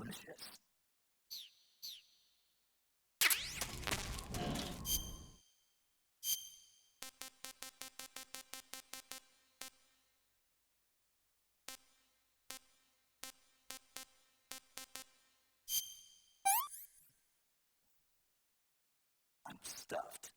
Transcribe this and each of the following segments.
delicious. I'm stuffed.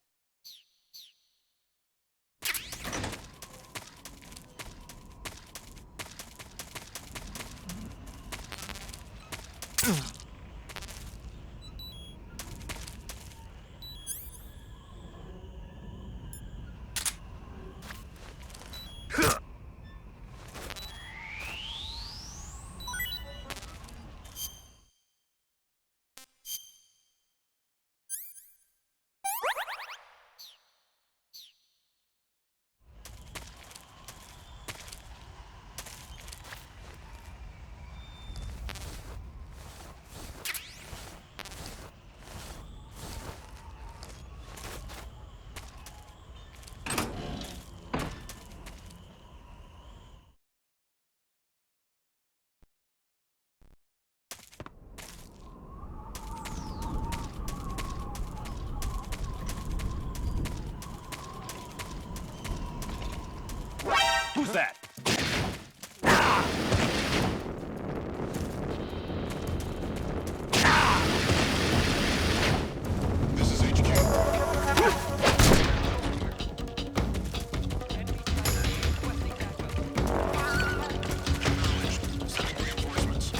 Who's that? This is HQ. Acknowledged. Sending reinforcements.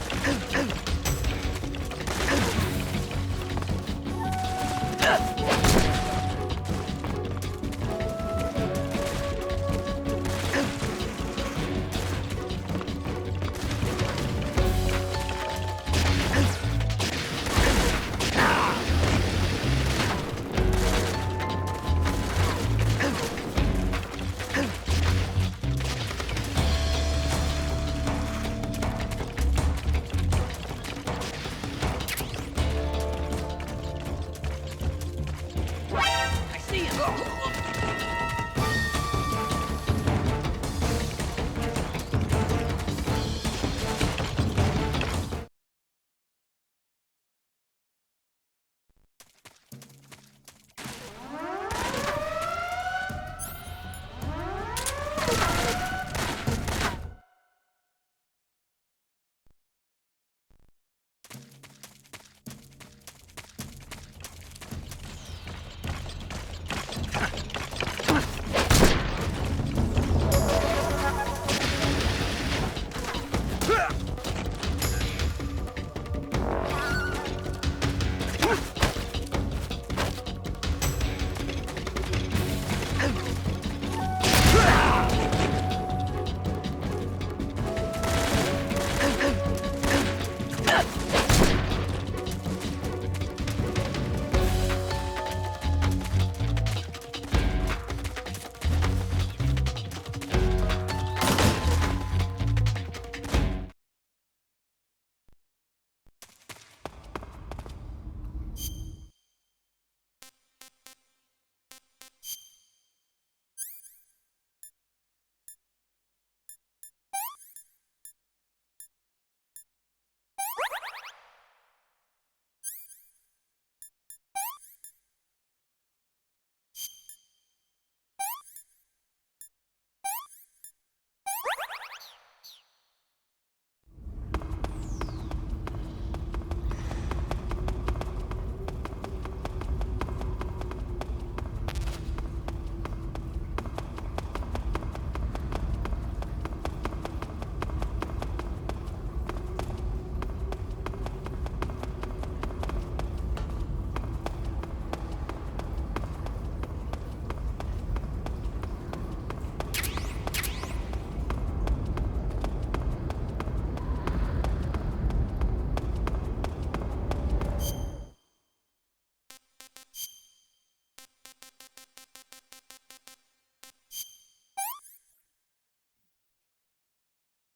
I see him!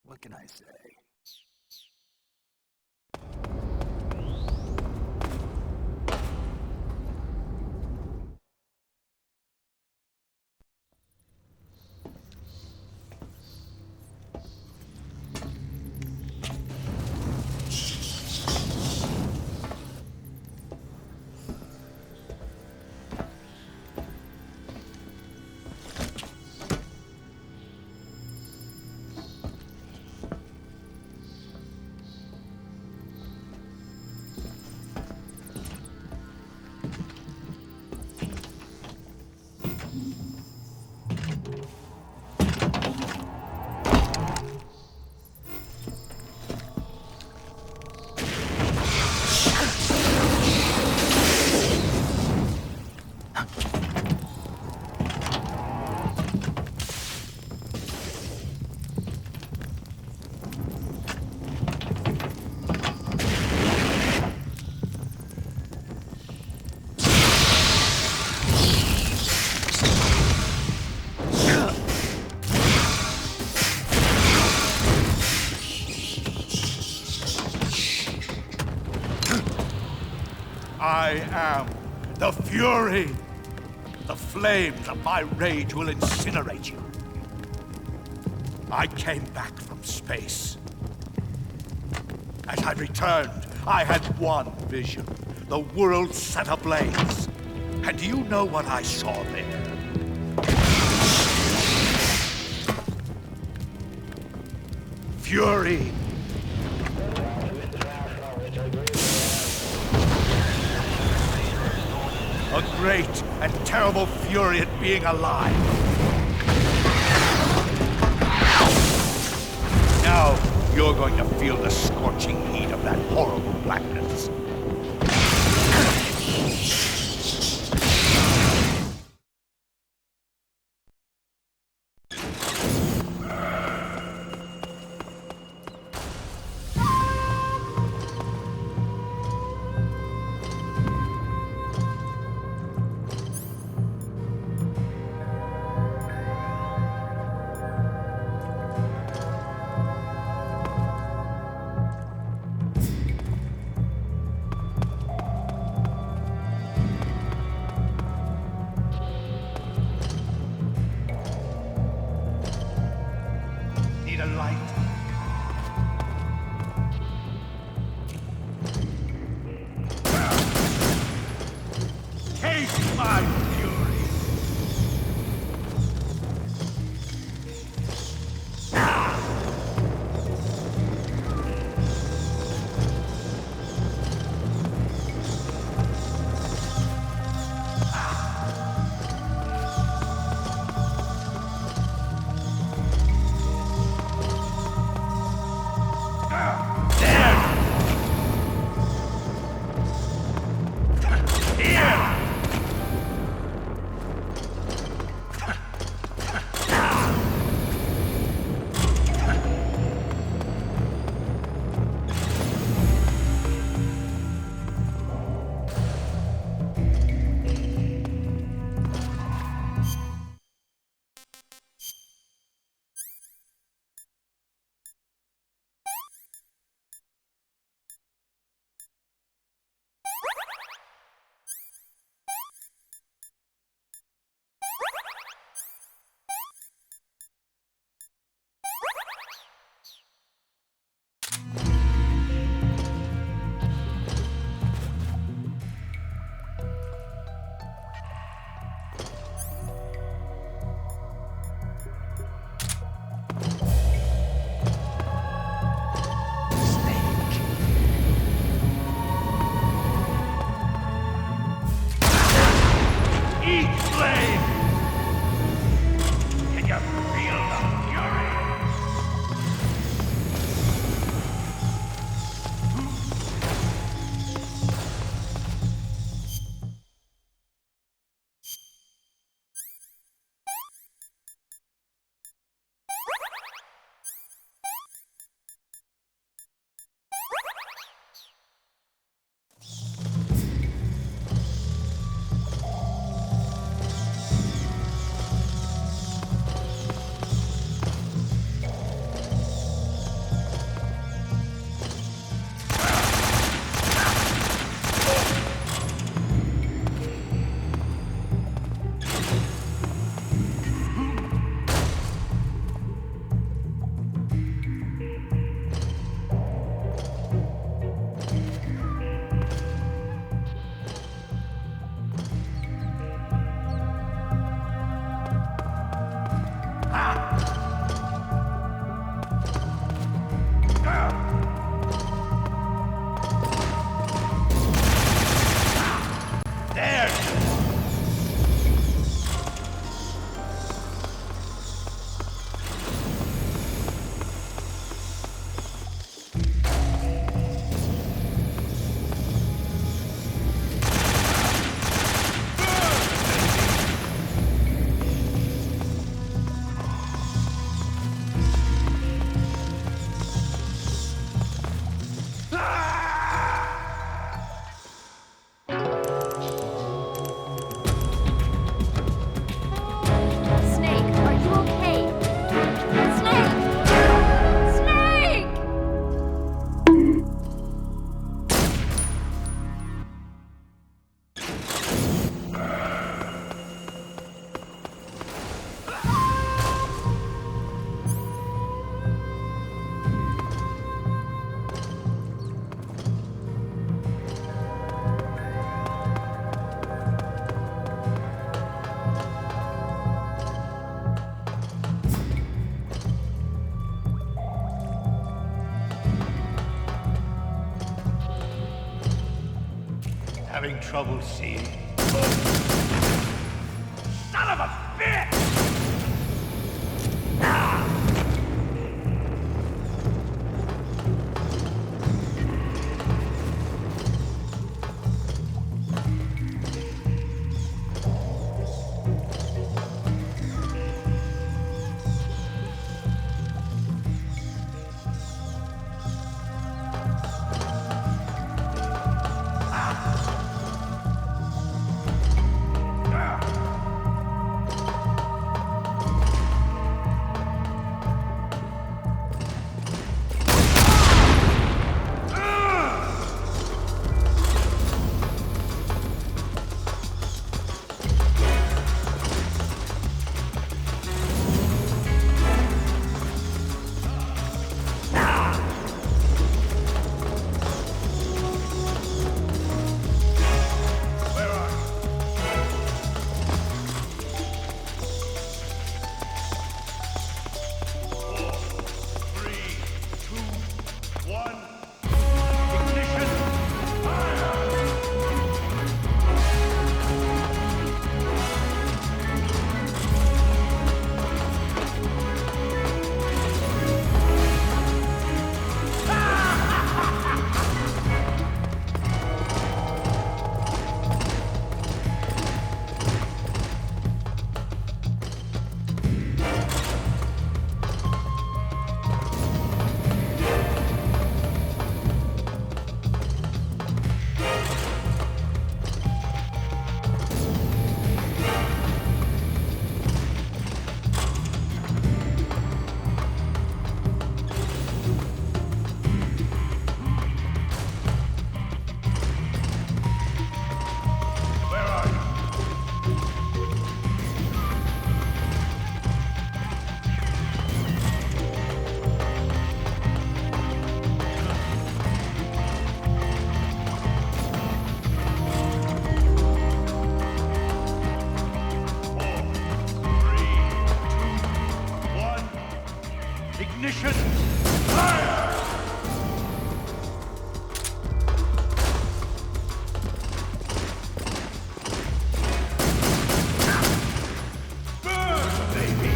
What can I say? I am the Fury. The flames of my rage will incinerate you. I came back from space. As I returned, I had one vision. The world set ablaze. And do you know what I saw there? Fury. A great and terrible fury at being alive. Now, you're going to feel the scorching heat of that horrible blackness. trouble seeing? Son of a bitch! Ignition! Fire! Burn, baby!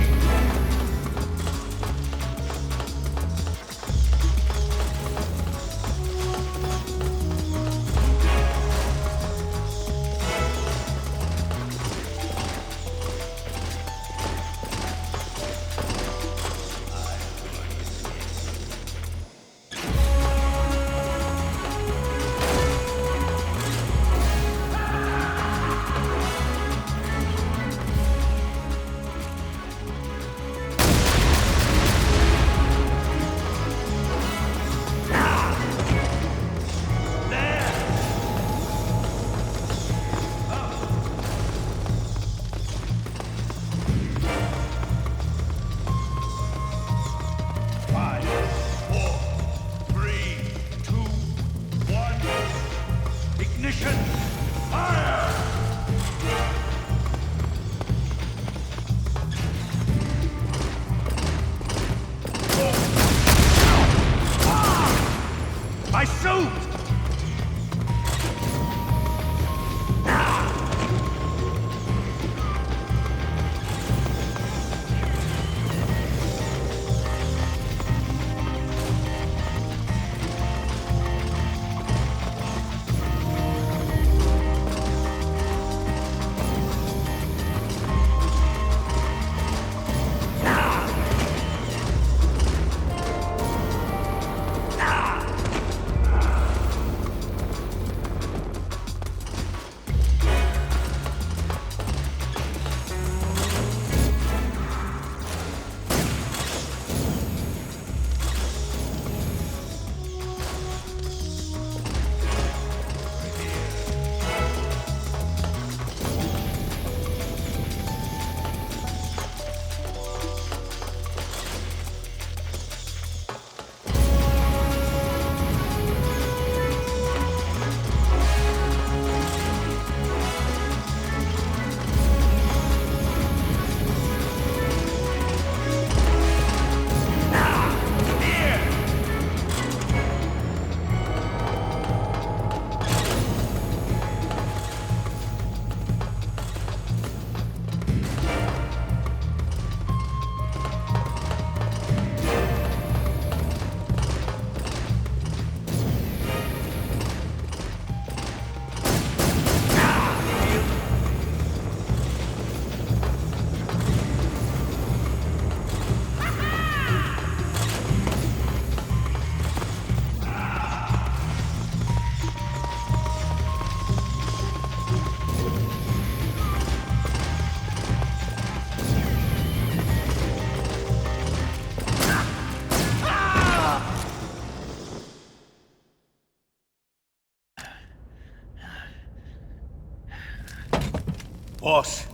Boss,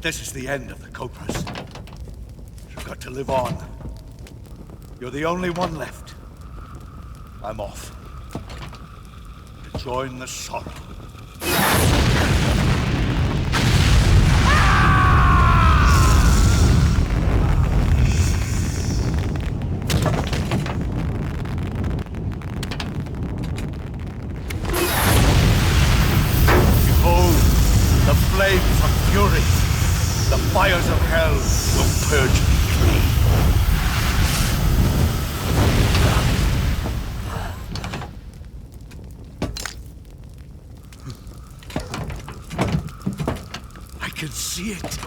this is the end of the Cobras. You've got to live on. You're the only one left. I'm off. To join the sorrow. Behold, the flames of fury. The fires of hell will purge me clean. I can see it.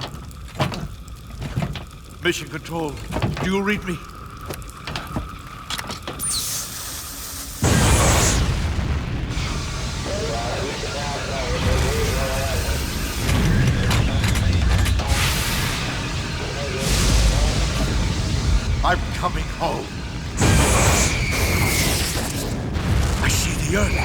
Mission Control, do you read me? I'm coming home. I see the earth.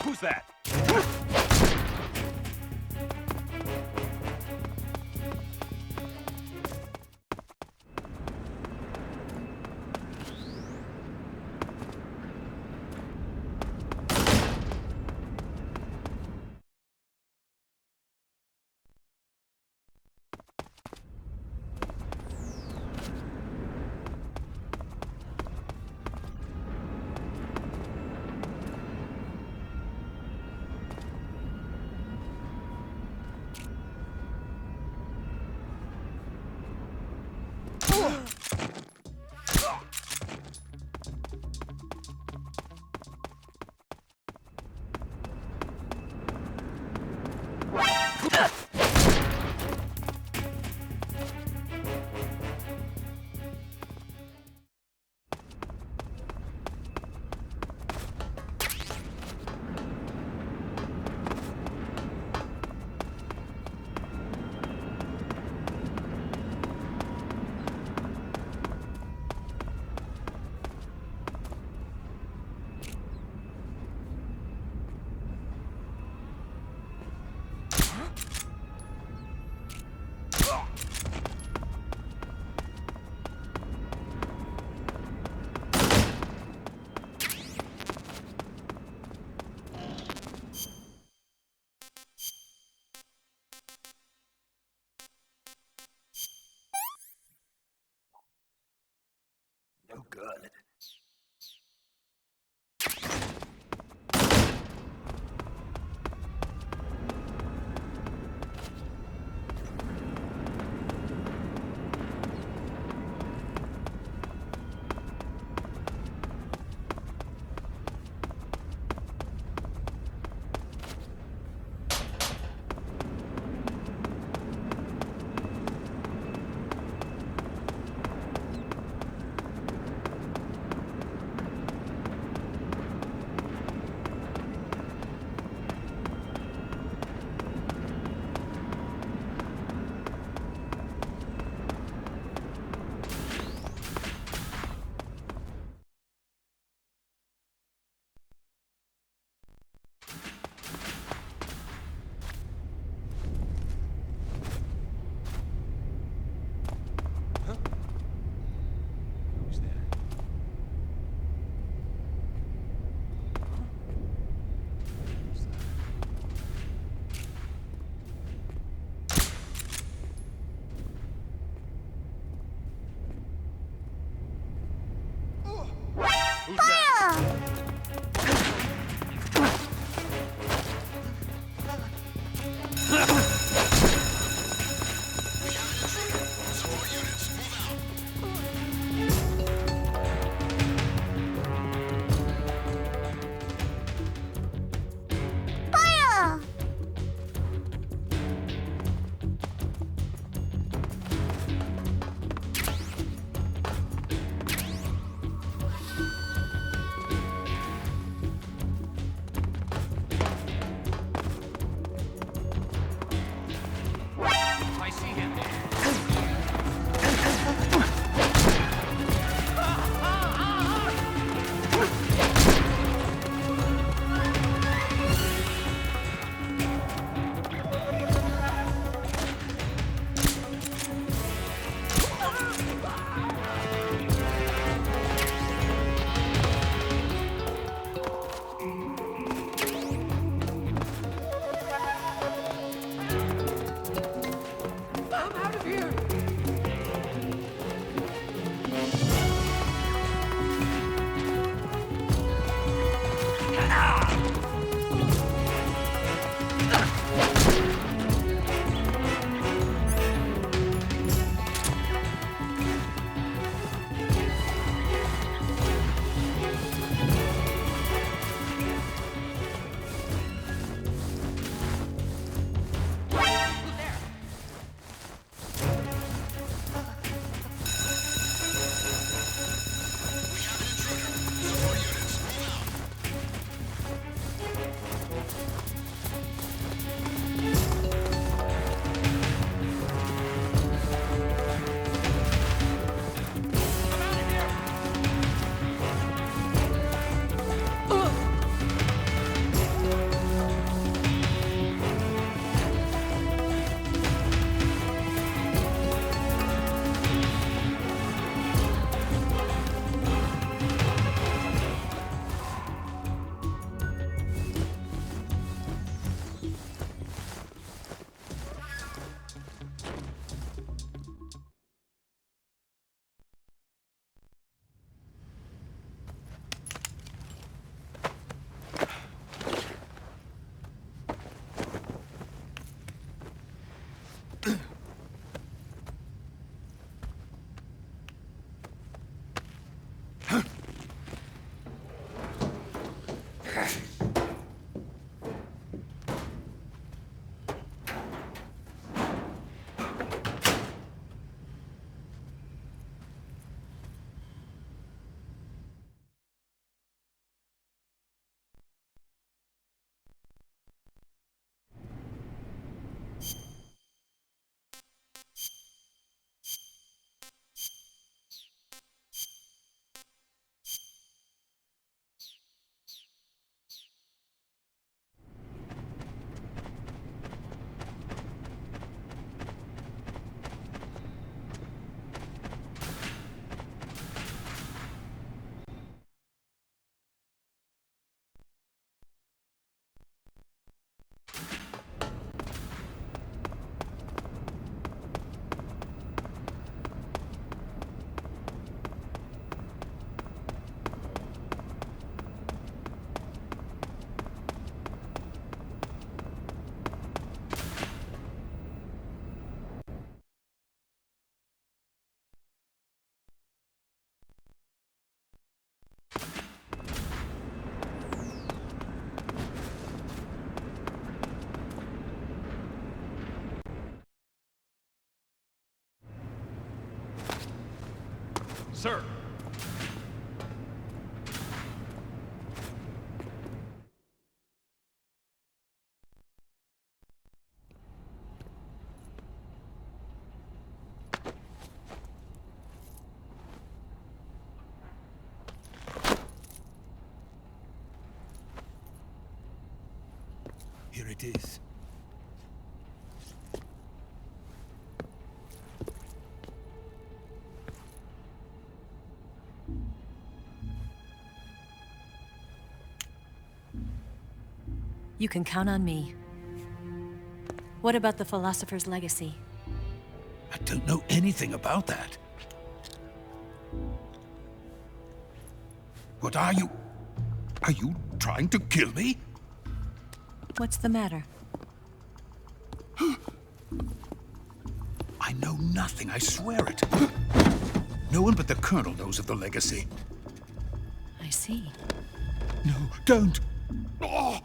Who's that? No good. Who's there? Who's that? We have an intruder. Support units, move out. Fire! Sir. Here it is. You can count on me. What about the philosopher's legacy? I don't know anything about that. What are you? Are you trying to kill me? What's the matter? I know nothing, I swear it. No one but the Colonel knows of the legacy. I see. No, don't! Oh.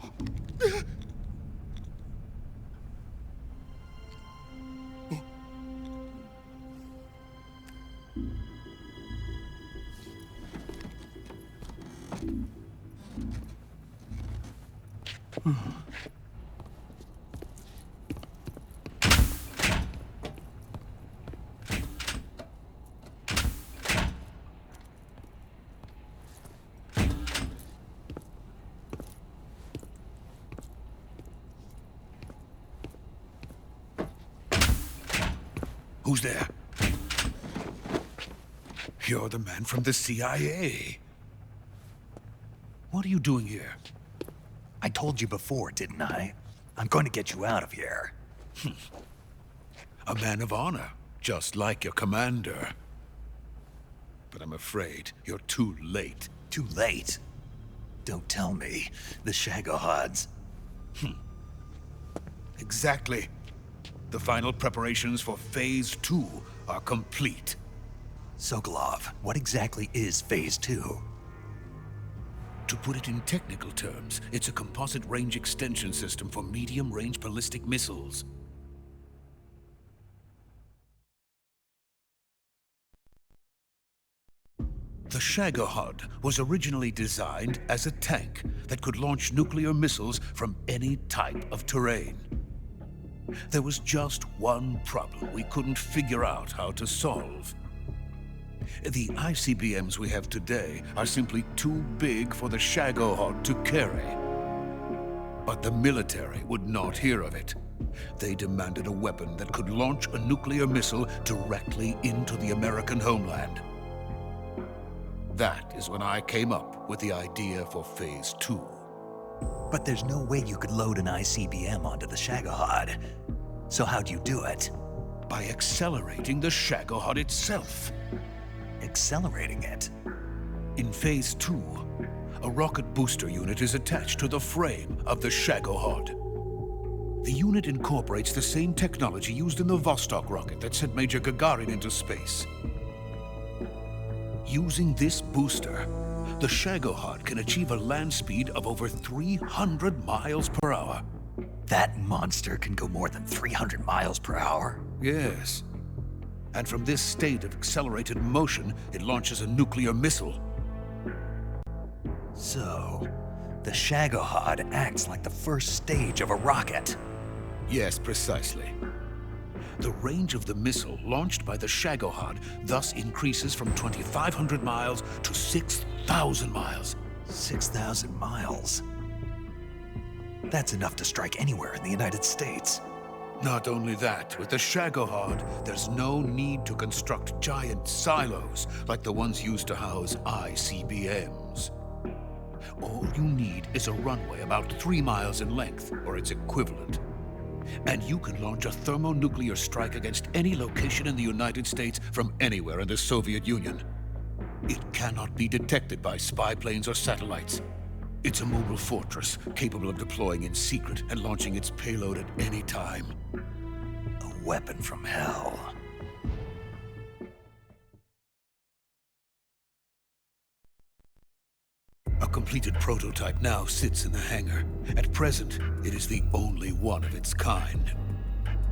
Who's there? You're the man from the CIA. What are you doing here? I told you before, didn't I? I'm going to get you out of here. A man of honor, just like your commander. But I'm afraid you're too late. Too late? Don't tell me. The Shagohods. Exactly. The final preparations for Phase 2 are complete. Sokolov, what exactly is Phase 2? To put it in technical terms, it's a composite range extension system for medium-range ballistic missiles. The Shagohod was originally designed as a tank that could launch nuclear missiles from any type of terrain. There was just one problem we couldn't figure out how to solve. The ICBMs we have today are simply too big for the Shagohod to carry. But the military would not hear of it. They demanded a weapon that could launch a nuclear missile directly into the American homeland. That is when I came up with the idea for Phase 2. But there's no way you could load an ICBM onto the Shagohod. So how'd you do it? By accelerating the Shagohod itself. Accelerating it? In Phase 2, a rocket booster unit is attached to the frame of the Shagohod. The unit incorporates the same technology used in the Vostok rocket that sent Major Gagarin into space. Using this booster, the Shagohod can achieve a land speed of over 300 miles per hour. That monster can go more than 300 miles per hour? Yes. And from this state of accelerated motion, it launches a nuclear missile. So, the Shagohod acts like the first stage of a rocket. Yes, precisely. The range of the missile launched by the Shagohod thus increases from 2,500 miles to 6,000 miles. 6,000 miles? That's enough to strike anywhere in the United States. Not only that, with the Shagohod, there's no need to construct giant silos like the ones used to house ICBMs. All you need is a runway about 3 miles in length, or its equivalent. And you can launch a thermonuclear strike against any location in the United States from anywhere in the Soviet Union. It cannot be detected by spy planes or satellites. It's a mobile fortress, capable of deploying in secret and launching its payload at any time. A weapon from hell. A completed prototype now sits in the hangar. At present, it is the only one of its kind.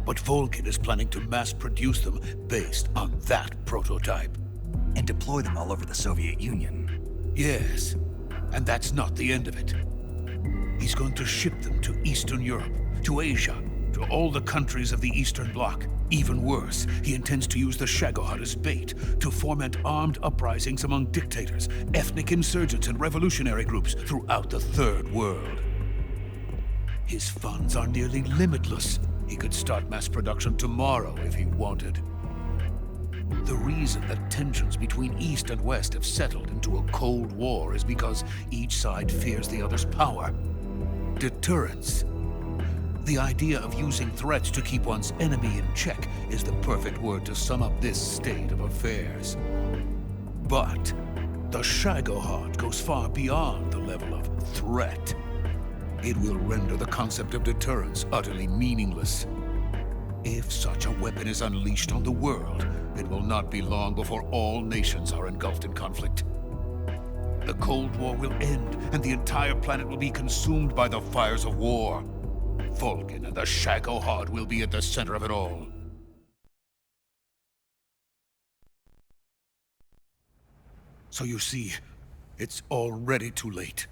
But Volkin is planning to mass produce them based on that prototype. and deploy them all over the Soviet Union. Yes, and that's not the end of it. He's going to ship them to Eastern Europe, to Asia, to all the countries of the Eastern Bloc. Even worse, he intends to use the Shagohod as bait to foment armed uprisings among dictators, ethnic insurgents, and revolutionary groups throughout the Third World. His funds are nearly limitless. He could start mass production tomorrow if he wanted. The reason that tensions between East and West have settled into a Cold War is because each side fears the other's power. Deterrence. The idea of using threats to keep one's enemy in check is the perfect word to sum up this state of affairs. But the Shagohod goes far beyond the level of threat. It will render the concept of deterrence utterly meaningless. If such a weapon is unleashed on the world, it will not be long before all nations are engulfed in conflict. The Cold War will end, and the entire planet will be consumed by the fires of war. Vulcan and the Shagohod will be at the center of it all. So you see, it's already too late.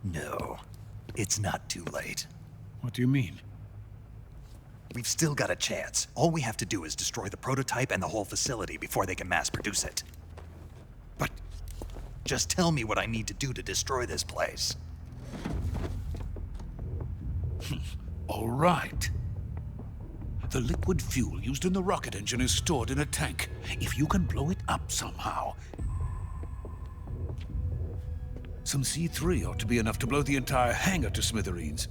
No, it's not too late. What do you mean? We've still got a chance. All we have to do is destroy the prototype and the whole facility before they can mass produce it. But just tell me what I need to do to destroy this place. all right. The liquid fuel used in the rocket engine is stored in a tank. If you can blow it up somehow, some C3 ought to be enough to blow the entire hangar to smithereens.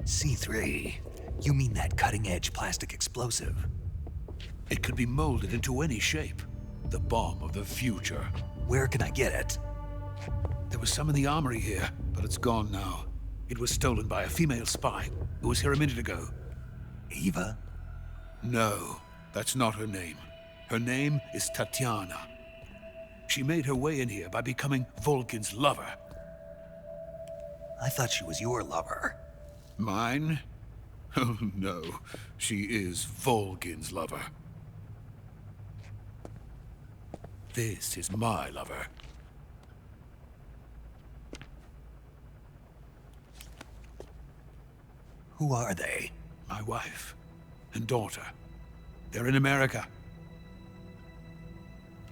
C3? You mean that cutting-edge plastic explosive? It could be molded into any shape. The bomb of the future. Where can I get it? There was some in the armory here, but it's gone now. It was stolen by a female spy who was here a minute ago. Eva? No, that's not her name. Her name is Tatiana. She made her way in here by becoming Vulcan's lover. I thought she was your lover. Mine? Oh no, she is Vulcan's lover. This is my lover. Who are they? My wife and daughter. They're in America.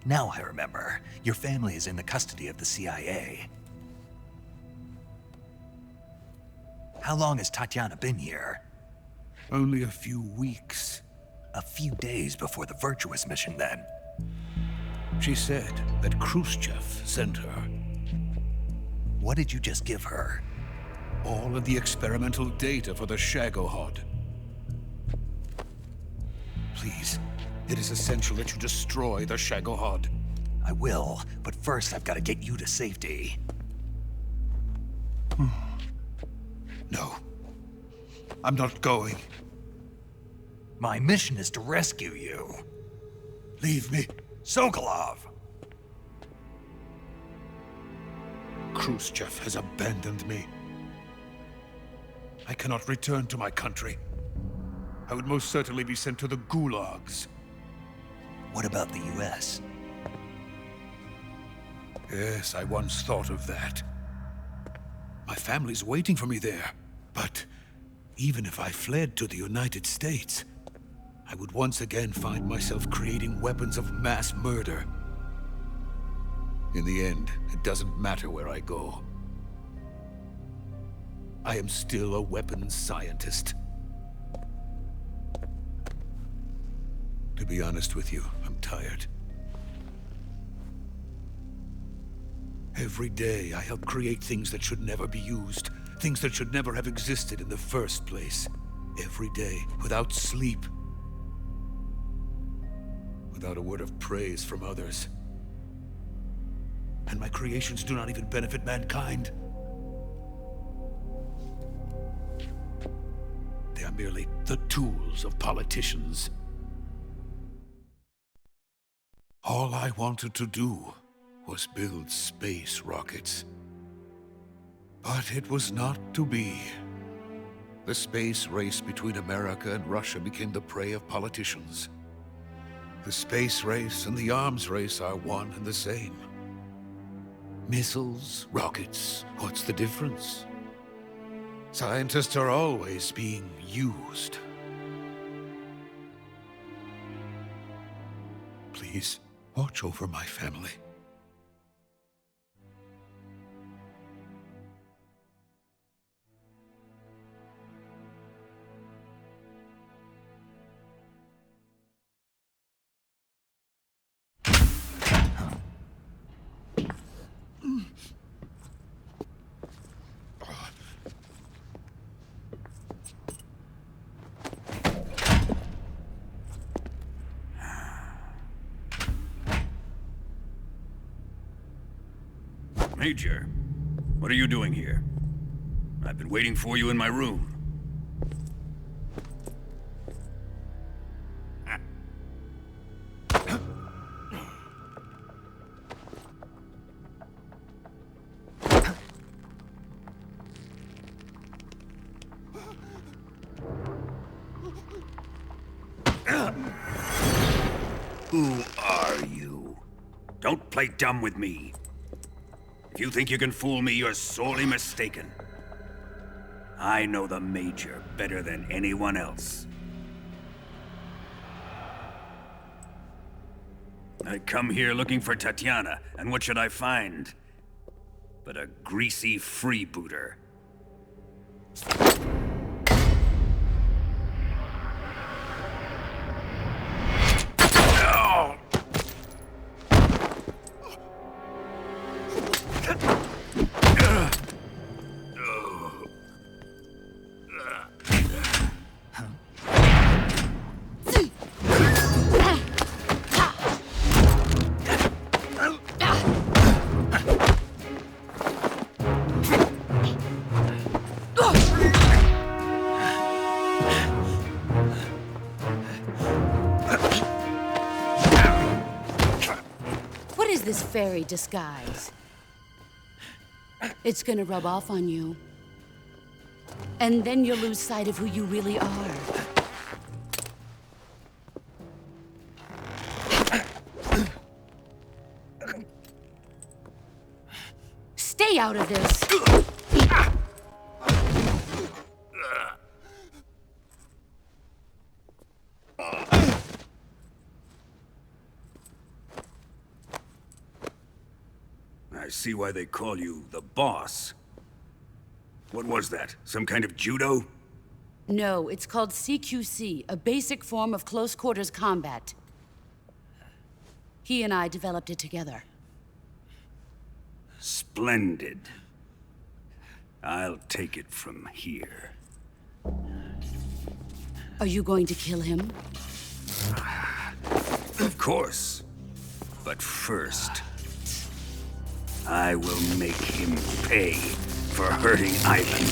Now I remember. Your family is in the custody of the CIA. How long has Tatiana been here? Only a few weeks. A few days before the Virtuous mission, then. She said that Khrushchev sent her. What did you just give her? All of the experimental data for the Shagohod. Please, it is essential that you destroy the Shagohod. I will, but first I've got to get you to safety. No. I'm not going. My mission is to rescue you. Leave me. Sokolov! Khrushchev has abandoned me. I cannot return to my country. I would most certainly be sent to the gulags. What about the US? Yes, I once thought of that. My family's waiting for me there. But even if I fled to the United States, I would once again find myself creating weapons of mass murder. In the end, it doesn't matter where I go. I am still a weapons scientist. To be honest with you, I'm tired. Every day, I help create things that should never be used, things that should never have existed in the first place. Every day, without sleep. Without a word of praise from others. And my creations do not even benefit mankind. They are merely the tools of politicians. All I wanted to do was build space rockets. But it was not to be. The space race between America and Russia became the prey of politicians. The space race and the arms race are one and the same. Missiles, rockets, what's the difference? Scientists are always being used. Please, watch over my family. Major, what are you doing here? I've been waiting for you in my room. Who are you? Don't play dumb with me. If you think you can fool me, you're sorely mistaken. I know the Major better than anyone else. I come here looking for Tatiana, and what should I find? But a greasy freebooter. This fairy disguise. It's gonna rub off on you. And then you'll lose sight of who you really are. Stay out of this! I see why they call you the boss. What was that? Some kind of judo? No, it's called CQC, a basic form of close quarters combat. He and I developed it together. Splendid. I'll take it from here. Are you going to kill him? Of course. But first, I will make him pay for hurting Ivan.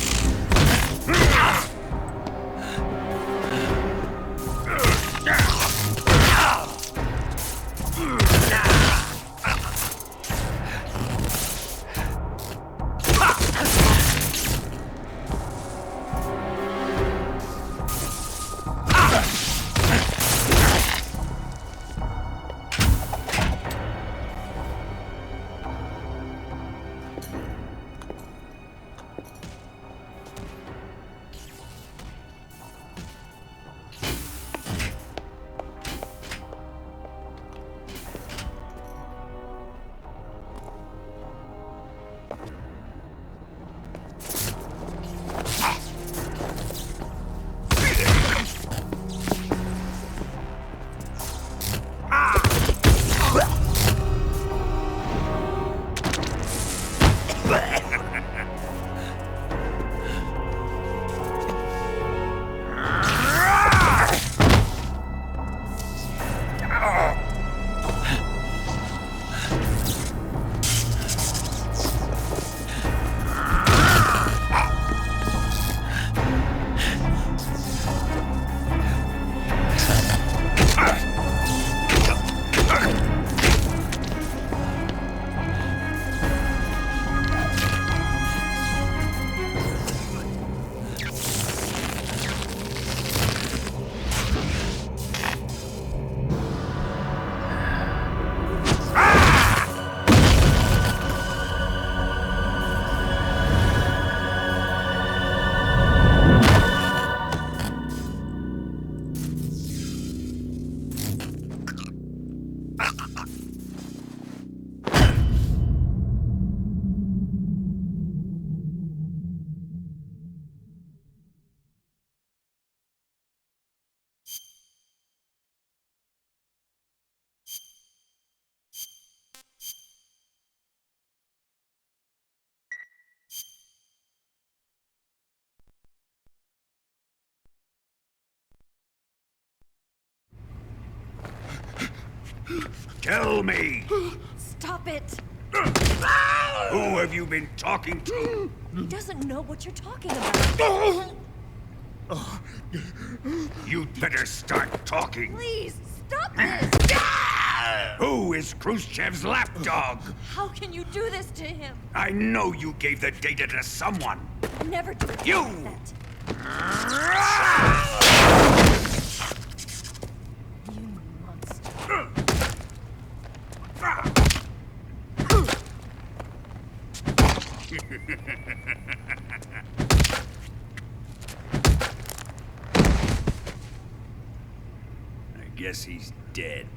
Tell me, Stop it! who have you been talking to? He doesn't know what you're talking about. You'd better start talking. Please, stop this! Who is Khrushchev's lapdog? How can you do this to him? I know you gave the data to someone. Never do You! that. You monster. I guess he's dead.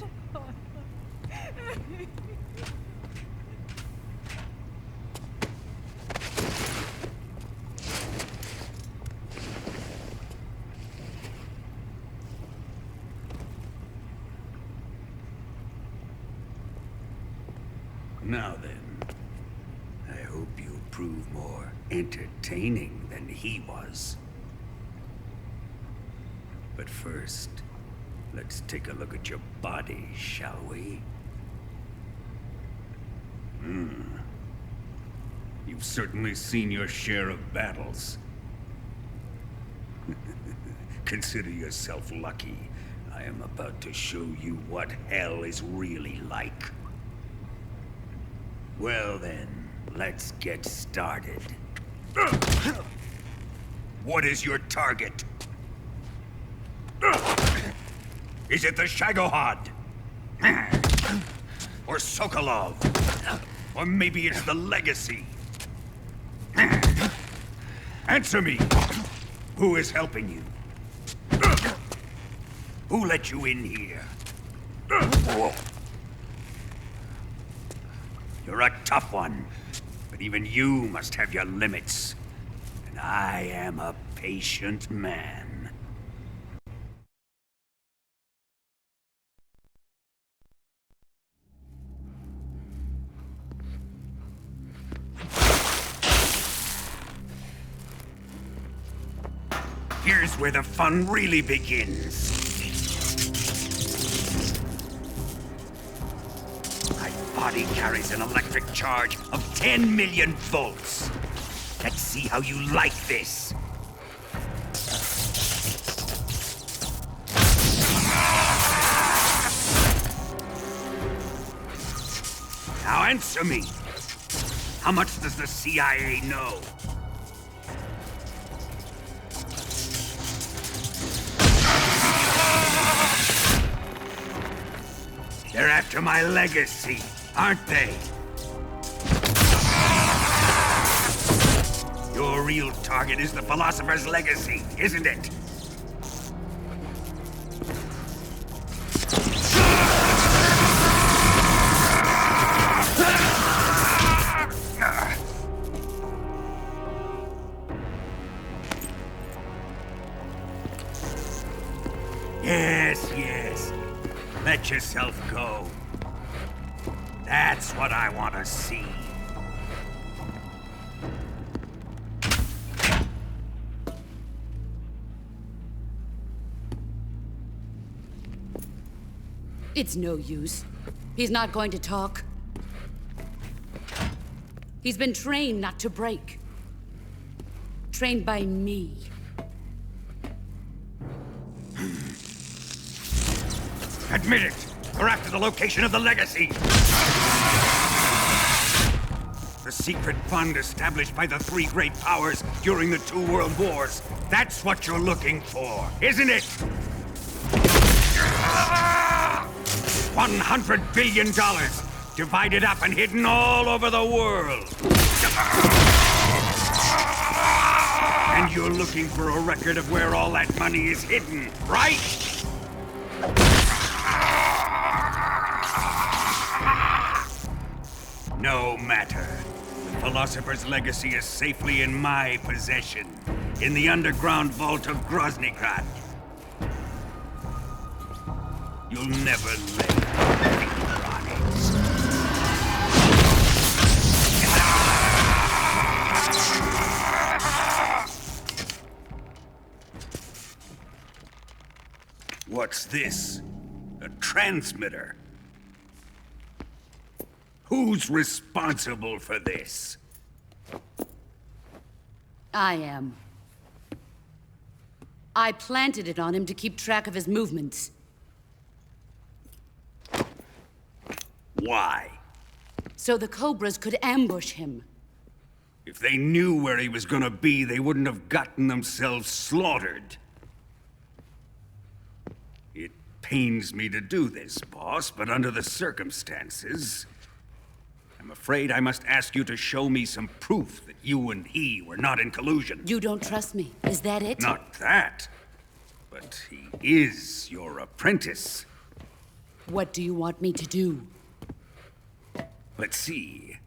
Now then, I hope you prove more entertaining than he was. But first, let's take a look at your body, shall we? You've certainly seen your share of battles. Consider yourself lucky. I am about to show you what hell is really like. Well then, let's get started. What is your target? Is it the Shagohod? Or Sokolov? Or maybe it's the Legacy? Answer me! Who is helping you? Who let you in here? You're a tough one, but even you must have your limits. And I am a patient man. Here's where the fun really begins. My body carries an electric charge of 10 million volts. Let's see how you like this. Now answer me. How much does the CIA know? They're after my legacy, aren't they? Your real target is the Philosopher's Legacy, isn't it? Yes. Let yourself go. That's what I want to see. It's no use. He's not going to talk. He's been trained not to break. Trained by me. Admit it! We're after the location of the Legacy! The secret fund established by the three great powers during the 2 world wars. That's what you're looking for, isn't it? $100 billion, divided up and hidden all over the world. And you're looking for a record of where all that money is hidden, right? No matter. The Philosopher's Legacy is safely in my possession, in the underground vault of Groznygrad. You'll never lay a finger on it. What's this? A transmitter? Who's responsible for this? I am. I planted it on him to keep track of his movements. Why? So the Cobras could ambush him. If they knew where he was gonna be, they wouldn't have gotten themselves slaughtered. It pains me to do this, boss, but under the circumstances, I'm afraid I must ask you to show me some proof that you and he were not in collusion. You don't trust me, is that it? Not that, but he is your apprentice. What do you want me to do? Let's see.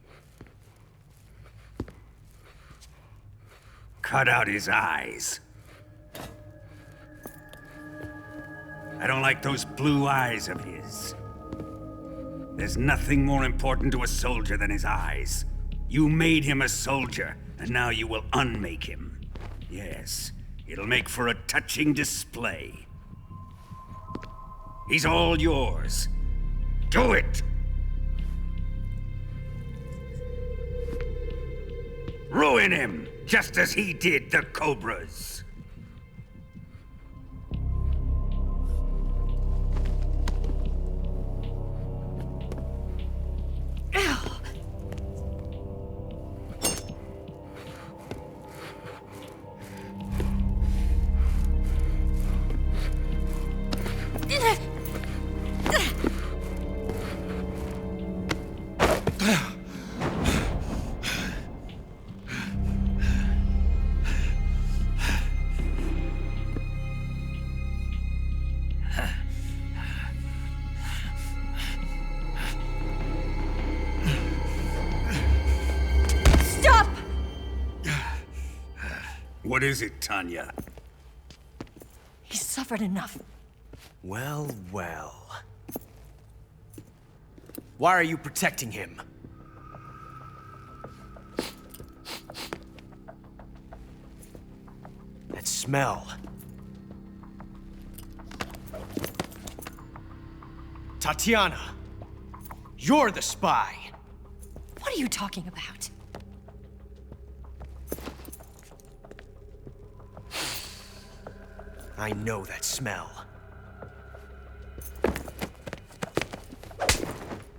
Cut out his eyes. I don't like those blue eyes of his. There's nothing more important to a soldier than his eyes. You made him a soldier, and now you will unmake him. Yes, it'll make for a touching display. He's all yours. Do it! Ruin him, just as he did the Cobras. What is it, Tanya? He's suffered enough. Well, well. Why are you protecting him? That smell. Tatiana! You're the spy! What are you talking about? I know that smell.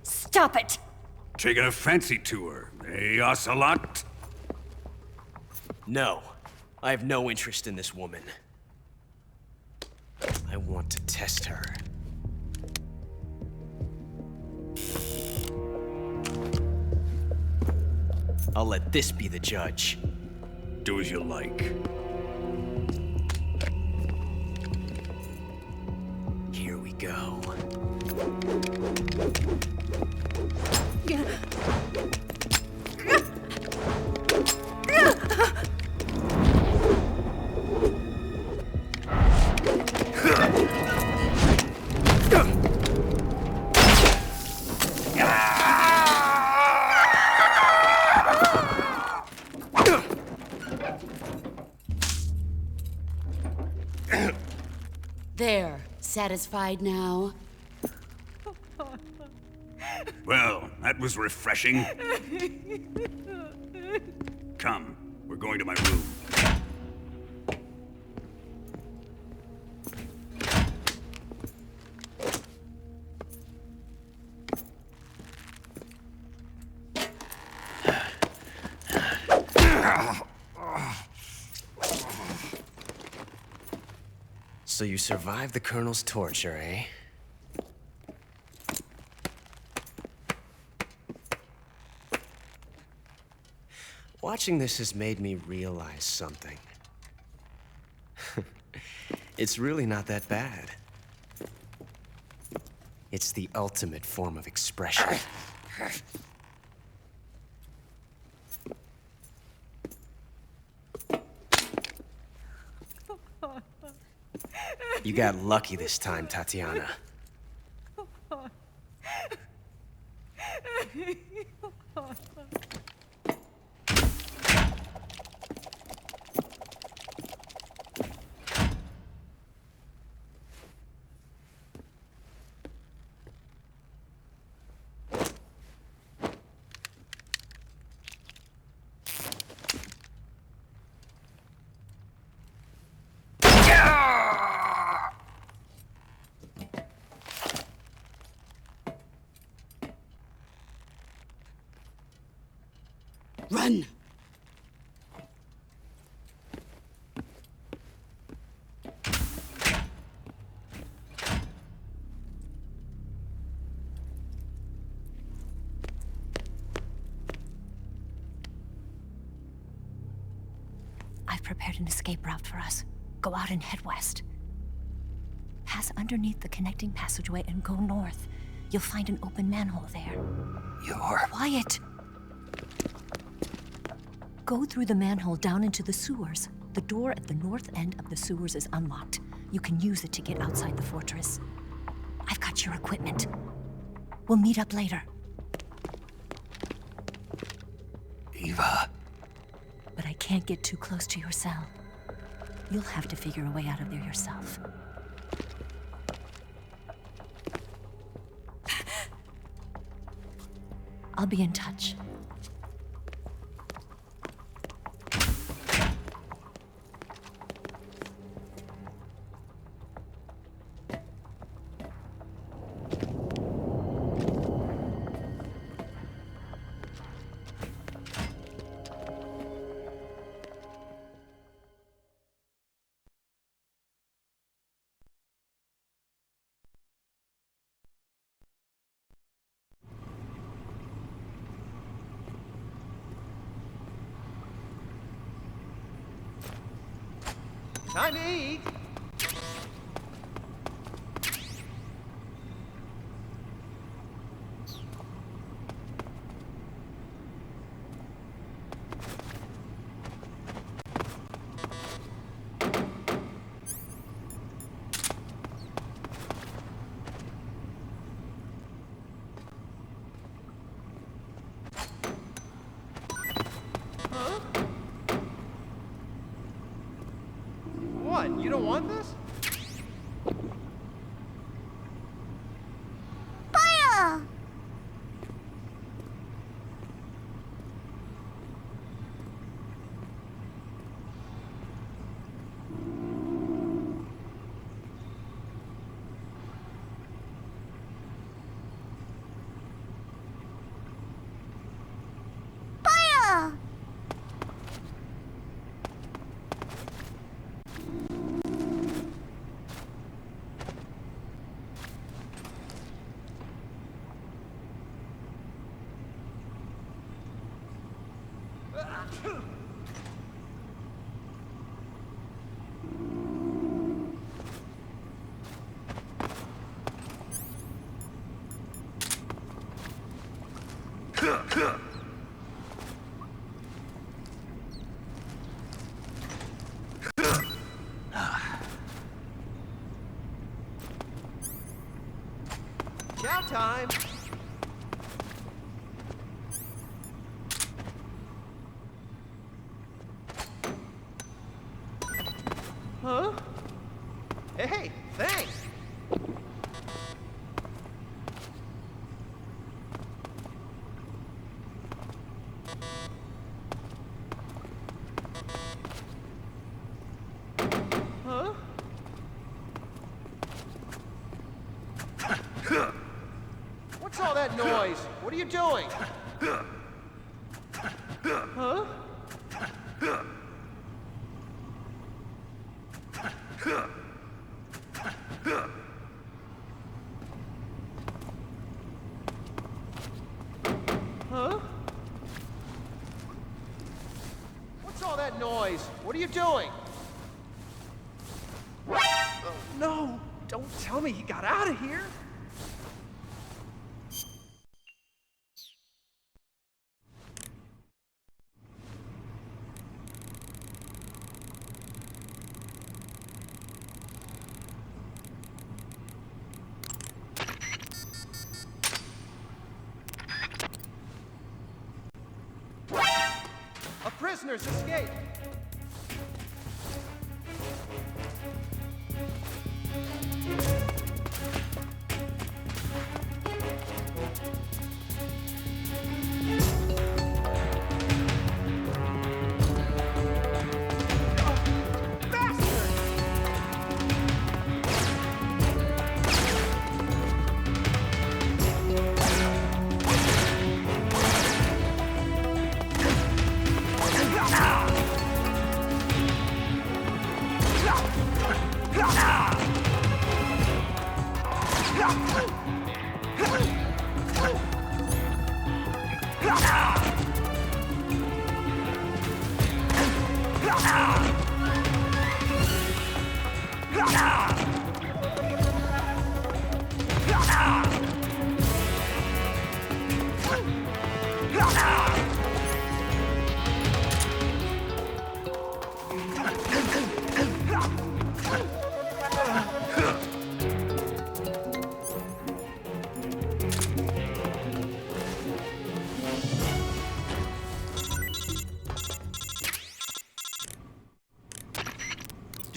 Stop it! Taking a fancy to her, eh, Ocelot? No. I have no interest in this woman. I want to test her. I'll let this be the judge. Do as you like. Here we go. There. Satisfied now? Well, that was refreshing. Come, we're going to my room. So you survived the Colonel's torture, eh? Watching this has made me realize something. It's really not that bad. It's the ultimate form of expression. You got lucky this time, Tatiana. Run! I've prepared an escape route for us. Go out and head west. Pass underneath the connecting passageway and go north. You'll find an open manhole there. You're... Quiet! Go through the manhole down into the sewers. The door at the north end of the sewers is unlocked. You can use it to get outside the fortress. I've got your equipment. We'll meet up later. Eva... But I can't get too close to your cell. You'll have to figure a way out of there yourself. I'll be in touch. Time to eat! What? You don't want this? Fire! Fire! Chow time! Huh? Hey, thanks! Huh? What's all that noise? What are you doing? Huh? Huh? What's all that noise? What are you doing? Oh, no! Don't tell me he got out of here! A prisoner's escaped!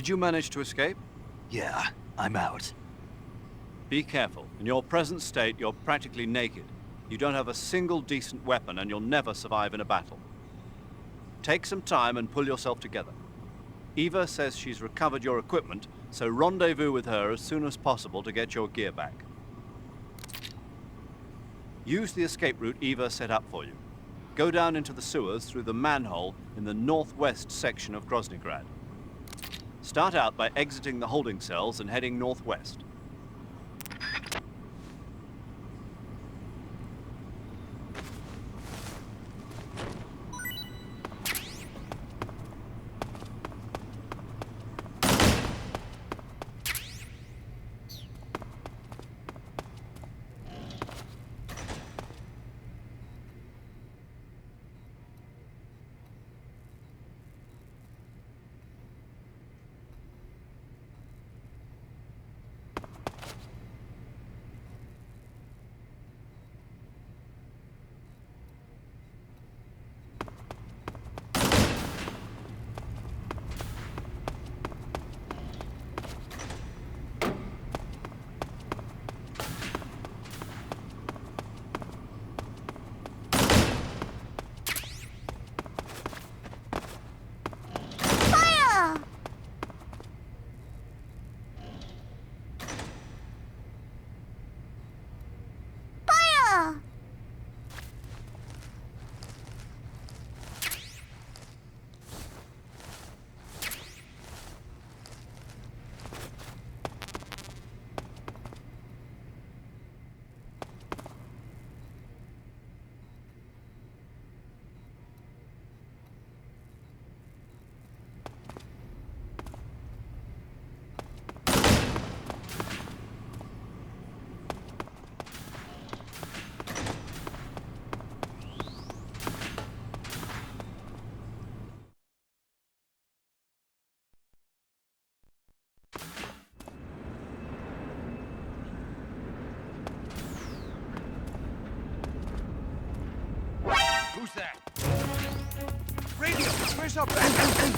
Did you manage to escape? Yeah, I'm out. Be careful. In your present state, you're practically naked. You don't have a single decent weapon, and you'll never survive in a battle. Take some time and pull yourself together. Eva says she's recovered your equipment, so rendezvous with her as soon as possible to get your gear back. Use the escape route Eva set up for you. Go down into the sewers through the manhole in the northwest section of Groznygrad. Start out by exiting the holding cells and heading northwest. Who's that? Radio, where's our backup?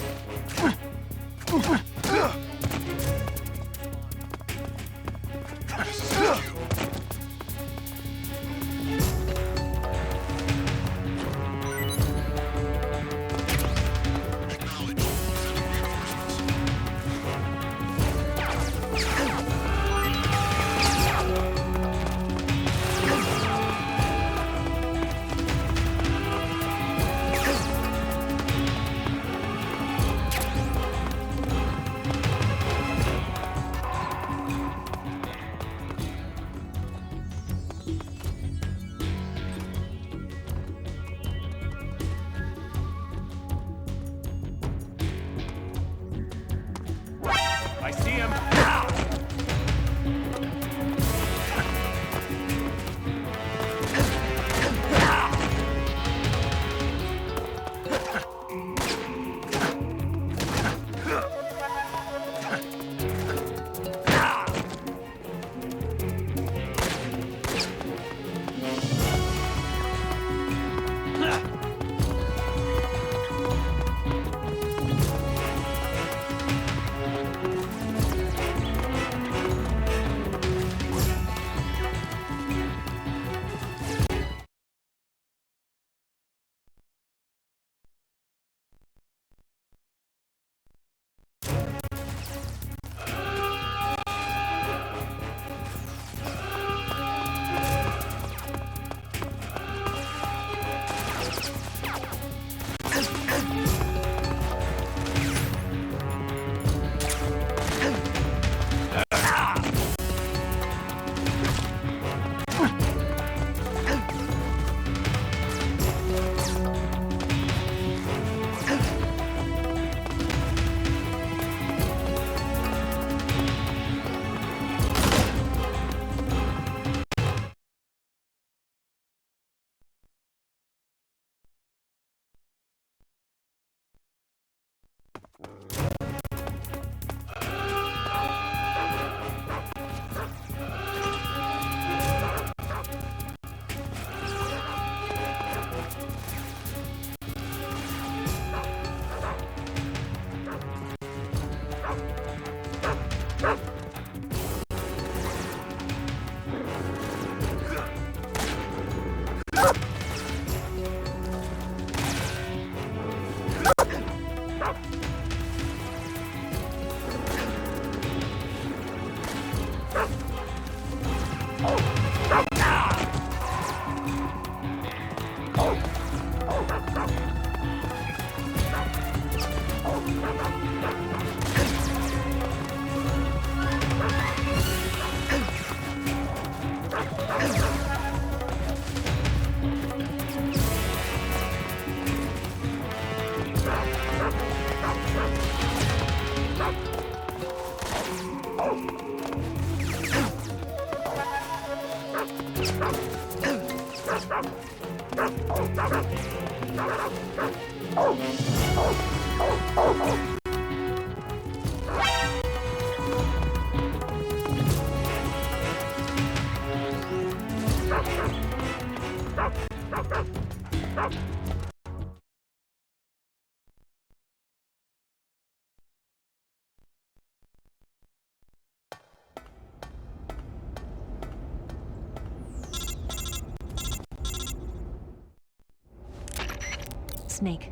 Snake,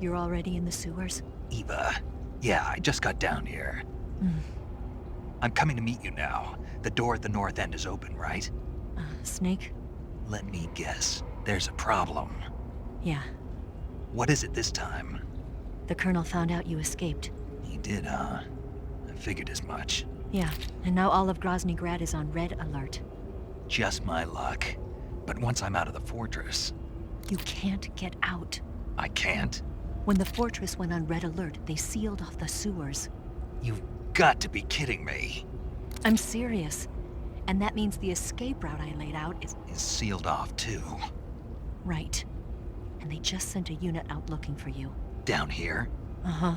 you're already in the sewers? Eva, yeah, I just got down here. I'm coming to meet you now. The door at the north end is open, right? Snake? Let me guess. There's a problem. Yeah. What is it this time? The Colonel found out you escaped. He did, huh? I figured as much. Yeah, and now all of Grozny Grad is on red alert. Just my luck. But once I'm out of the fortress... You can't get out. I can't? When the fortress went on red alert, they sealed off the sewers. You've got to be kidding me. I'm serious. And that means the escape route I laid out is sealed off, too. Right. And they just sent a unit out looking for you. Down here? Uh-huh.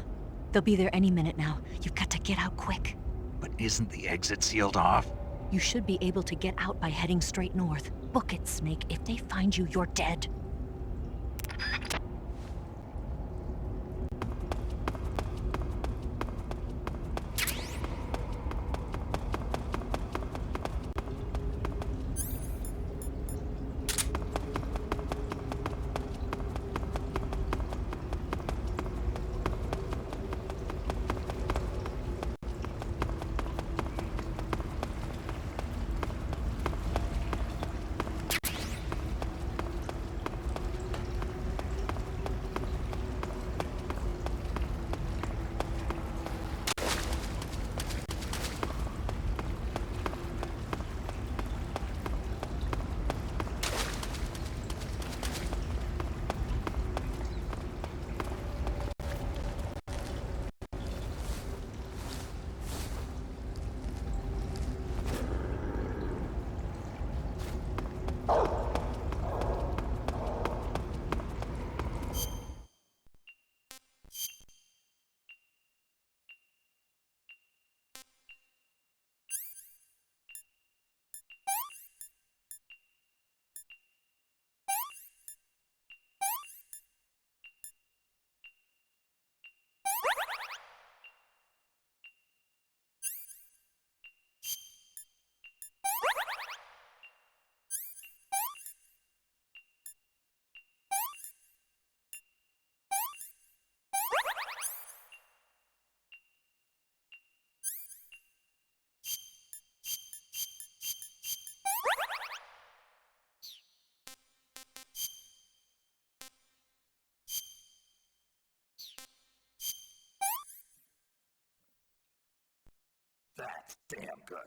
They'll be there any minute now. You've got to get out quick. But isn't the exit sealed off? You should be able to get out by heading straight north. Book it, Snake. If they find you, you're dead. That's damn good.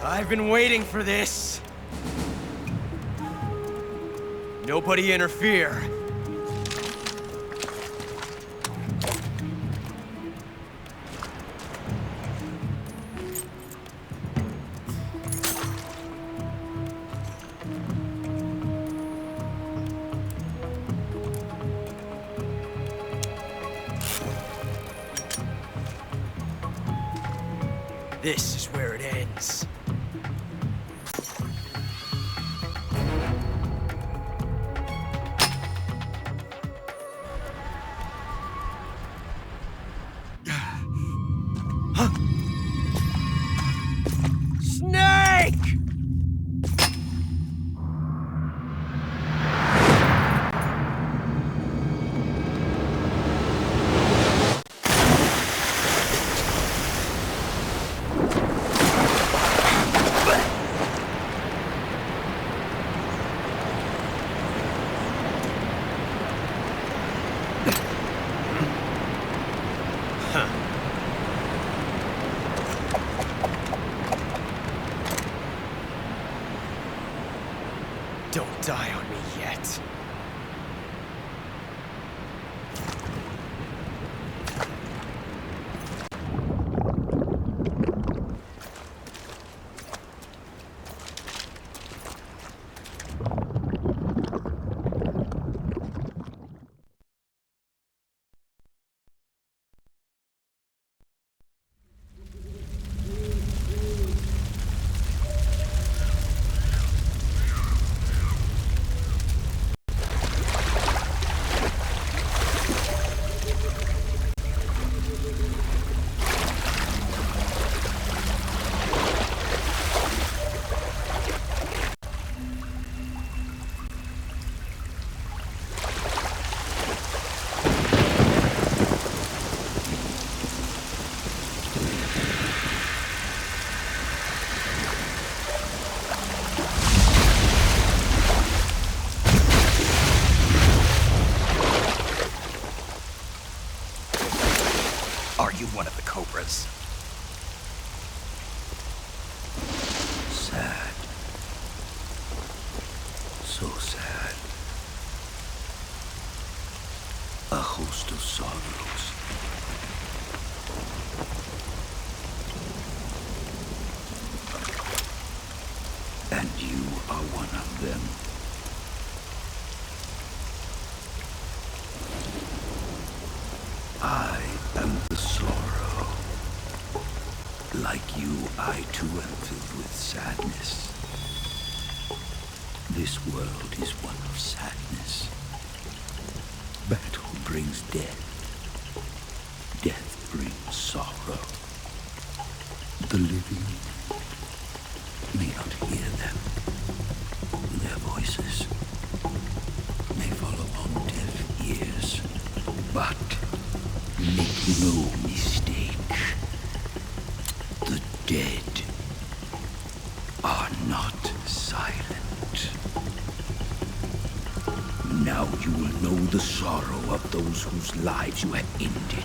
I've been waiting for this. Nobody interfere. This is where it ends. Snake! Don't die on me yet. Are you one of the Cobras? Sad. So sad. A host of sorrows. And you are one of them. I am the sorrow. Like you, I too am filled with sadness. This world is one of sadness. Battle brings death. Death brings sorrow. The living may not hear them. Their voices may fall upon deaf ears. But make no mistake, the dead are not silent. Now you will know the sorrow of those whose lives you have ended.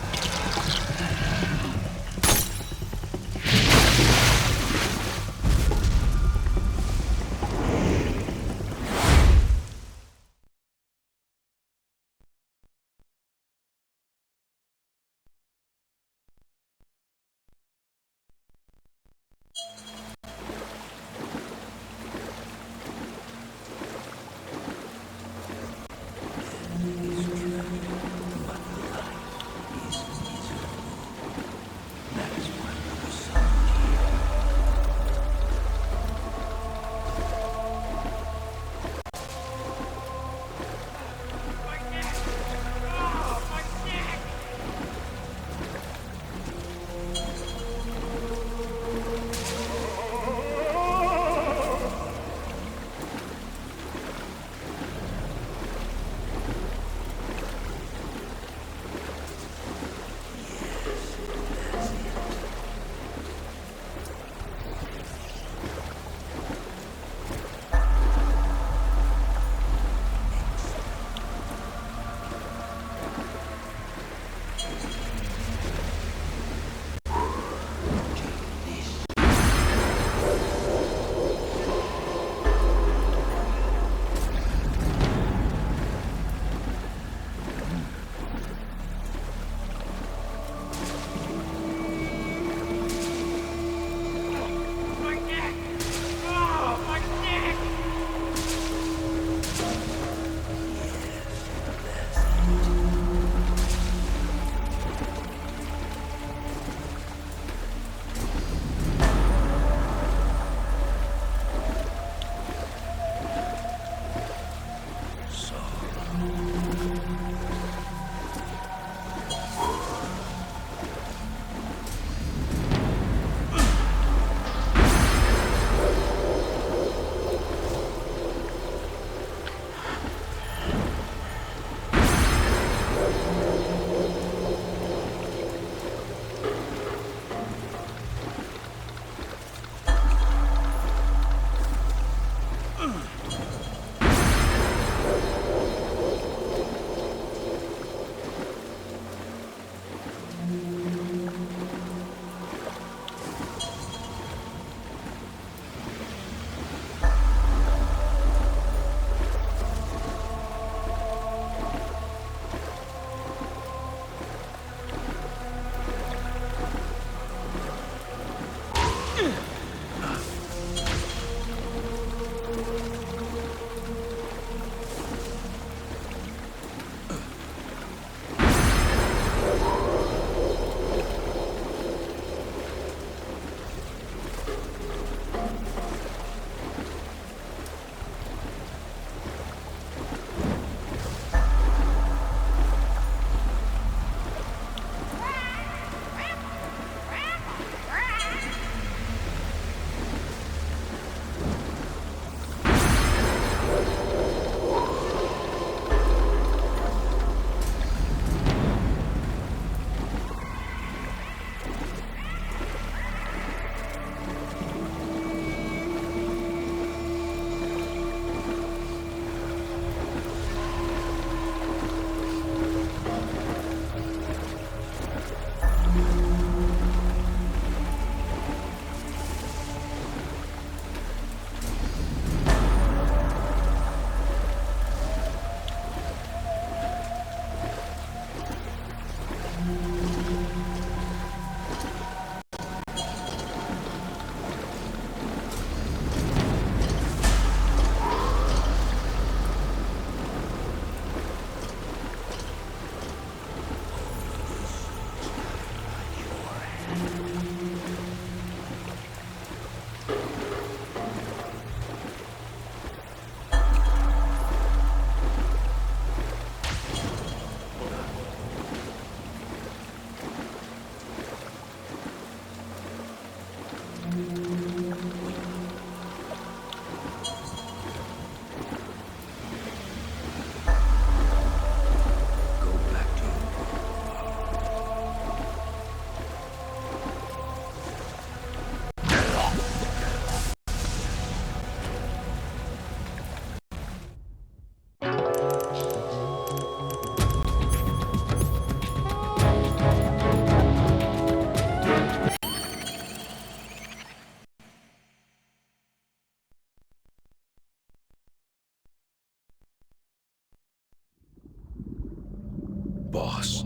Boss,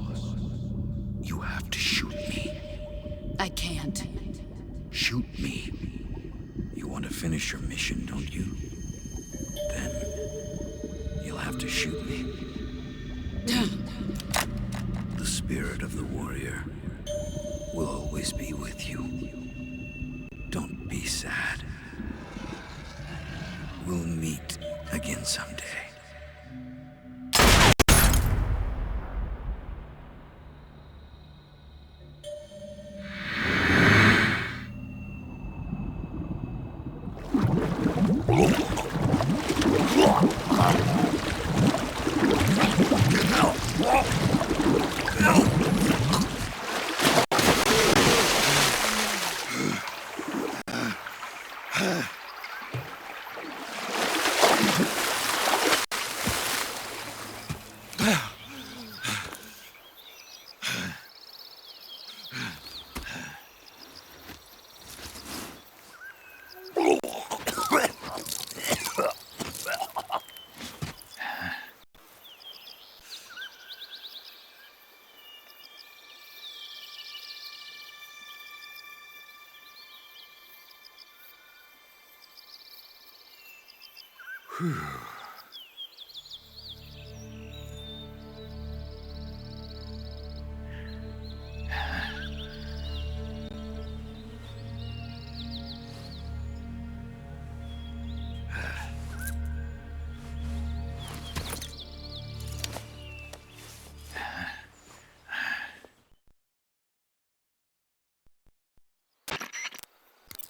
you have to shoot me. I can't. Shoot me. You want to finish your mission, don't you? Then you'll have to shoot me. The spirit of the warrior will always be with you. Don't be sad. We'll meet again someday.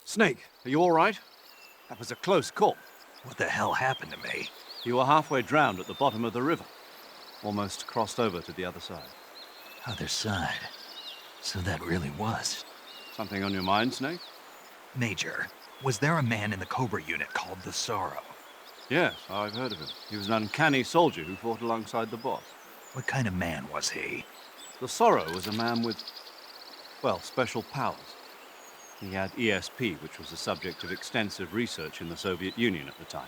Snake, are you all right? That was a close call. What the hell happened to me? You were halfway drowned at the bottom of the river. Almost crossed over to the other side. Other side. So that really was. Something on your mind, Snake? Major, was there a man in the Cobra unit called the Sorrow? Yes, I've heard of him. He was an uncanny soldier who fought alongside the boss. What kind of man was he? The Sorrow was a man with, well, special powers. He had ESP, which was the subject of extensive research in the Soviet Union at the time.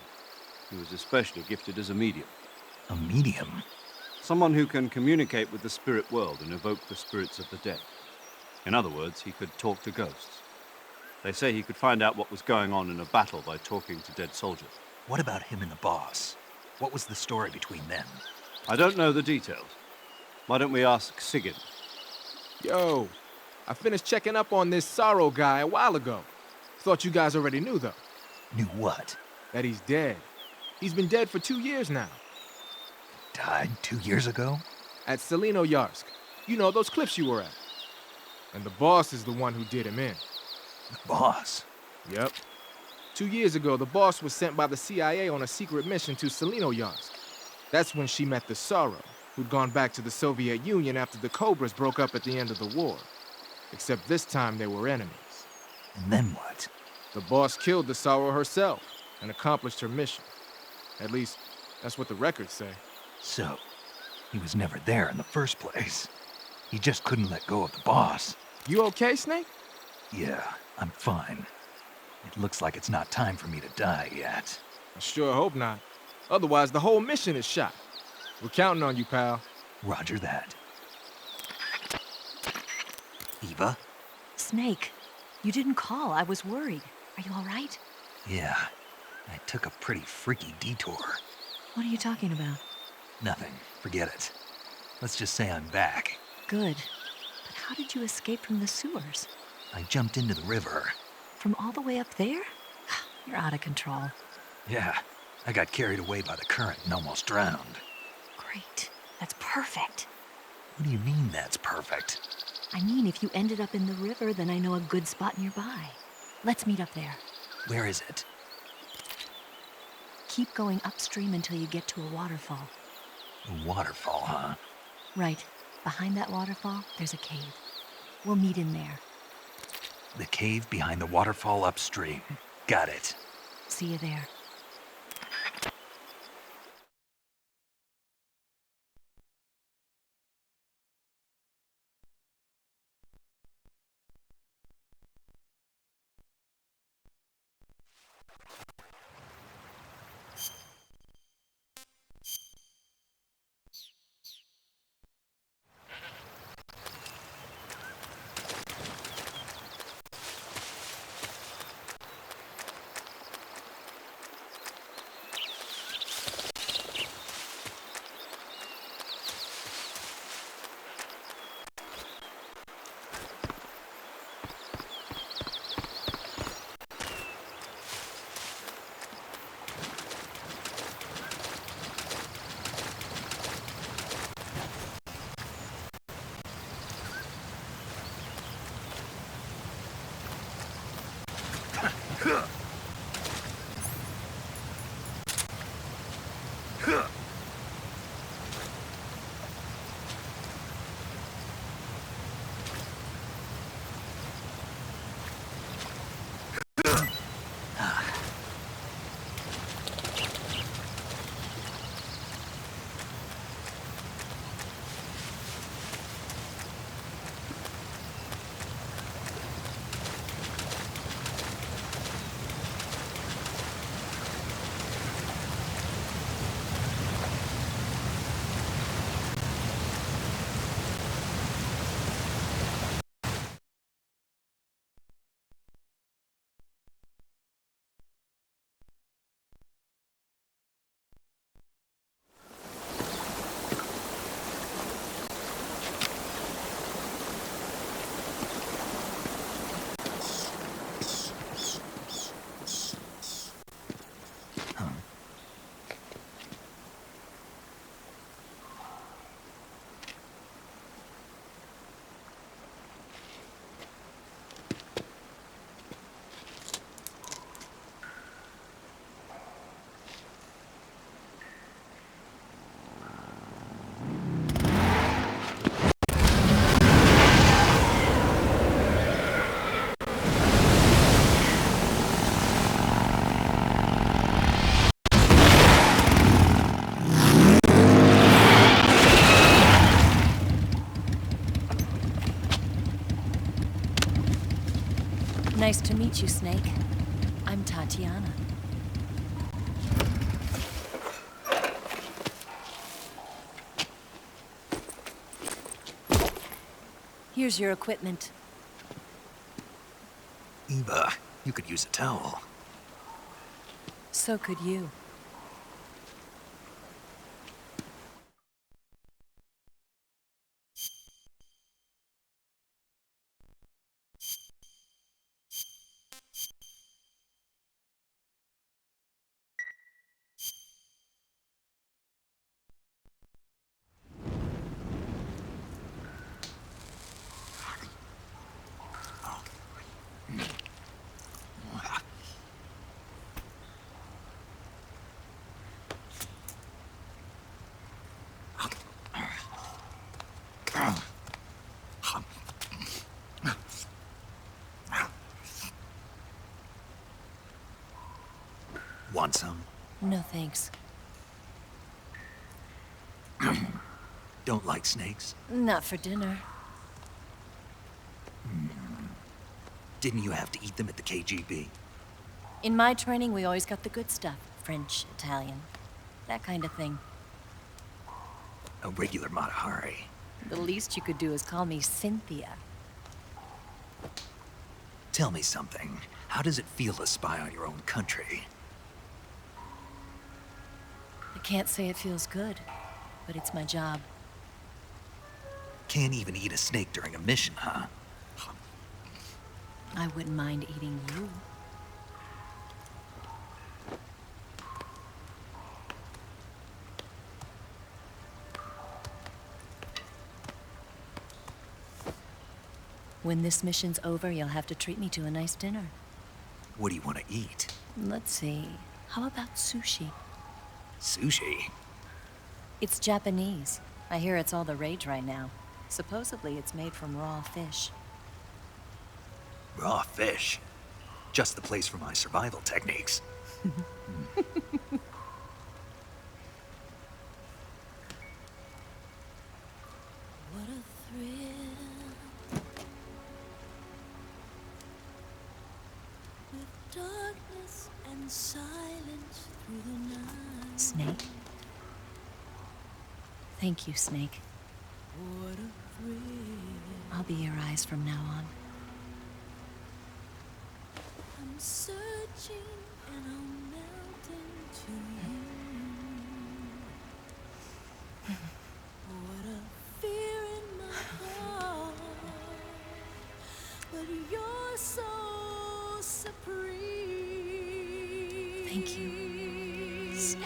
He was especially gifted as a medium. A medium? Someone who can communicate with the spirit world and evoke the spirits of the dead. In other words, he could talk to ghosts. They say he could find out what was going on in a battle by talking to dead soldiers. What about him and the boss? What was the story between them? I don't know the details. Why don't we ask Sigurd? Yo, I finished checking up on this Sorrow guy a while ago. Thought you guys already knew, though. Knew what? That he's dead. He's been dead for 2 years now. Died 2 years ago? At Yarsk. You know, those cliffs you were at. And the boss is the one who did him in. The boss? Yep. 2 years ago, the boss was sent by the CIA on a secret mission to Yarsk. That's when she met the Sorrow, who'd gone back to the Soviet Union after the Cobras broke up at the end of the war. Except this time they were enemies. And then what? The boss killed the Sorrow herself and accomplished her mission. At least, that's what the records say. So, he was never there in the first place. He just couldn't let go of the boss. You okay, Snake? Yeah, I'm fine. It looks like it's not time for me to die yet. I sure hope not. Otherwise, the whole mission is shot. We're counting on you, pal. Roger that. Eva? Snake, you didn't call. I was worried. Are you all right? Yeah, I took a pretty freaky detour. What are you talking about? Nothing. Forget it. Let's just say I'm back. Good. But how did you escape from the sewers? I jumped into the river. From all the way up there? You're out of control. Yeah, I got carried away by the current and almost drowned. Great. That's perfect. What do you mean that's perfect? I mean, if you ended up in the river, then I know a good spot nearby. Let's meet up there. Where is it? Keep going upstream until you get to a waterfall. A waterfall, huh? Right. Behind that waterfall, there's a cave. We'll meet in there. The cave behind the waterfall upstream. Got it. See you there. meet you, Snake. I'm Tatiana. Here's your equipment. Eva, you could use a towel. So could you. Want some? No thanks. Don't like snakes? Not for dinner. Didn't you have to eat them at the KGB? In my training, we always got the good stuff. French, Italian, that kind of thing. A regular Matahari. The least you could do is call me Cynthia. Tell me something. How does it feel to spy on your own country? I can't say it feels good, but it's my job. Can't even eat a snake during a mission, huh? I wouldn't mind eating you. When this mission's over, you'll have to treat me to a nice dinner. What do you want to eat? Let's see. How about sushi? Sushi? It's Japanese. I hear it's all the rage right now. Supposedly, it's made from raw fish. Raw fish? Just the place for my survival techniques. What a thrill. With darkness and silence through the night. Snake? Thank you, Snake. What a thrill. I'll be your eyes from now on. I'm searching and I'm melting to you. What a fear in my heart, but you're so supreme. Thank you, Snake.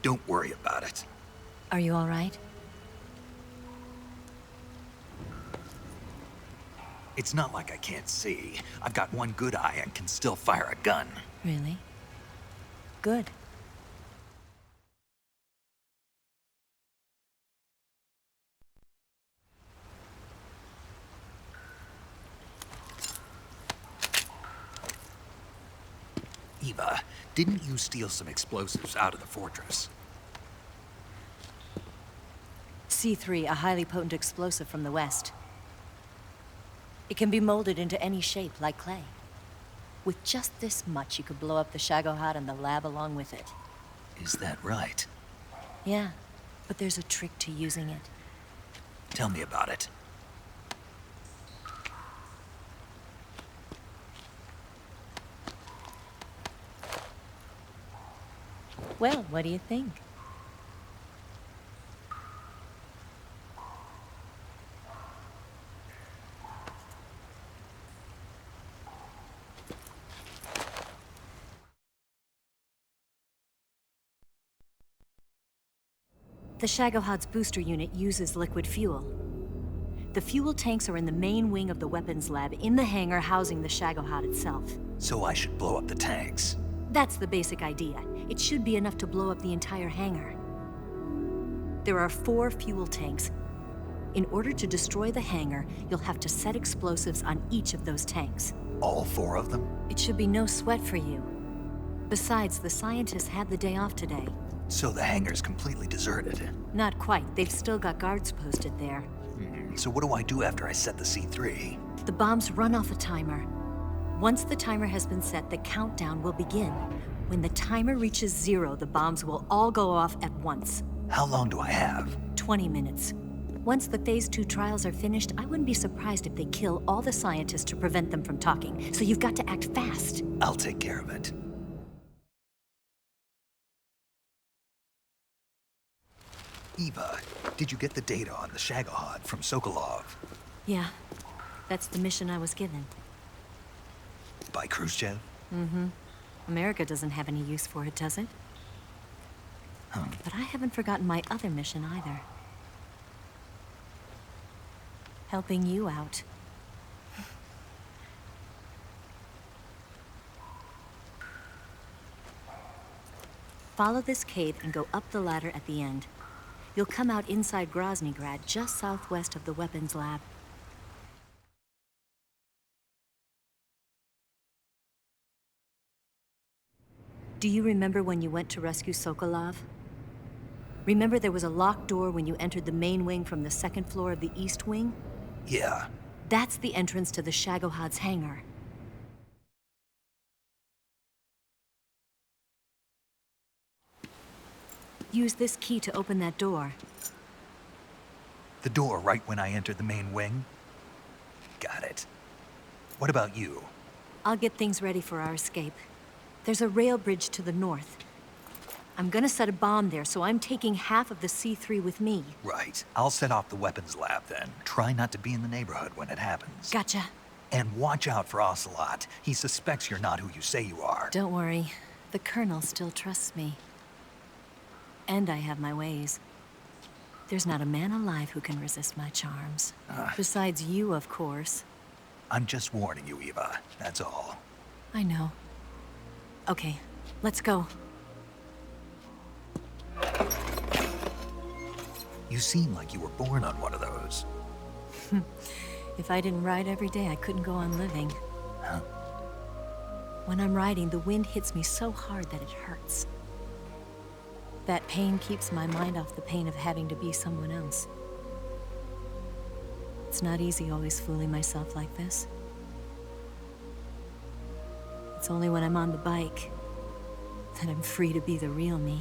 Don't worry about it. Are you all right? It's not like I can't see. I've got one good eye and can still fire a gun. Really? Good. Eva, didn't you steal some explosives out of the fortress? C3, a highly potent explosive from the west. It can be molded into any shape, like clay. With just this much, you could blow up the Shagohod and the lab along with it. Is that right? Yeah, but there's a trick to using it. Tell me about it. Well, what do you think? The Shagohod's booster unit uses liquid fuel. The fuel tanks are in the main wing of the weapons lab in the hangar housing the Shagohod itself. So I should blow up the tanks. That's the basic idea. It should be enough to blow up the entire hangar. There are 4 fuel tanks, In order to destroy the hangar, you'll have to set explosives on each of those tanks. All 4 of them? It should be no sweat for you. Besides, the scientists had the day off today. So the hangar's completely deserted. Not quite. They've still got guards posted there. So what do I do after I set the C3? The bombs run off a timer. Once the timer has been set, the countdown will begin. When the timer reaches 0, the bombs will all go off at once. How long do I have? 20 minutes. Once the Phase 2 trials are finished, I wouldn't be surprised if they kill all the scientists to prevent them from talking. So you've got to act fast. I'll take care of it. Eva, did you get the data on the Shagohod from Sokolov? Yeah, that's the mission I was given. By Khrushchev? America doesn't have any use for it, does it? But I haven't forgotten my other mission either. Helping you out. Follow this cave and go up the ladder at the end. You'll come out inside Groznygrad, just southwest of the weapons lab. Do you remember when you went to rescue Sokolov? Remember there was a locked door when you entered the main wing from the 2nd floor of the East Wing? Yeah. That's the entrance to the Shagohod's hangar. Use this key to open that door. The door right when I entered the main wing? Got it. What about you? I'll get things ready for our escape. There's a rail bridge to the north. I'm gonna set a bomb there, so I'm taking half of the C3 with me. Right. I'll set off the weapons lab then. Try not to be in the neighborhood when it happens. Gotcha. And watch out for Ocelot. He suspects you're not who you say you are. Don't worry. The Colonel still trusts me. And I have my ways. There's not a man alive who can resist my charms. Besides you, of course. I'm just warning you, Eva. That's all. I know. Okay, let's go. You seem like you were born on one of those. If I didn't ride every day, I couldn't go on living. Huh? When I'm riding, the wind hits me so hard that it hurts. That pain keeps my mind off the pain of having to be someone else. It's not easy always fooling myself like this. It's only when I'm on the bike that I'm free to be the real me.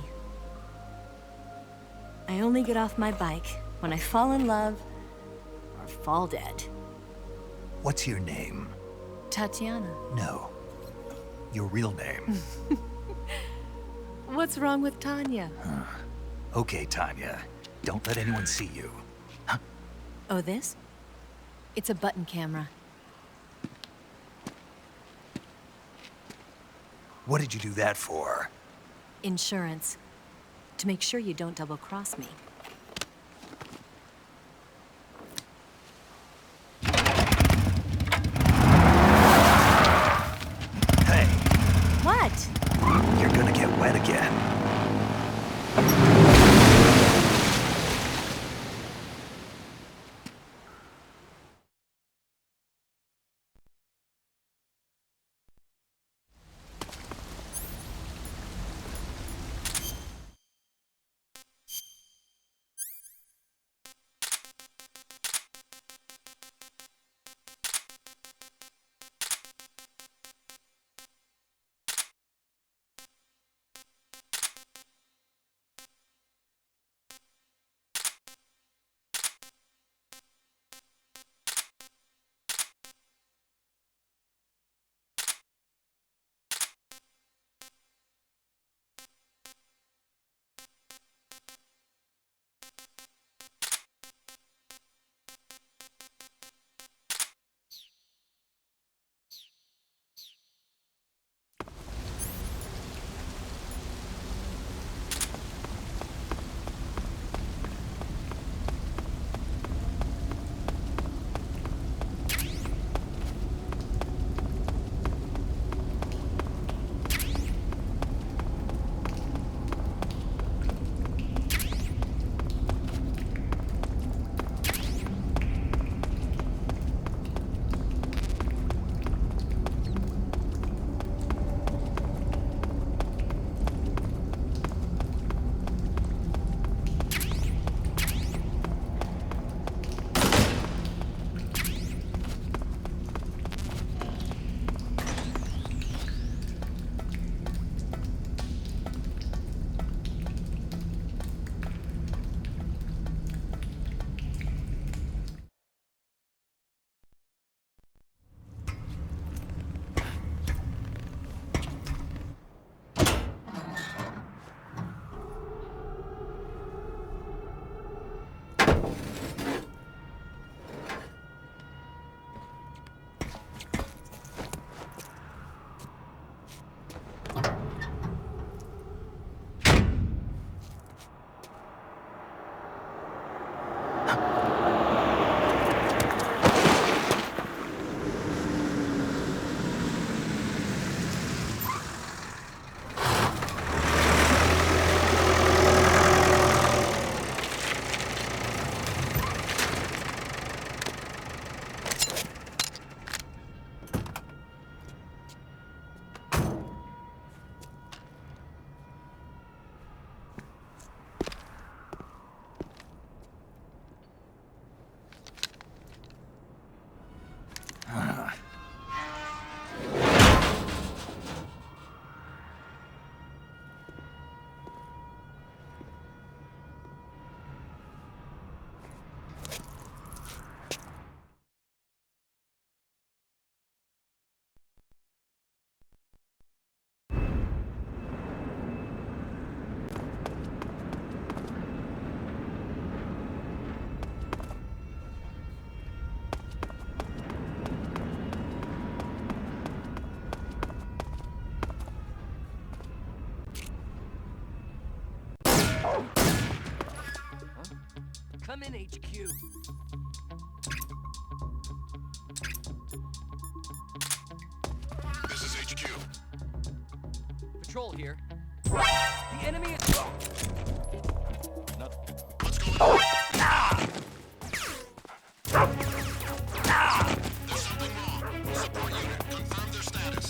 I only get off my bike when I fall in love or fall dead. What's your name? Tatiana. No. Your real name. What's wrong with Tanya? Okay, Tanya. Don't let anyone see you. Huh? Oh, this? It's a button camera. What did you do that for? Insurance. To make sure you don't double-cross me. Hey. What? You're gonna get wet again. Come in, HQ. This is HQ. Patrol here. The enemy is... Nothing. What's going on? There's something wrong. Support unit, confirm their status.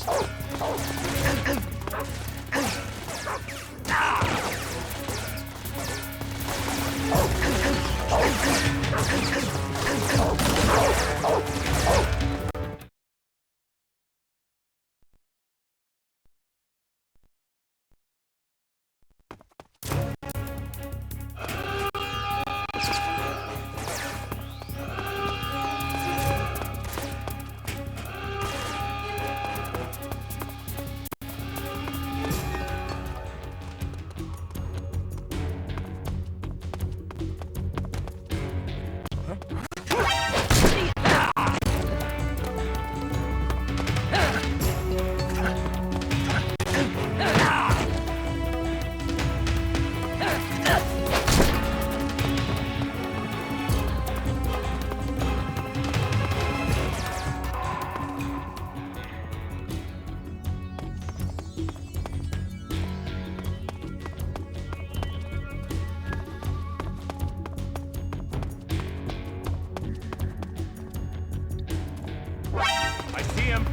I see him.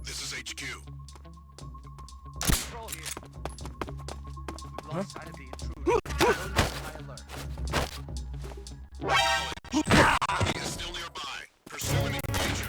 This is HQ. Patrol here. We've lost sight of the intruder. High alert. Enemy is still nearby. Pursue and engage him.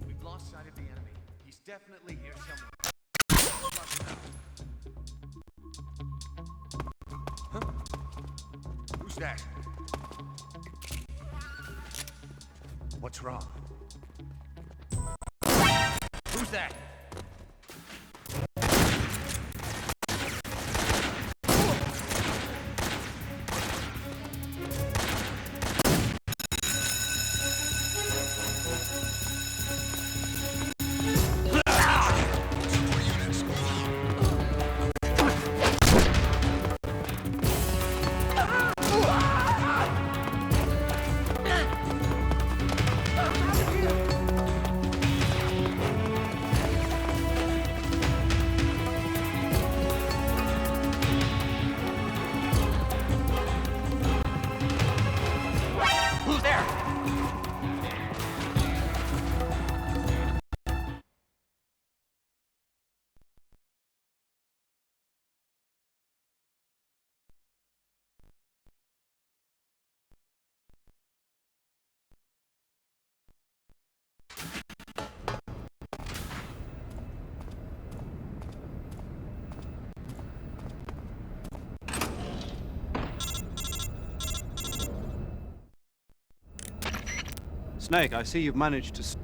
We've lost sight of the enemy. He's definitely here somewhere. Huh? Who's that? What's wrong? Who's that? Snake, I see you've managed to...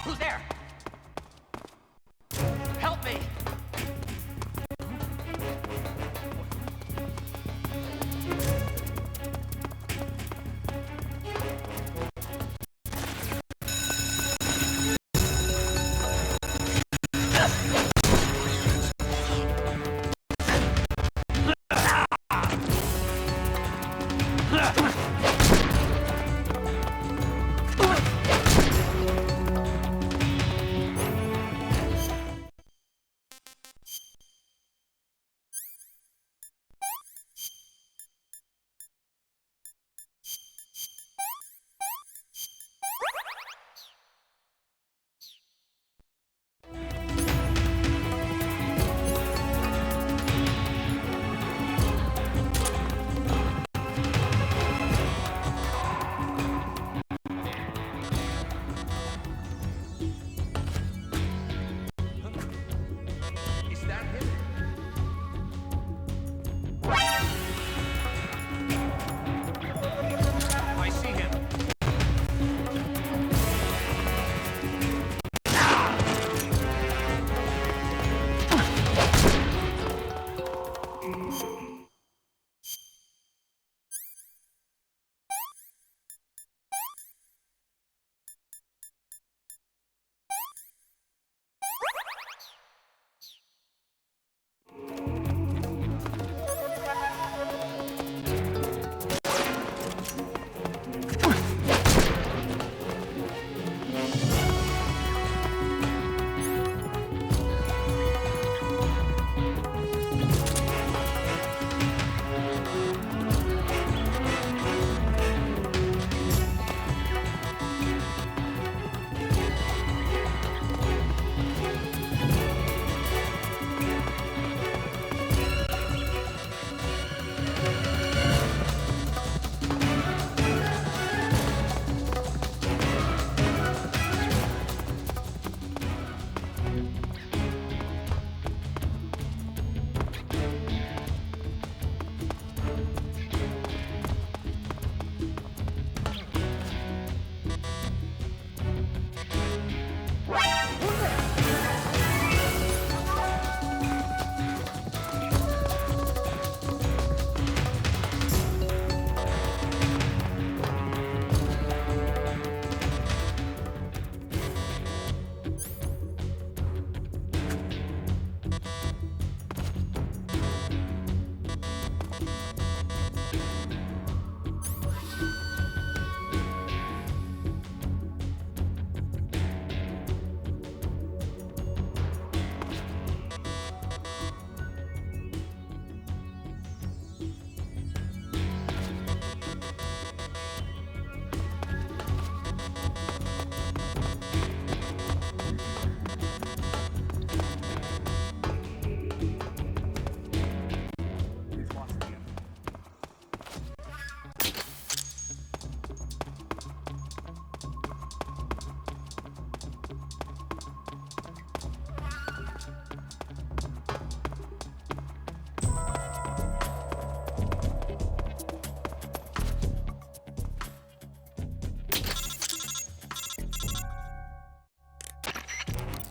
Who's there? Help me! Is that him? I see him.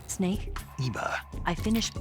Snake, Eva, I finished...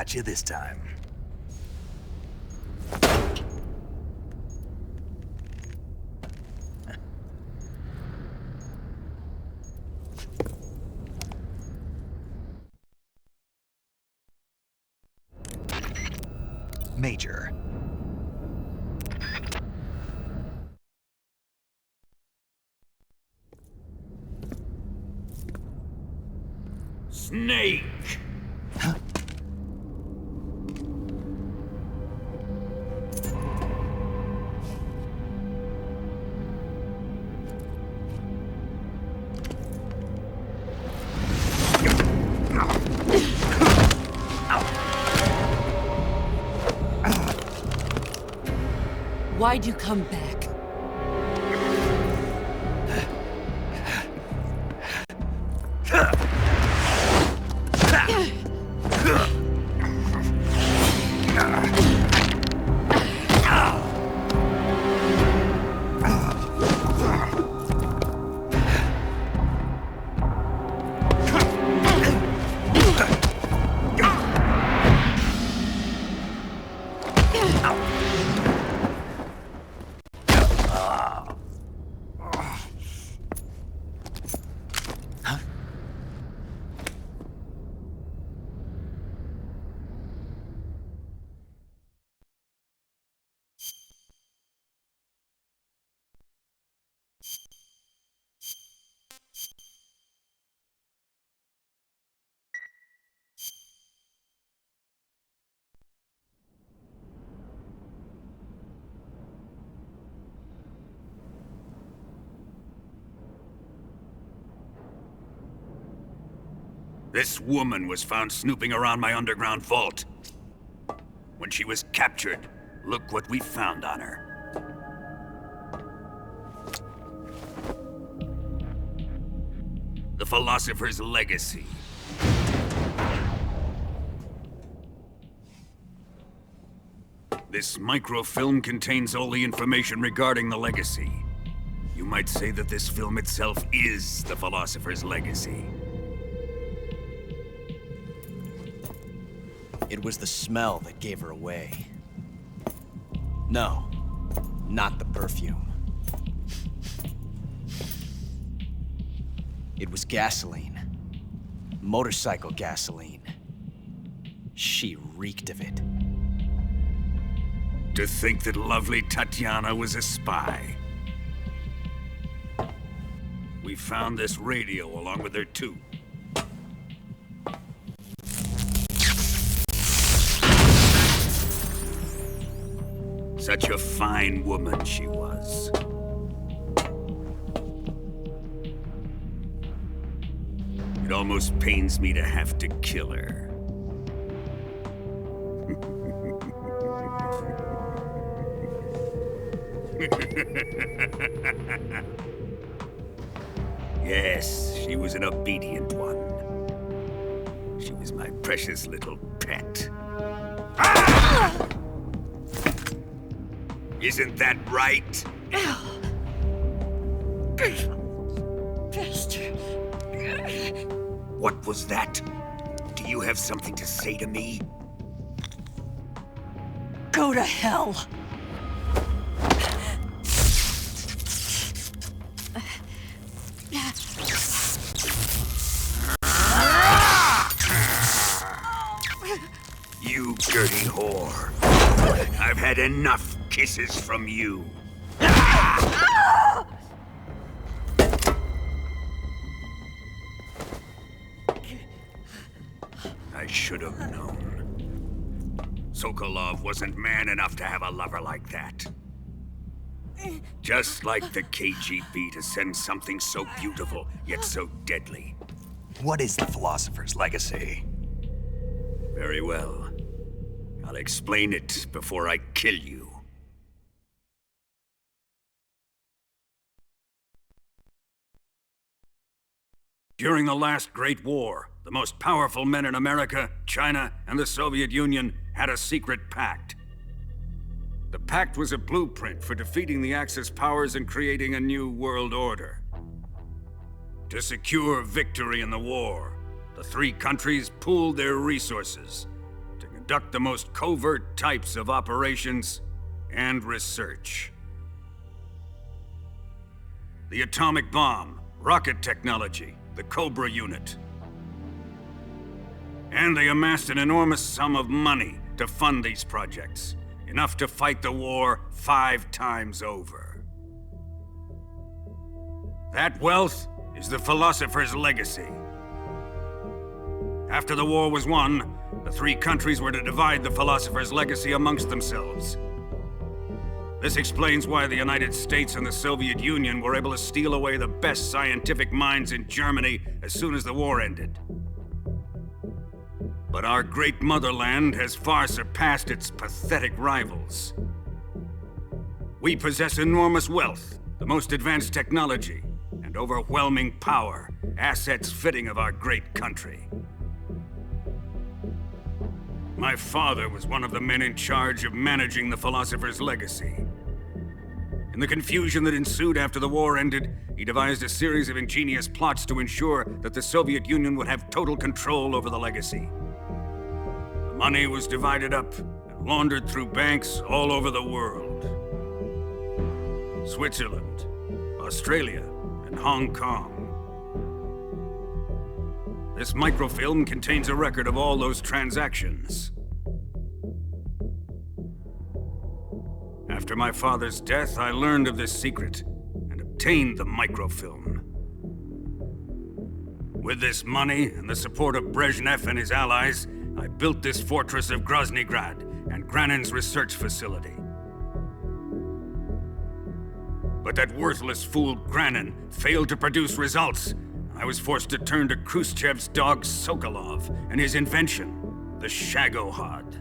Got you this time. Major. Snake! Why'd you come back? This woman was found snooping around my underground vault. When she was captured, look what we found on her. The Philosopher's Legacy. This microfilm contains all the information regarding the Legacy. You might say that this film itself is the Philosopher's Legacy. It was the smell that gave her away. No, not the perfume. It was gasoline. Motorcycle gasoline. She reeked of it. To think that lovely Tatiana was a spy. We found this radio along with her too. Such a fine woman she was. It almost pains me to have to kill her. Yes, she was an obedient one. She was my precious little pet. Ah! Isn't that right? Bastard. What was that? Do you have something to say to me? Go to hell. You dirty whore. I've had enough kisses from you. I should have known. Sokolov wasn't man enough to have a lover like that. Just like the KGB to send something so beautiful, yet so deadly. What is the Philosopher's Legacy? Very well. I'll explain it before I kill you. During the last Great War, the most powerful men in America, China, and the Soviet Union had a secret pact. The pact was a blueprint for defeating the Axis powers and creating a new world order. To secure victory in the war, the three countries pooled their resources to conduct the most covert types of operations and research. The atomic bomb, rocket technology, the Cobra unit. And they amassed an enormous sum of money to fund these projects, enough to fight the war 5 times over. That wealth is the philosopher's legacy. After the war was won, the 3 countries were to divide the philosopher's legacy amongst themselves. This explains why the United States and the Soviet Union were able to steal away the best scientific minds in Germany as soon as the war ended. But our great motherland has far surpassed its pathetic rivals. We possess enormous wealth, the most advanced technology, and overwhelming power, assets fitting of our great country. My father was one of the men in charge of managing the philosopher's legacy. In the confusion that ensued after the war ended, he devised a series of ingenious plots to ensure that the Soviet Union would have total control over the legacy. The money was divided up and laundered through banks all over the world. Switzerland, Australia, and Hong Kong. This microfilm contains a record of all those transactions. After my father's death, I learned of this secret and obtained the microfilm. With this money and the support of Brezhnev and his allies, I built this fortress of Groznygrad and Granin's research facility. But that worthless fool Granin failed to produce results. I was forced to turn to Khrushchev's dog Sokolov and his invention, the Shagohod.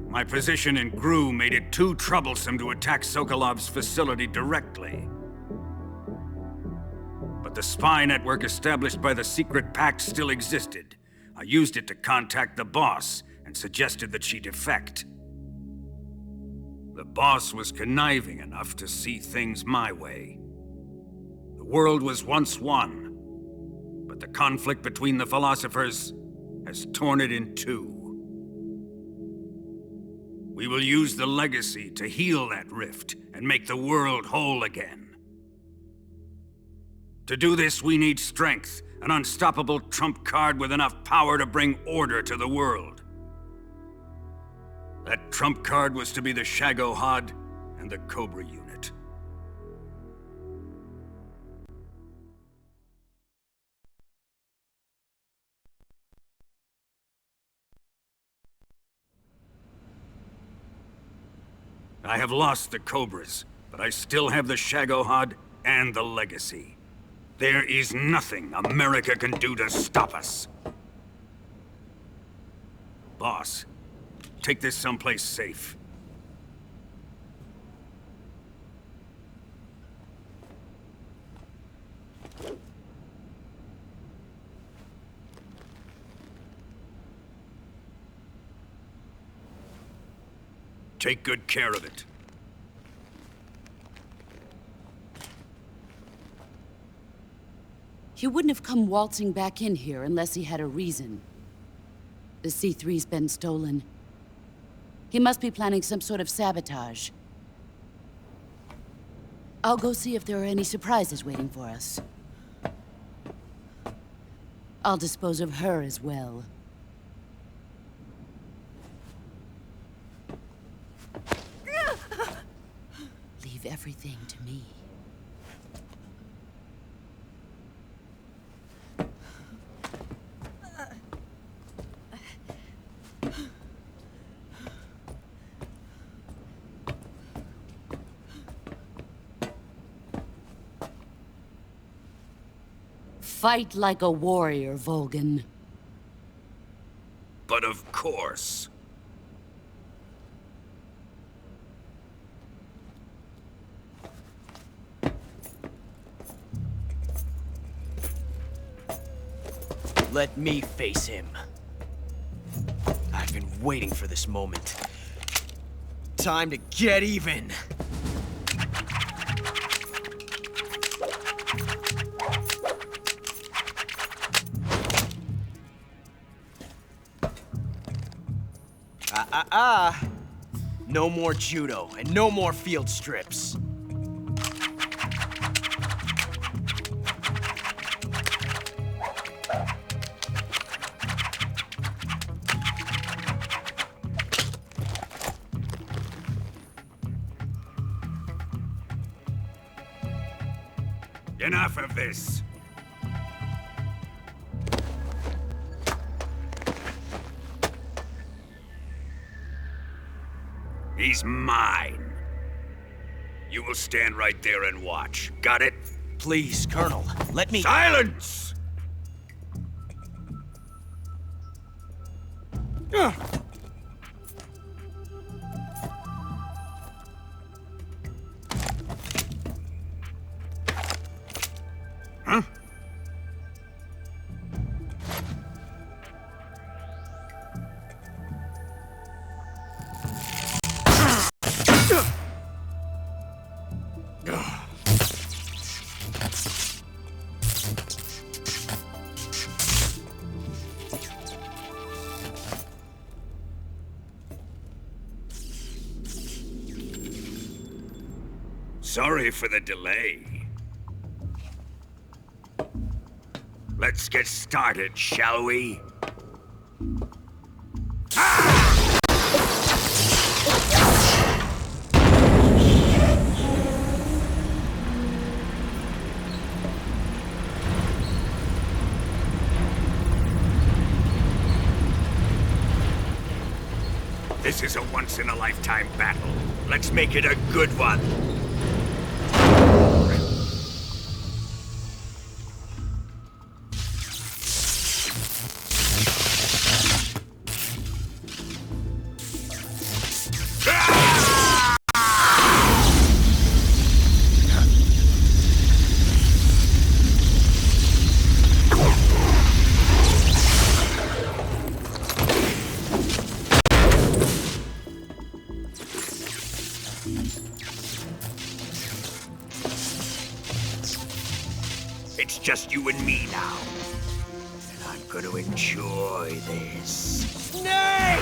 My position in GRU made it too troublesome to attack Sokolov's facility directly. But the spy network established by the secret pact still existed. I used it to contact the boss and suggested that she defect. The boss was conniving enough to see things my way. The world was once one, but the conflict between the philosophers has torn it in 2. We will use the legacy to heal that rift and make the world whole again. To do this, we need strength, an unstoppable trump card with enough power to bring order to the world. That trump card was to be the Shagohod and the Cobra unit. I have lost the Cobras, but I still have the Shagohod and the legacy. There is nothing America can do to stop us. Boss, take this someplace safe. Take good care of it. He wouldn't have come waltzing back in here unless he had a reason. The C3's been stolen. He must be planning some sort of sabotage. I'll go see if there are any surprises waiting for us. I'll dispose of her as well. Leave everything to me. Fight like a warrior, Volgan. But of course. Let me face him. I've been waiting for this moment. Time to get even! No more judo, and no more field strips. Enough of this. He's mine. You will stand right there and watch. Got it? Please, Colonel, let me— Silence! Huh? Sorry for the delay. Let's get started, shall we? This is a once-in-a-lifetime battle. Let's make it a good one. It's just you and me now. And I'm gonna enjoy this. Snake!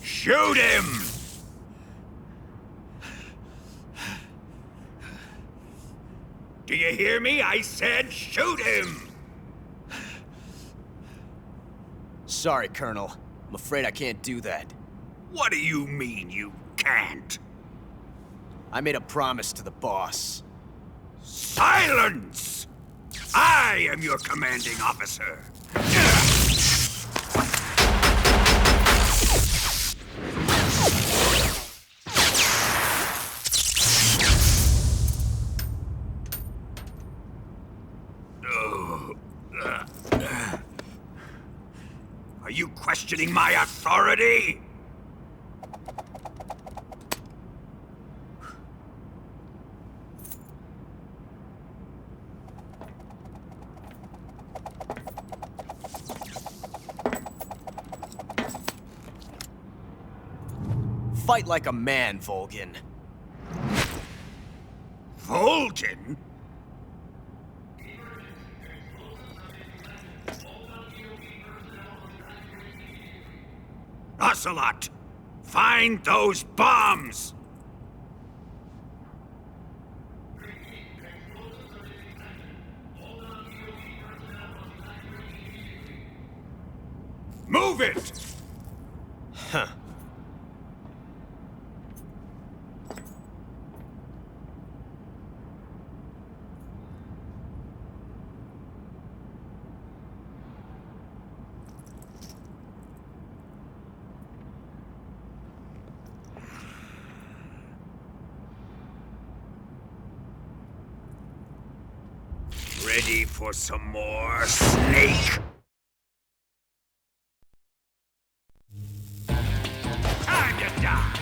Shoot him! Do you hear me? I said shoot him! Sorry, Colonel. I'm afraid I can't do that. What do you mean you can't? I made a promise to the boss. Silence! I am your commanding officer. Are you questioning my authority? Fight like a man, Volgin. Volgin? Ocelot! Find those bombs! Move it! Huh. Ready for some more, Snake? Time to die!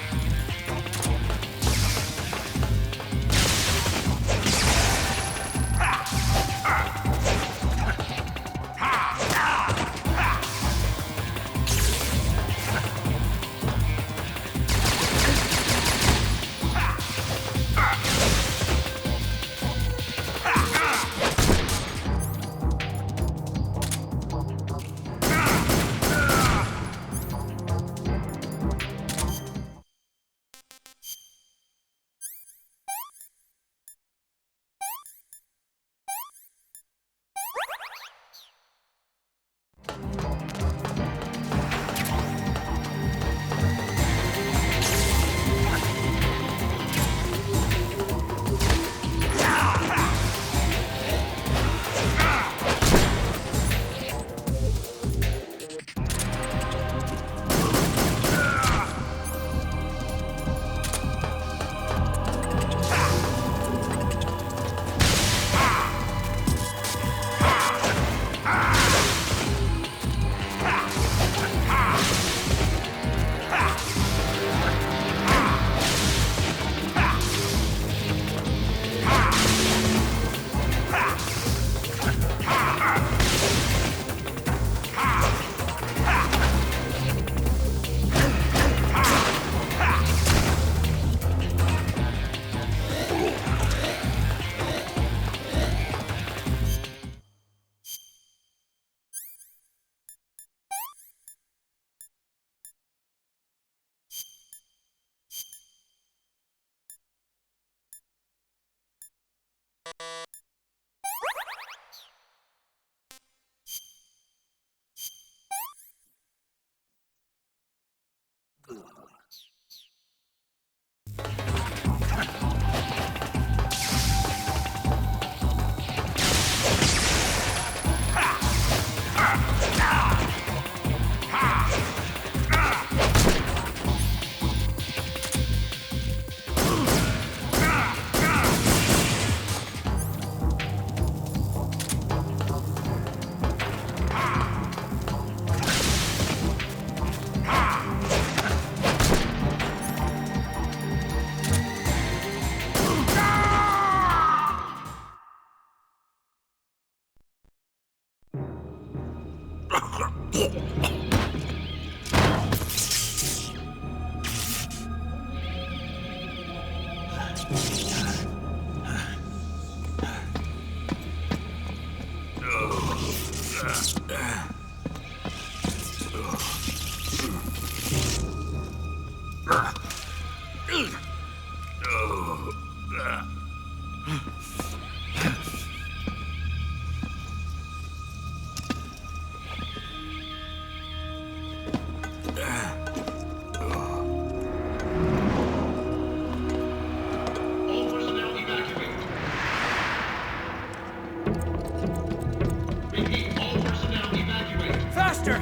Faster!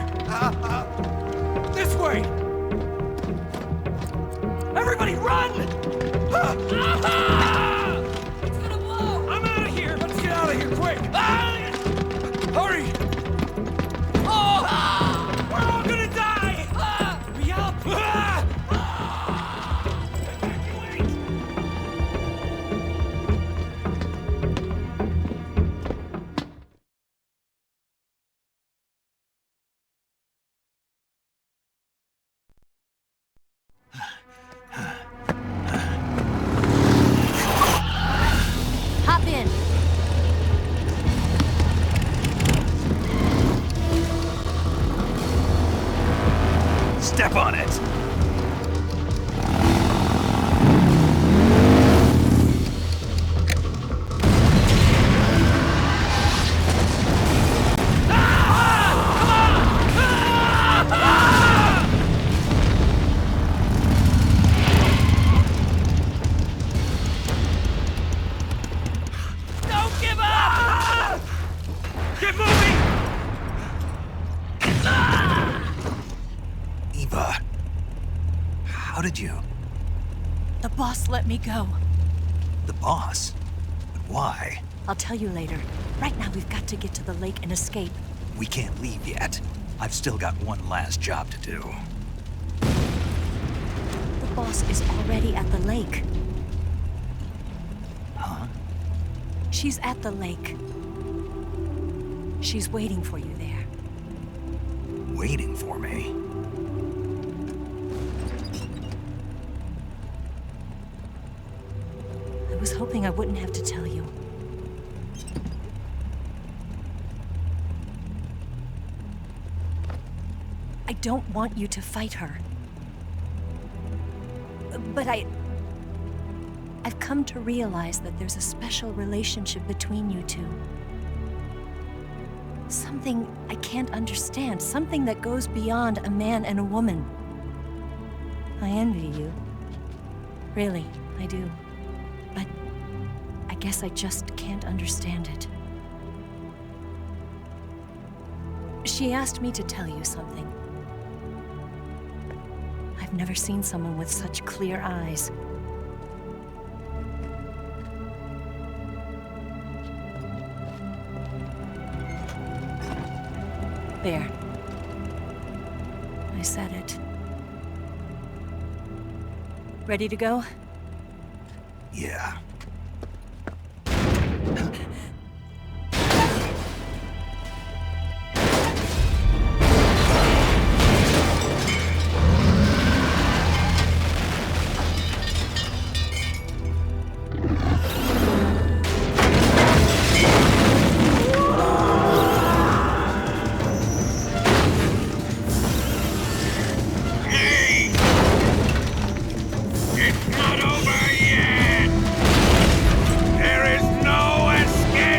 This way! Everybody run! It's gonna blow! I'm out of here! Let's get out of here quick! Hurry! Oh! We're all gonna die! Hurry up! Hop in. Step on it! Don't give up! Get moving! Eva, how did you? The boss let me go. The boss? But why? I'll tell you later. Right now, we've got to get to the lake and escape. We can't leave yet. I've still got one last job to do. The boss is already at the lake. Huh? She's at the lake. She's waiting for you there. Waiting for me? I was hoping I wouldn't have to tell you. I don't want you to fight her. But I've come to realize that there's a special relationship between you two. Something I can't understand, something that goes beyond a man and a woman. I envy you. Really, I do. But I guess I just can't understand it. She asked me to tell you something. I've never seen someone with such clear eyes. There. I said it. Ready to go? Yeah. There is no escape!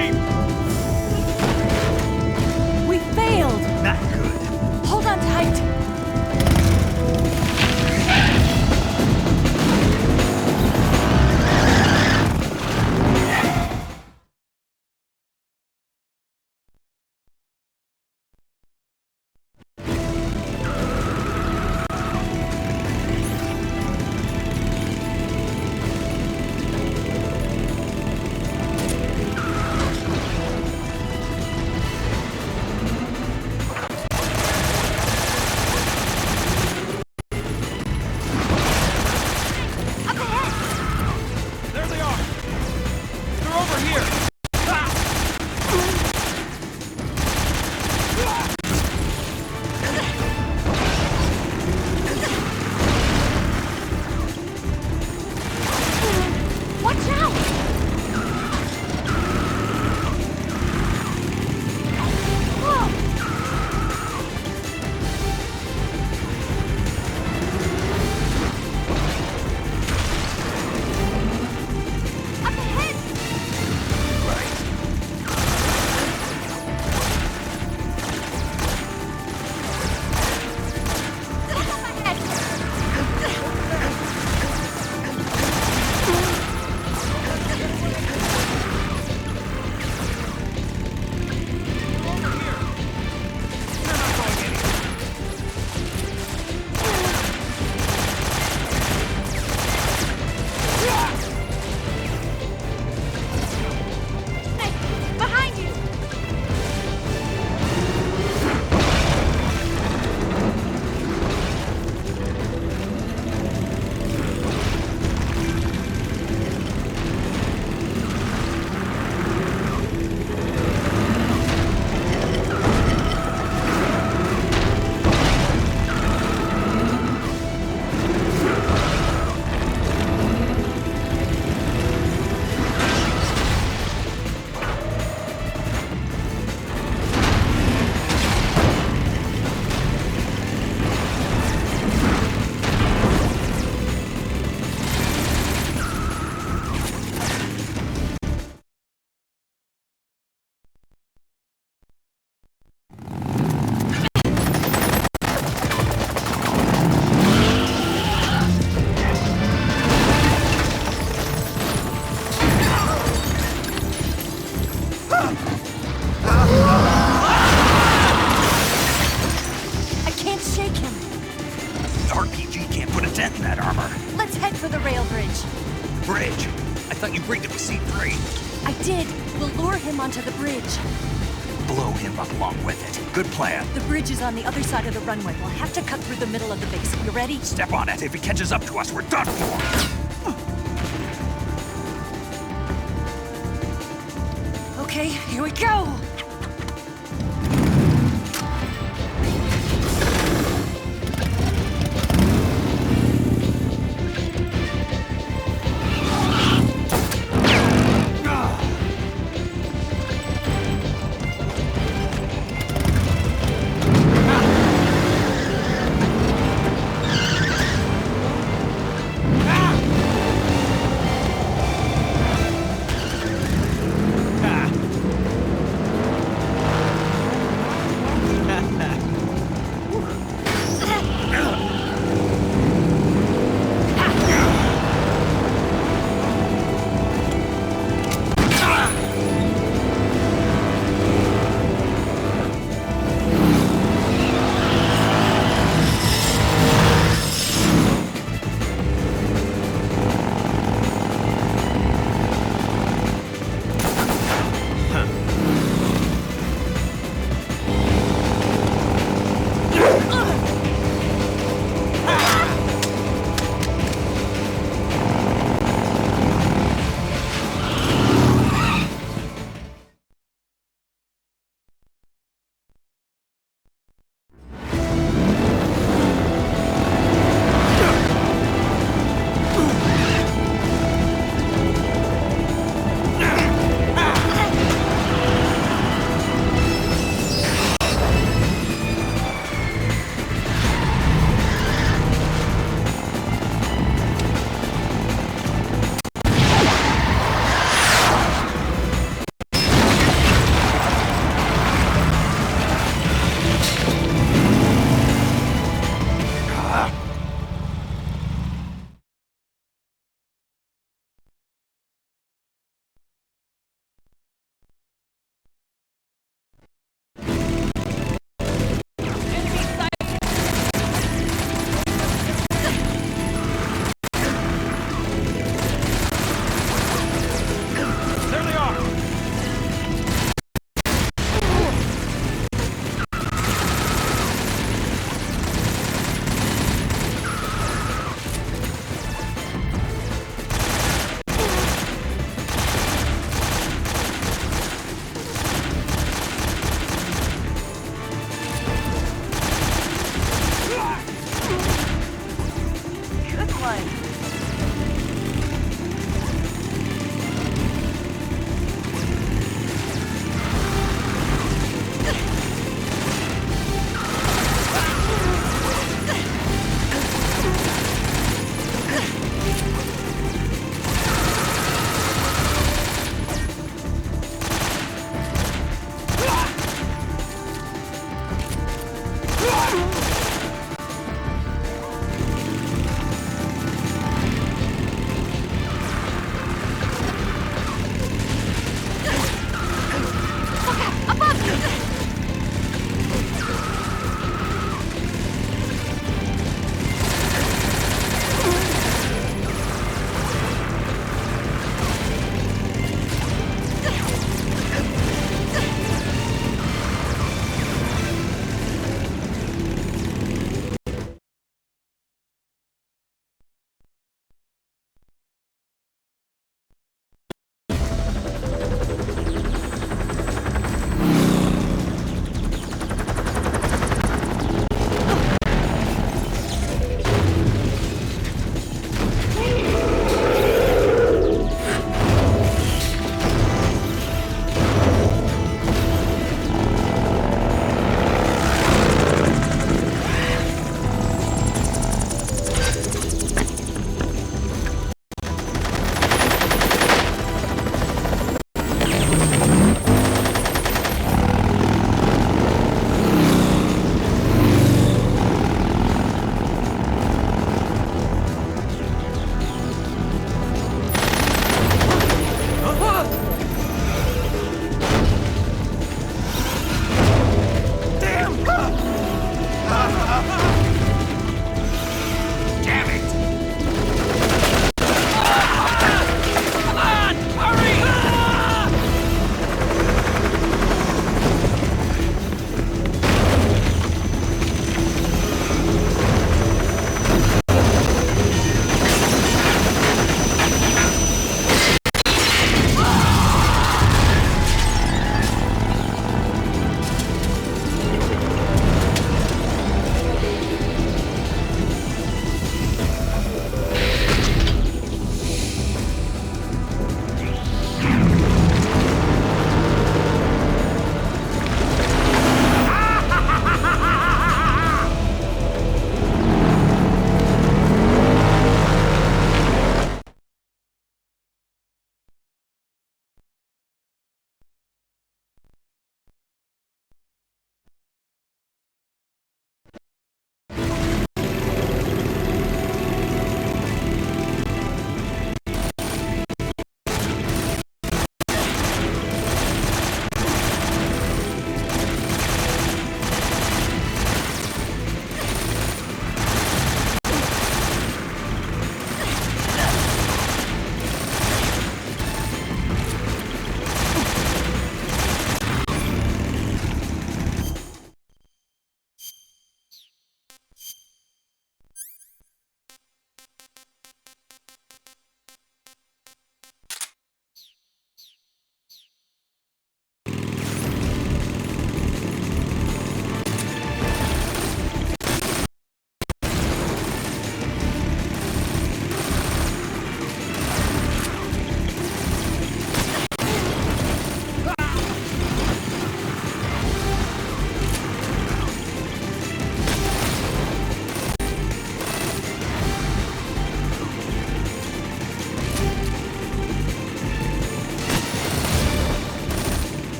you bring to the C3? I did. We'll lure him onto the bridge. Blow him up along with it. Good plan. The bridge is on the other side of the runway. We'll have to cut through the middle of the base. You ready? Step on it. If he catches up to us, we're done for. Okay, here we go!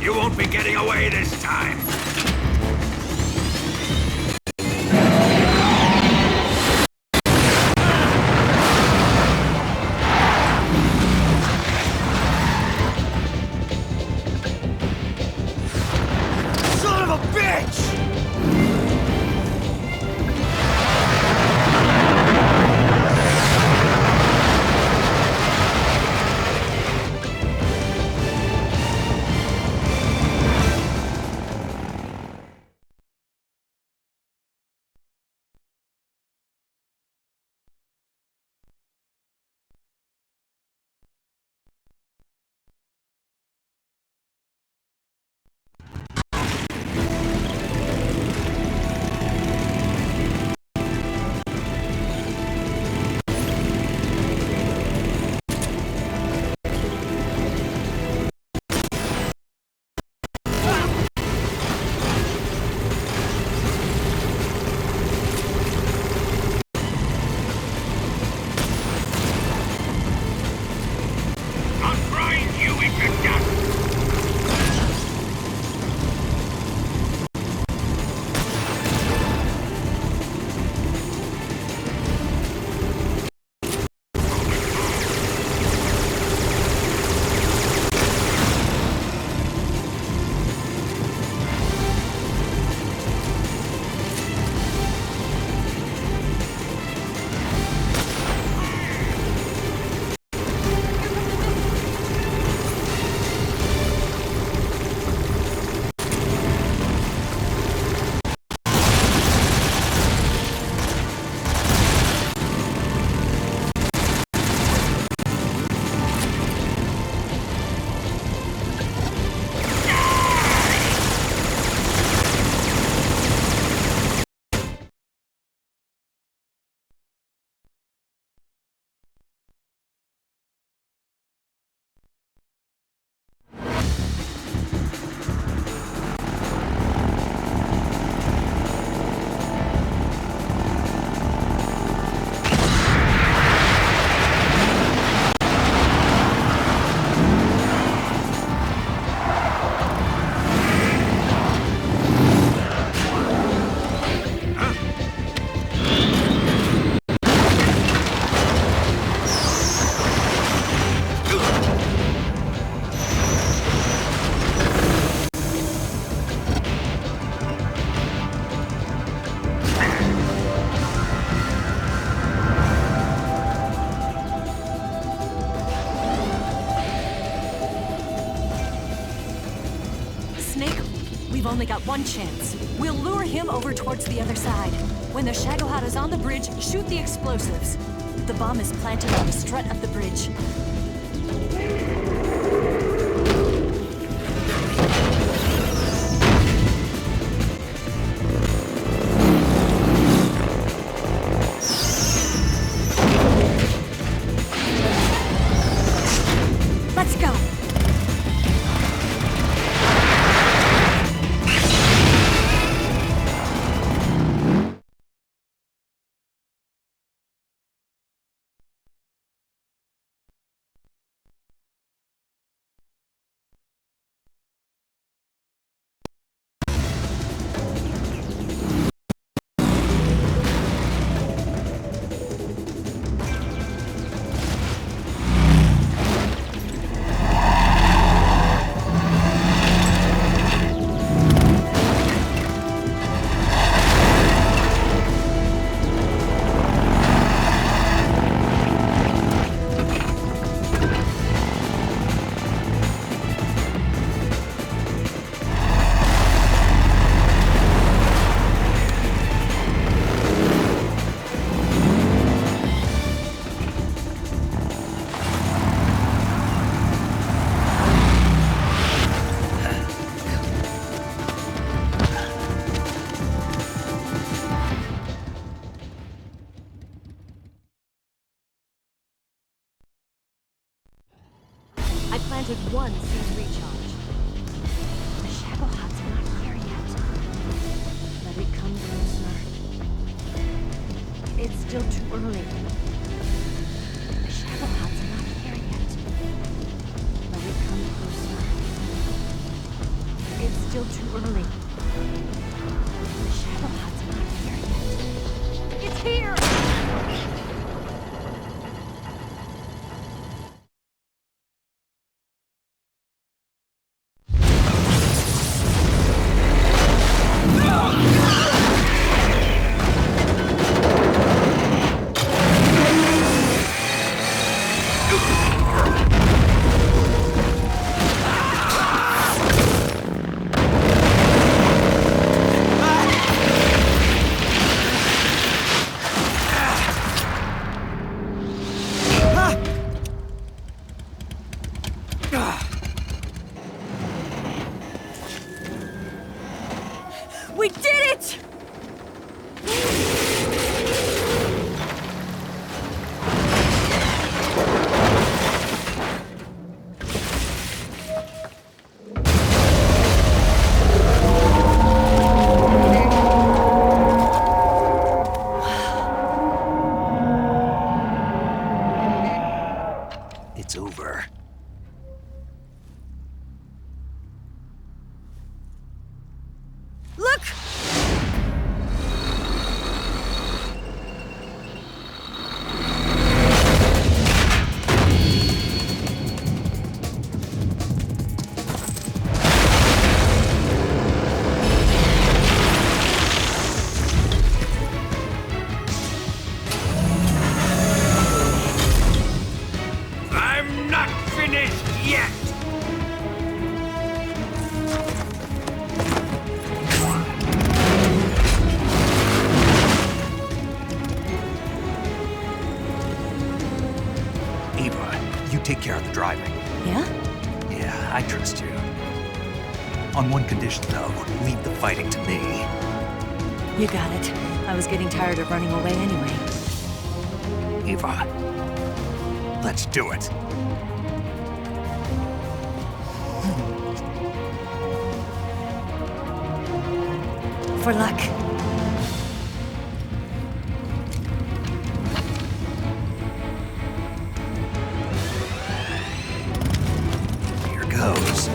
You won't be getting away this time! Son of a bitch! We've only got one chance. We'll lure him over towards the other side. When the Shagohod is on the bridge, shoot the explosives. The bomb is planted on the strut of the bridge. Let's go! I planted one seed recharge. The Shagohod's not here yet. Let it come closer. It's still too early. The Shagohod's not here yet. Let it come closer. still too early. The shadow pod's not here yet. It's here! We did it! It's over. Look! I'm not finished yet! Ava, you take care of the driving. Yeah? Yeah, I trust you. On one condition, though, leave the fighting to me. You got it. I was getting tired of running away anyway. Ava, let's do it. For luck. Here goes.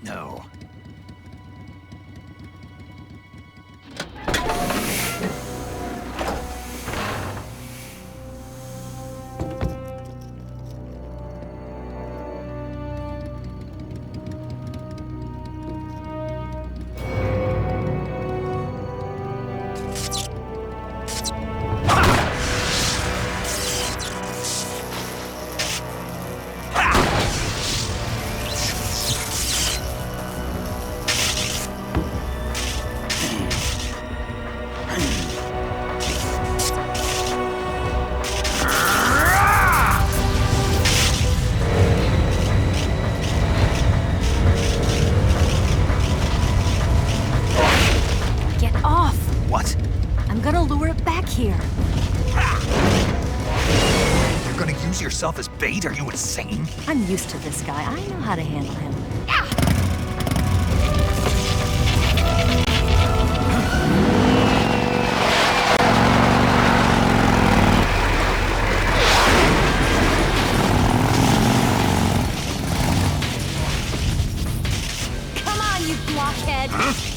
know. Here. You're gonna use yourself as bait? Are you insane? I'm used to this guy. I know how to handle him. Come on, you blockhead! Huh?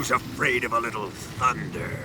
Who's afraid of a little thunder?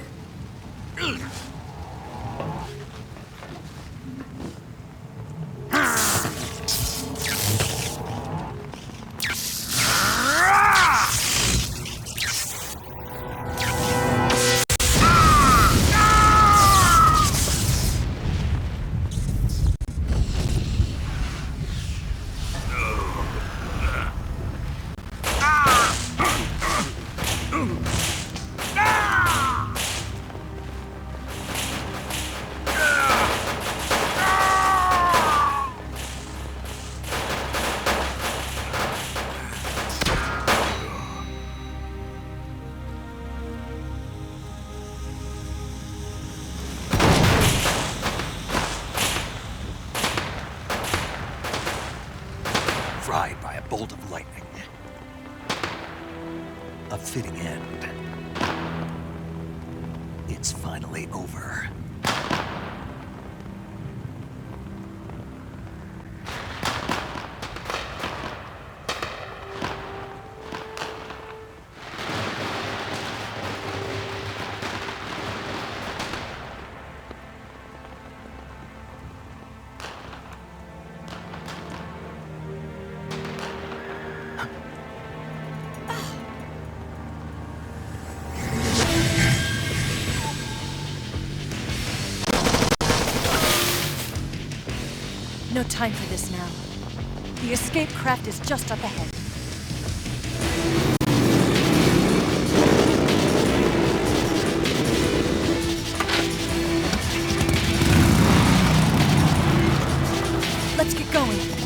Fried by a bolt of lightning. A fitting end. It's finally over. No time for this now. The escape craft is just up ahead. Let's get going.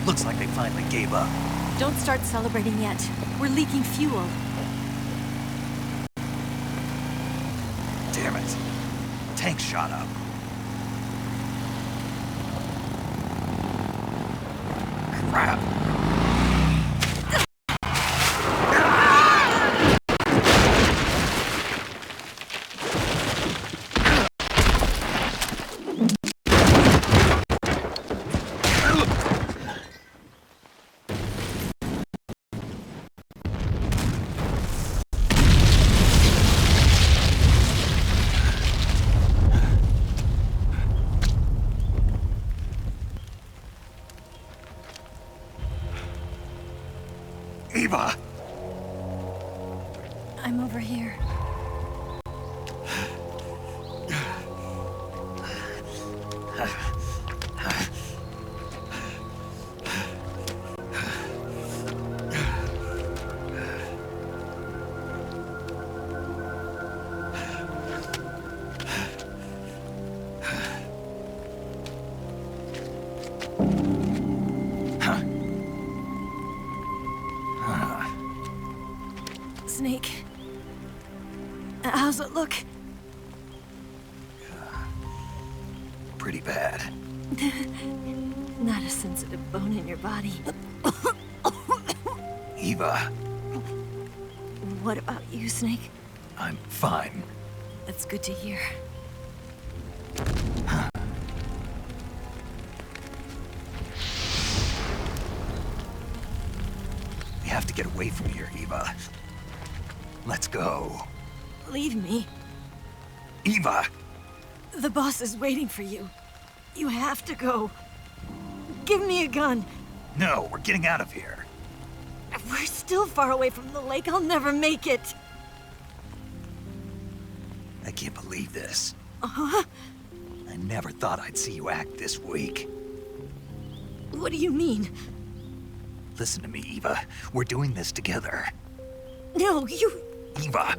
Looks like they finally gave up. Don't start celebrating yet. We're leaking fuel. Damn it. Tank shot up. Crap. Eva! I'm over here. Snake. How's it look? Pretty bad. Not a sensitive bone in your body. Eva, What about you, Snake? I'm fine. That's good to hear. We have to get away from here, Eva. Let's go. Leave me. Eva! The boss is waiting for you. You have to go. Give me a gun. No, we're getting out of here. We're still far away from the lake. I'll never make it. I can't believe this. Uh-huh. I never thought I'd see you act this weak. What do you mean? Listen to me, Eva. We're doing this together. No, you... Eva,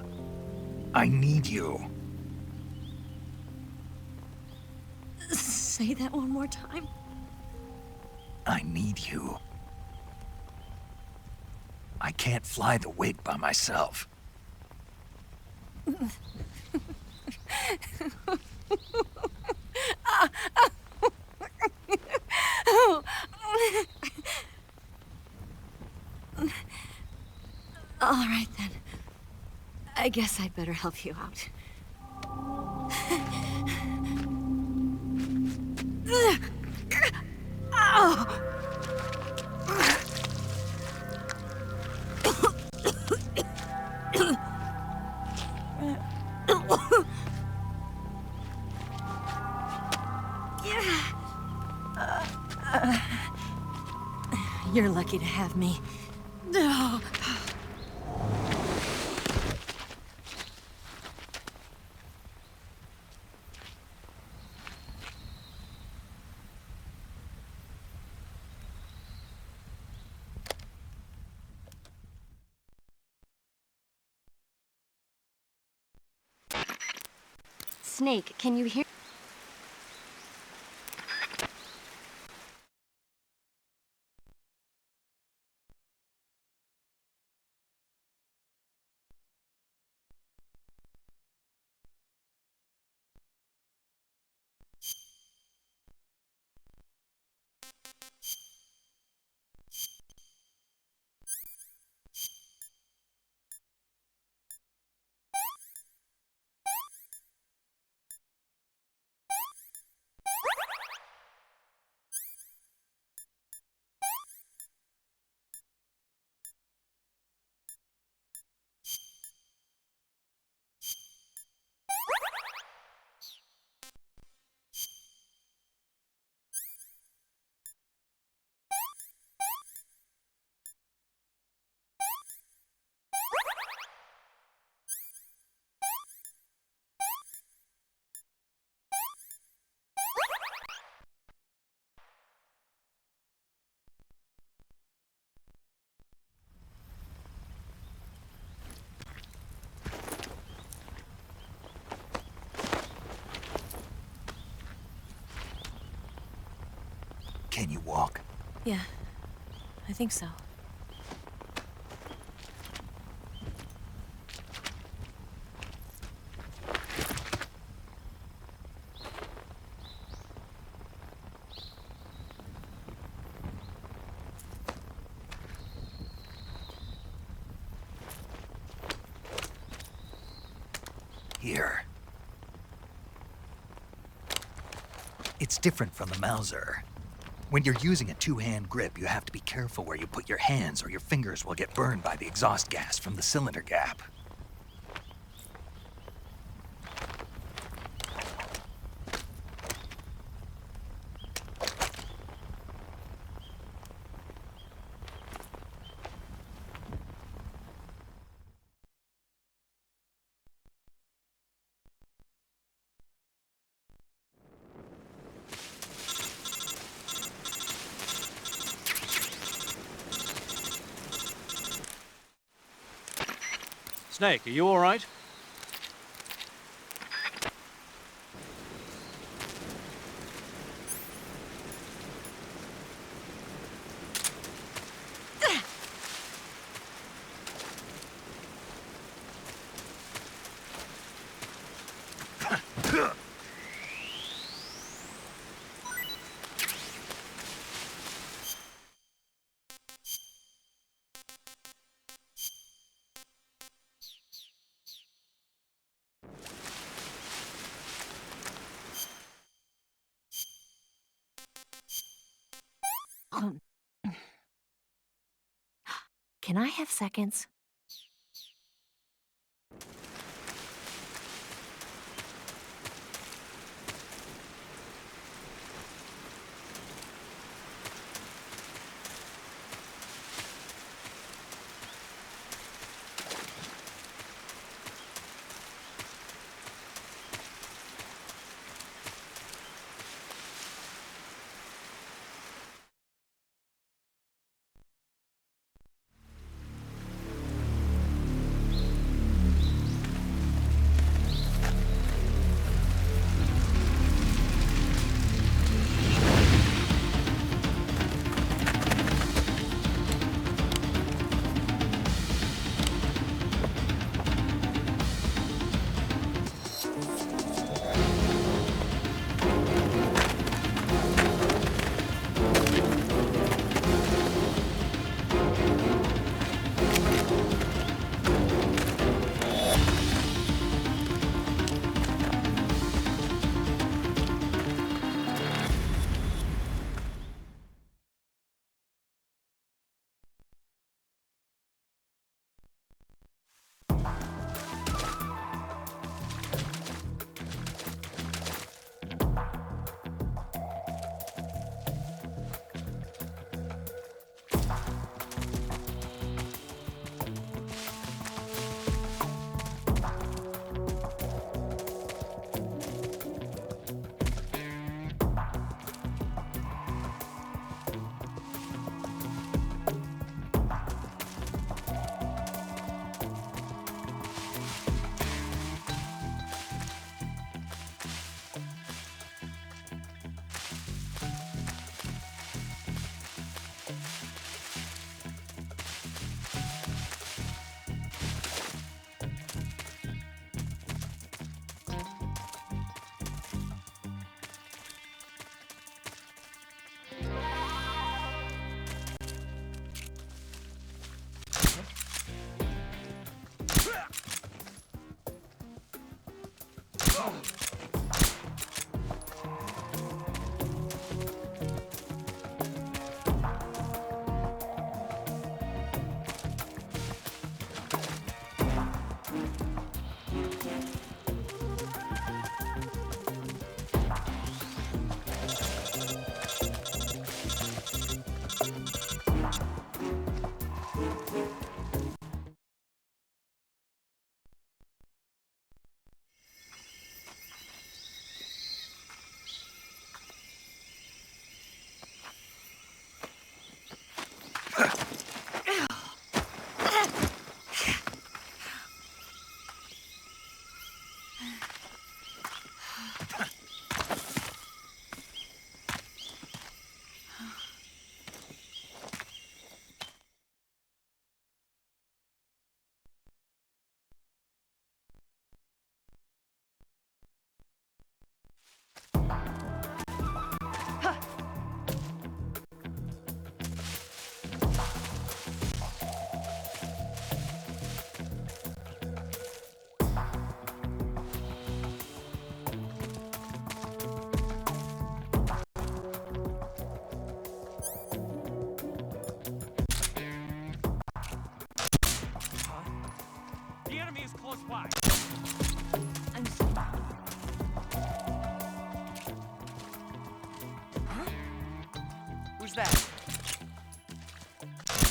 I need you. Say that one more time. I need you. I can't fly the wig by myself. All right, then. I guess I'd better help you out. You're lucky to have me. No. Snake, can you hear? Can you walk? Yeah, I think so. Here. It's different from the Mauser. When you're using a two-hand grip, you have to be careful where you put your hands or your fingers will get burned by the exhaust gas from the cylinder gap. Snake, are you all right? Can I have seconds?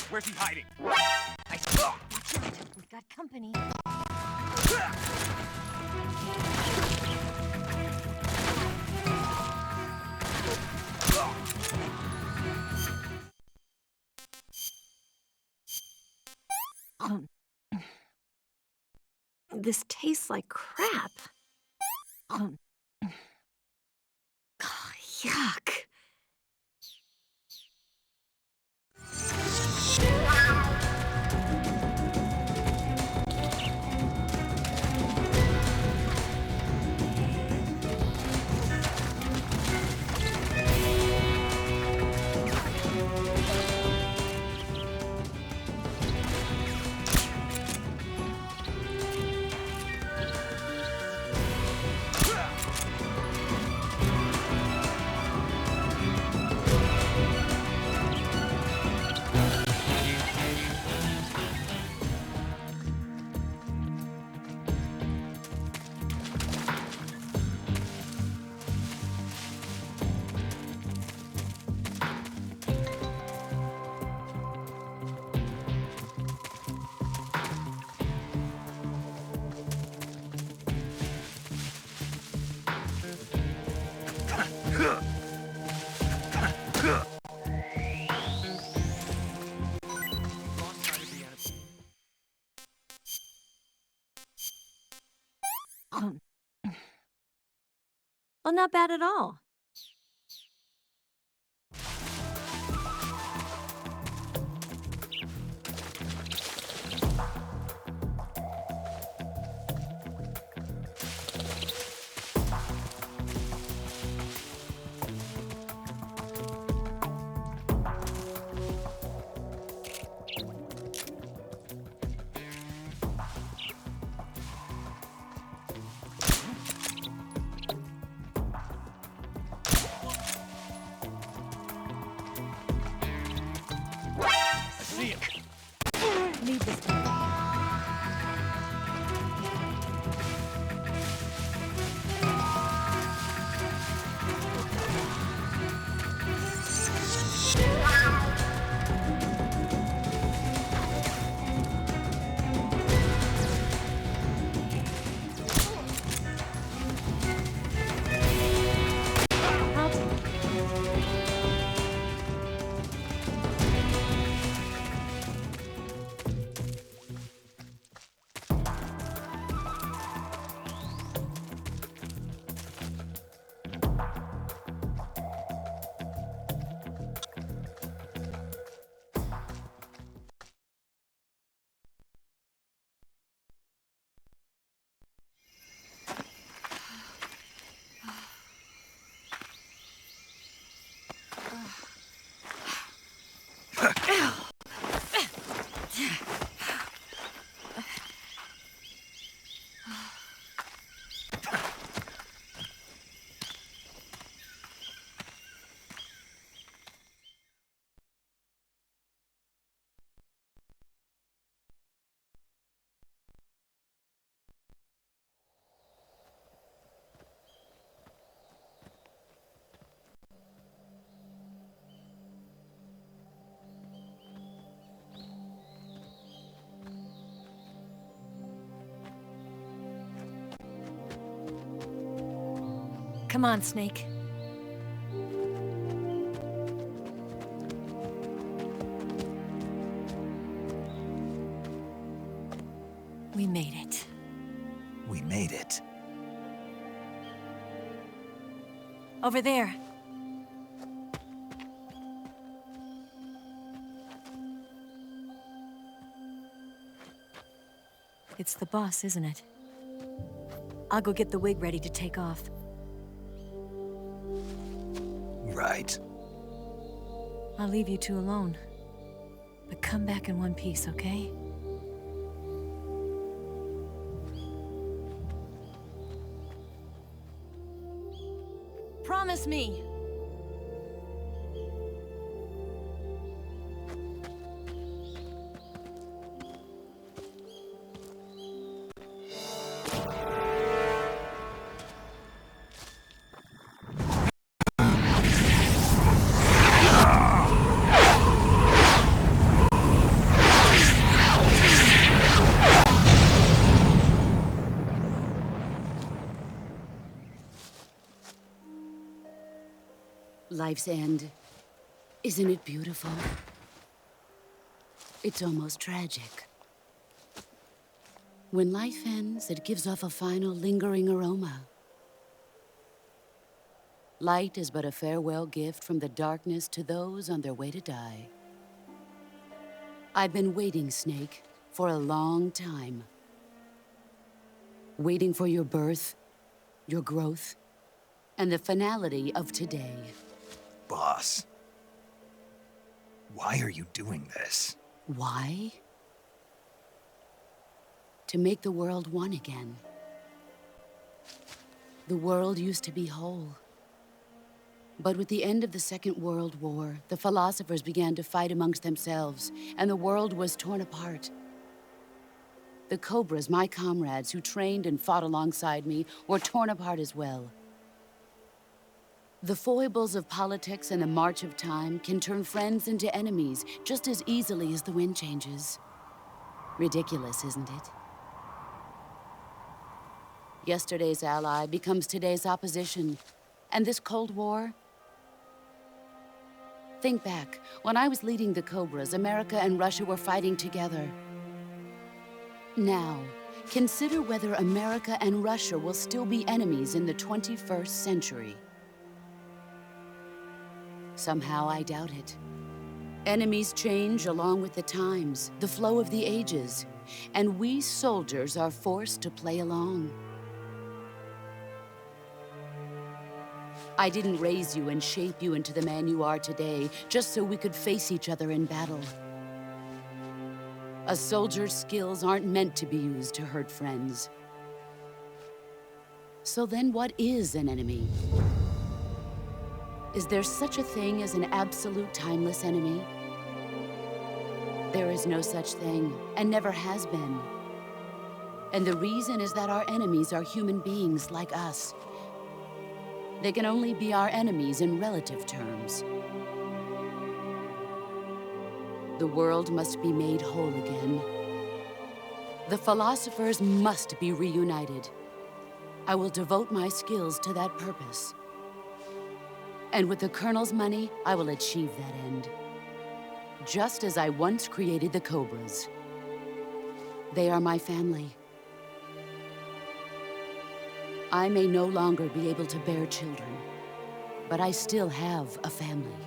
Where's he hiding? Watch out. We've got company. This tastes like crap. Yuck. Well, not bad at all. See him. Leave this one. Come on, Snake. We made it. We made it. Over there. It's the boss, isn't it? I'll go get the wig ready to take off. Right. I'll leave you two alone. But come back in one piece, okay? Promise me! life's end. Isn't it beautiful? It's almost tragic. When life ends, it gives off a final lingering aroma. Light is but a farewell gift from the darkness to those on their way to die. I've been waiting, Snake, for a long time. Waiting for your birth, your growth, and the finality of today. Boss, why are you doing this? Why? To make the world one again. The world used to be whole. But with the end of the Second World War, the philosophers began to fight amongst themselves, and the world was torn apart. The Cobras, my comrades who trained and fought alongside me, were torn apart as well. The foibles of politics and the march of time can turn friends into enemies just as easily as the wind changes. Ridiculous, isn't it? Yesterday's ally becomes today's opposition. And this Cold War? Think back. When I was leading the Cobras, America and Russia were fighting together. Now, consider whether America and Russia will still be enemies in the 21st century. Somehow I doubt it. Enemies change along with the times, the flow of the ages, and we soldiers are forced to play along. I didn't raise you and shape you into the man you are today just so we could face each other in battle. A soldier's skills aren't meant to be used to hurt friends. So then what is an enemy? Is there such a thing as an absolute timeless enemy? There is no such thing, and never has been. And the reason is that our enemies are human beings like us. They can only be our enemies in relative terms. The world must be made whole again. The philosophers must be reunited. I will devote my skills to that purpose. And with the Colonel's money, I will achieve that end. Just as I once created the Cobras. They are my family. I may no longer be able to bear children, but I still have a family.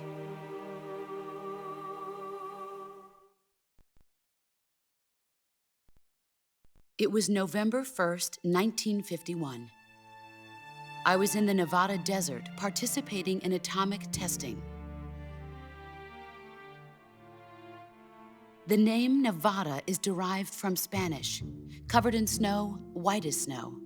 It was November 1st, 1951. I was in the Nevada desert participating in atomic testing. The name Nevada is derived from Spanish, covered in snow, white as snow.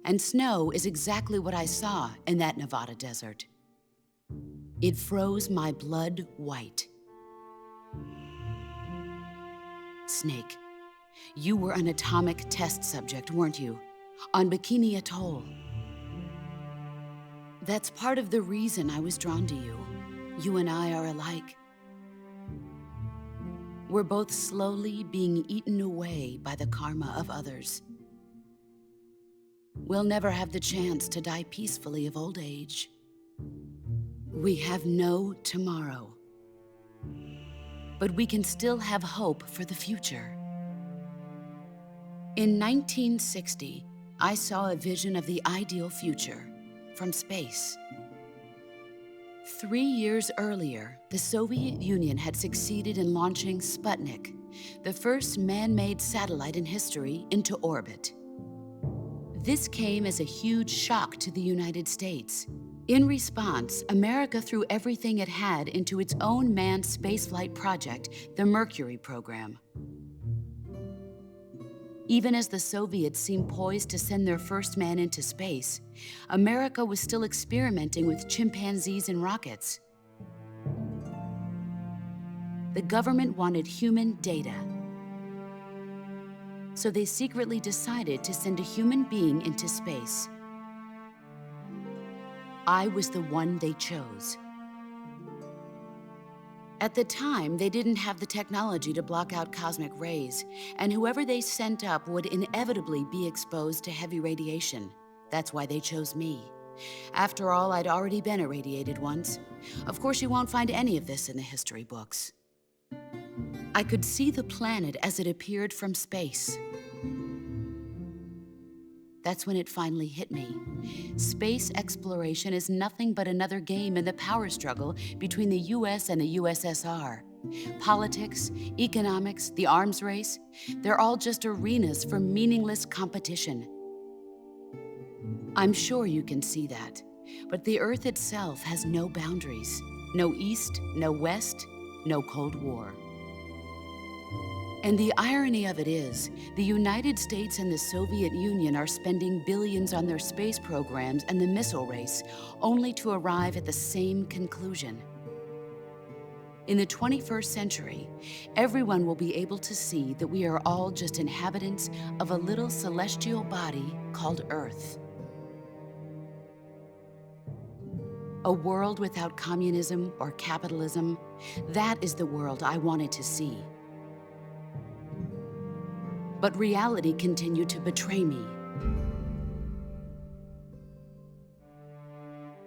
And snow is exactly what I saw in that Nevada desert. It froze my blood white. Snake, you were an atomic test subject, weren't you? On Bikini Atoll. That's part of the reason I was drawn to you. You and I are alike. We're both slowly being eaten away by the karma of others. We'll never have the chance to die peacefully of old age. We have no tomorrow. But we can still have hope for the future. In 1960, I saw a vision of the ideal future from space. 3 years earlier, the Soviet Union had succeeded in launching Sputnik, the first man-made satellite in history, into orbit. This came as a huge shock to the United States. In response, America threw everything it had into its own manned spaceflight project, the Mercury program. Even as the Soviets seemed poised to send their first man into space, America was still experimenting with chimpanzees and rockets. The government wanted human data. So they secretly decided to send a human being into space. I was the one they chose. At the time, they didn't have the technology to block out cosmic rays, and whoever they sent up would inevitably be exposed to heavy radiation. That's why they chose me. After all, I'd already been irradiated once. Of course, you won't find any of this in the history books. I could see the planet as it appeared from space. That's when it finally hit me. Space exploration is nothing but another game in the power struggle between the US and the USSR. Politics, economics, the arms race, they're all just arenas for meaningless competition. I'm sure you can see that, but the Earth itself has no boundaries. No East, no West, no Cold War. And the irony of it is, the United States and the Soviet Union are spending billions on their space programs and the missile race, only to arrive at the same conclusion. In the 21st century, everyone will be able to see that we are all just inhabitants of a little celestial body called Earth. A world without communism or capitalism, that is the world I wanted to see. But reality continued to betray me.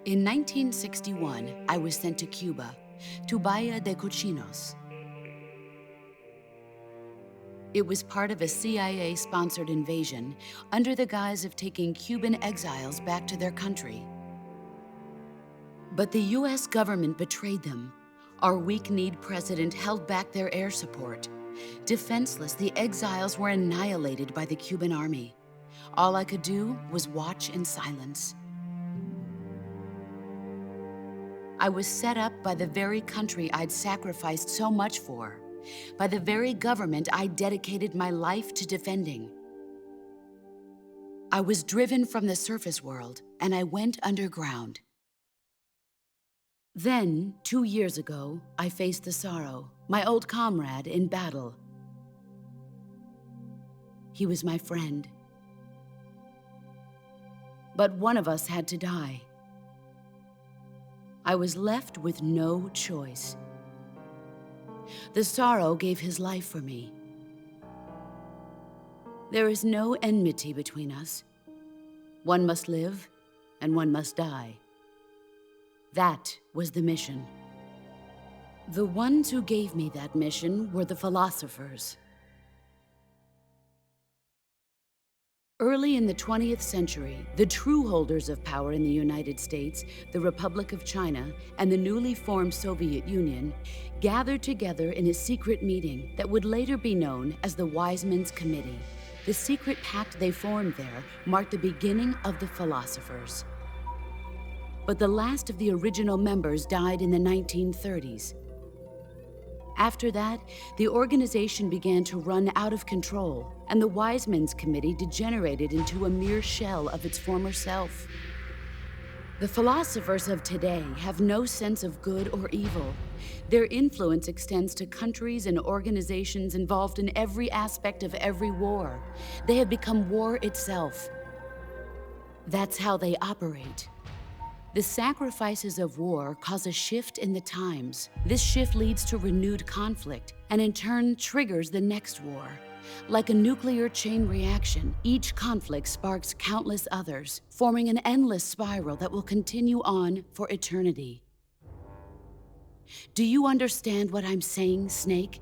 In 1961, I was sent to Cuba, to Bahia de Cochinos. It was part of a CIA-sponsored invasion under the guise of taking Cuban exiles back to their country. But the US government betrayed them. Our weak-kneed president held back their air support. Defenseless, the exiles were annihilated by the Cuban army. All I could do was watch in silence. I was set up by the very country I'd sacrificed so much for, by the very government I dedicated my life to defending. I was driven from the surface world, and I went underground. Then, 2 years ago, I faced the Sorrow, my old comrade in battle. He was my friend. But one of us had to die. I was left with no choice. The Sorrow gave his life for me. There is no enmity between us. One must live, and one must die. That was the mission. The ones who gave me that mission were the philosophers. Early in the 20th century, the true holders of power in the United States, the Republic of China, and the newly formed Soviet Union gathered together in a secret meeting that would later be known as the Wise Men's Committee. The secret pact they formed there marked the beginning of the philosophers. But the last of the original members died in the 1930s. After that, the organization began to run out of control, and the Wise Men's Committee degenerated into a mere shell of its former self. The philosophers of today have no sense of good or evil. Their influence extends to countries and organizations involved in every aspect of every war. They have become war itself. That's how they operate. The sacrifices of war cause a shift in the times. This shift leads to renewed conflict, and in turn triggers the next war. Like a nuclear chain reaction, each conflict sparks countless others, forming an endless spiral that will continue on for eternity. Do you understand what I'm saying, Snake?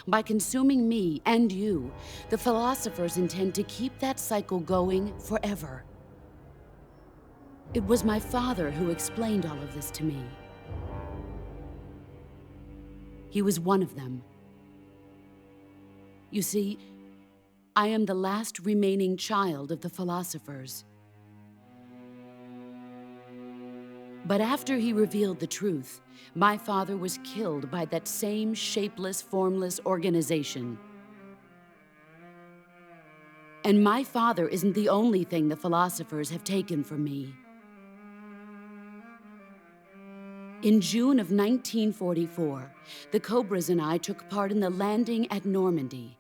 By consuming me and you, the philosophers intend to keep that cycle going forever. It was my father who explained all of this to me. He was one of them. You see, I am the last remaining child of the philosophers. But after he revealed the truth, my father was killed by that same shapeless, formless organization. And my father isn't the only thing the philosophers have taken from me. In June of 1944, the Cobras and I took part in the landing at Normandy.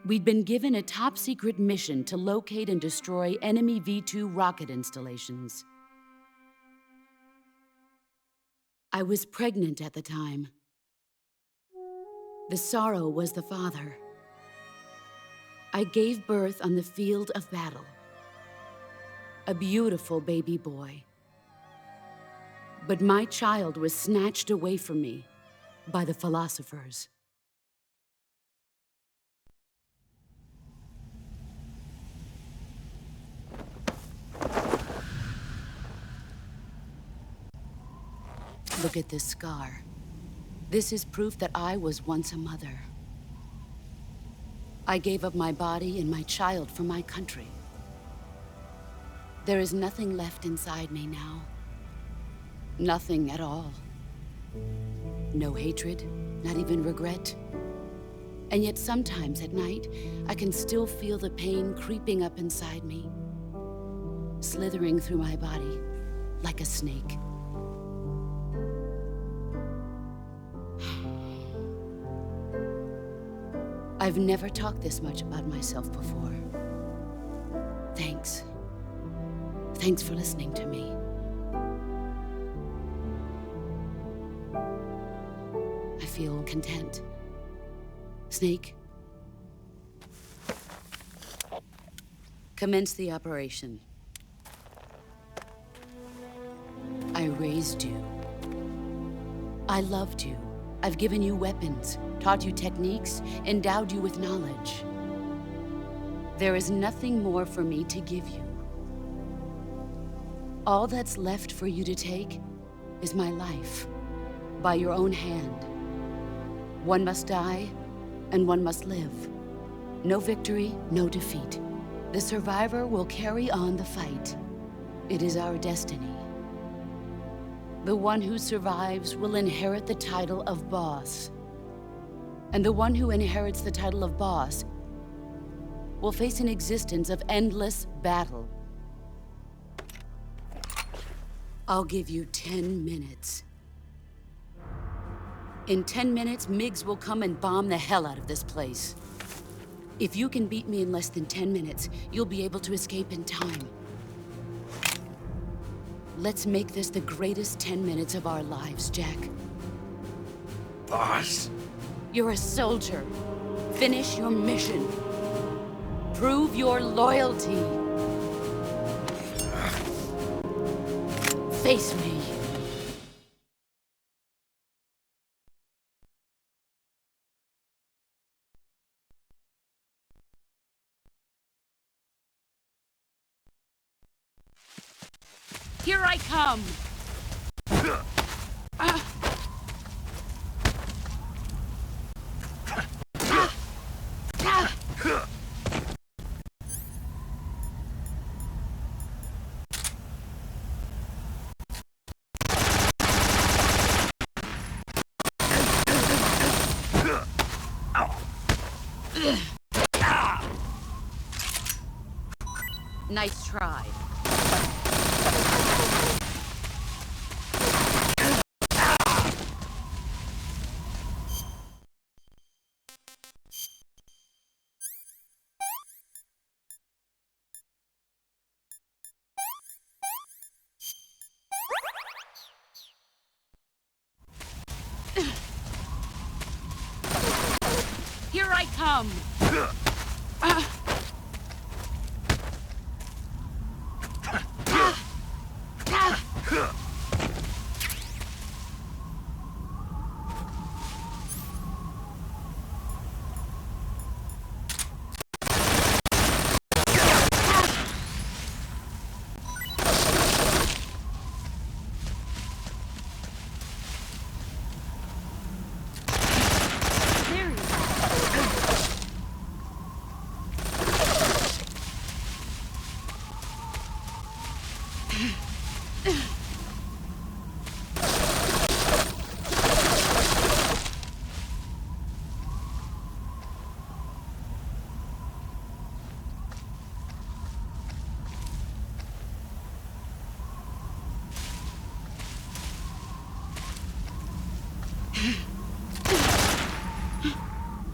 We'd been given a top-secret mission to locate and destroy enemy V-2 rocket installations. I was pregnant at the time. The Sorrow was the father. I gave birth on the field of battle. a beautiful baby boy. But my child was snatched away from me by the philosophers. Look at this scar. This is proof that I was once a mother. I gave up my body and my child for my country. There is nothing left inside me now. Nothing at all. No hatred, not even regret. And yet sometimes at night, I can still feel the pain creeping up inside me, slithering through my body like a snake. I've never talked this much about myself before. Thanks. Thanks for listening to me. I feel content. Snake, commence the operation. I raised you. I loved you. I've given you weapons, taught you techniques, endowed you with knowledge. There is nothing more for me to give you. All that's left for you to take is my life, by your own hand. One must die, and one must live. No victory, no defeat. The survivor will carry on the fight. It is our destiny. The one who survives will inherit the title of boss. And the one who inherits the title of boss will face an existence of endless battle. I'll give you 10 minutes. In 10 minutes, MiGs will come and bomb the hell out of this place. If you can beat me in less than 10 minutes, you'll be able to escape in time. Let's make this the greatest 10 minutes of our lives, Jack. Boss? You're a soldier. Finish your mission. Prove your loyalty. Face me. Here I come! Nice try. Here I come!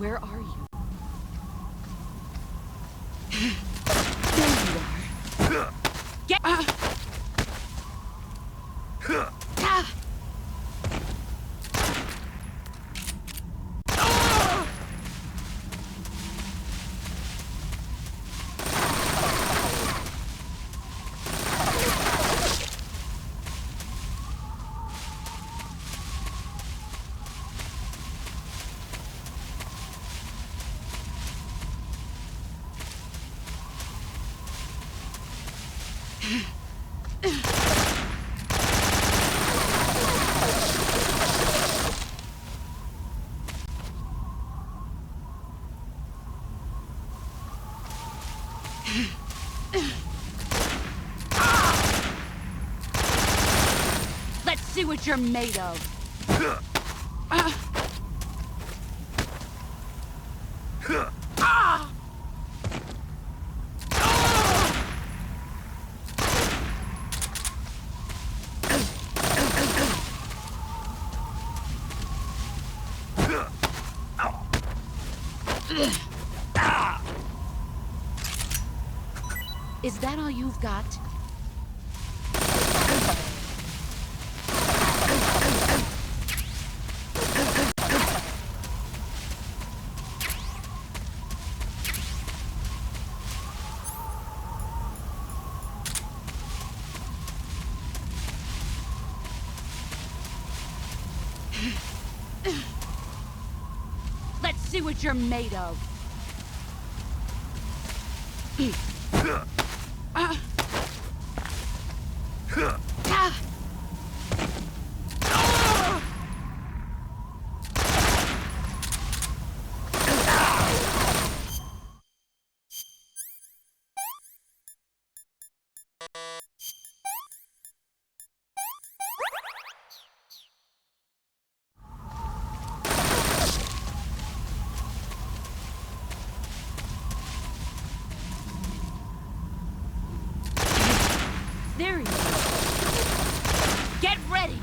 Where are you? There you are. Get... Let's see what you're made of. Is that all you've got? Let's see what you're made of. There he is. Get ready.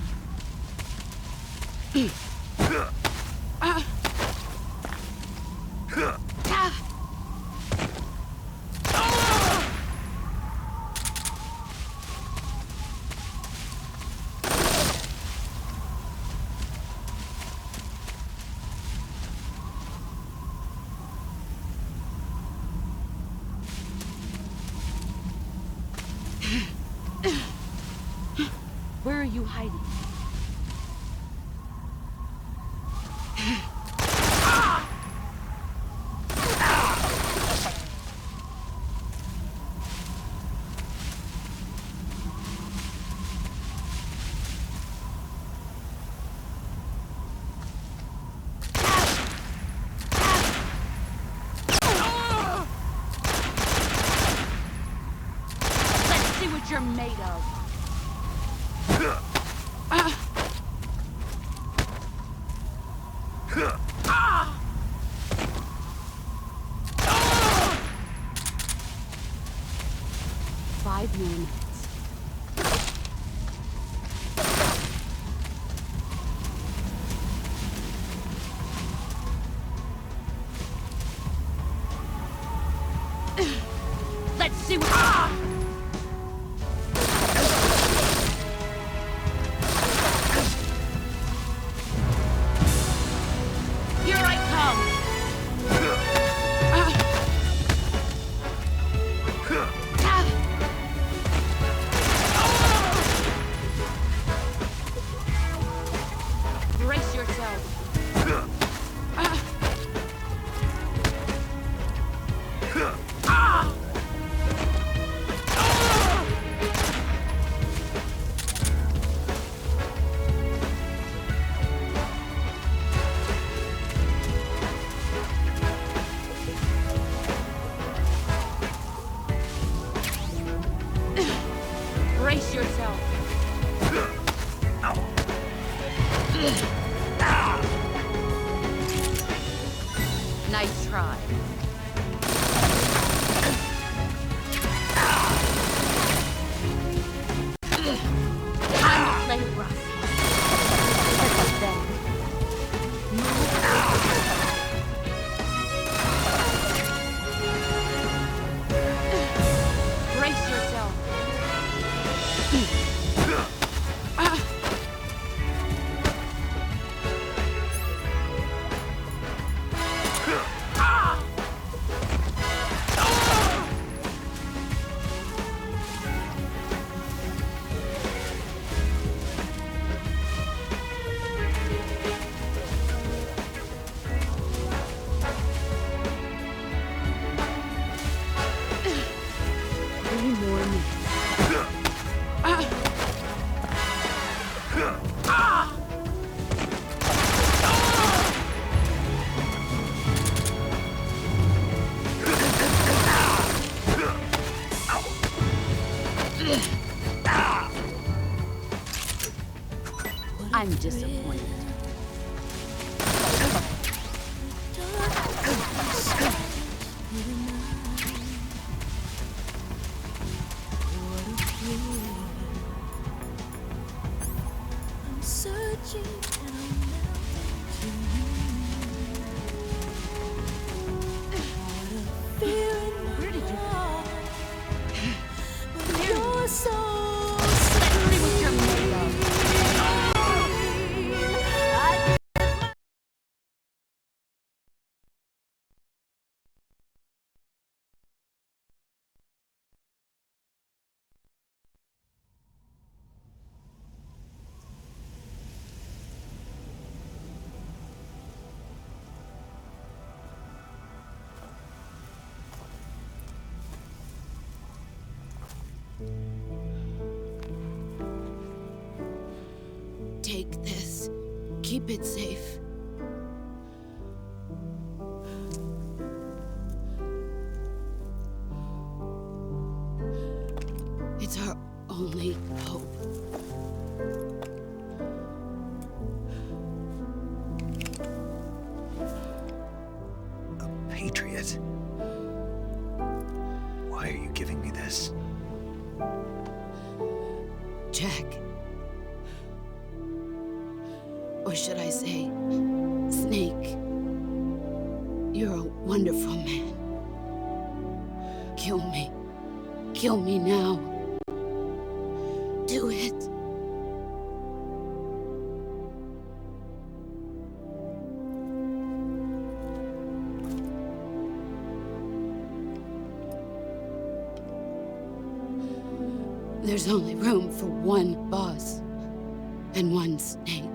Where are you hiding? Let's see what you're made of. 5 more minutes. Let's see what... Here I come! Brace yourself. Brace yourself. Nice try. Time to play rough. Brace yourself. I'm disappointed. I'm searching and I'm melting to you. What a fear in my heart. But you're so Let's see what you're made of. Take this. Keep it safe. It's our only hope. A patriot? Why are you giving me this? Jack. Or should I say, Snake? You're a wonderful man. Kill me. Kill me now. Do it. There's only room for one boss and one snake.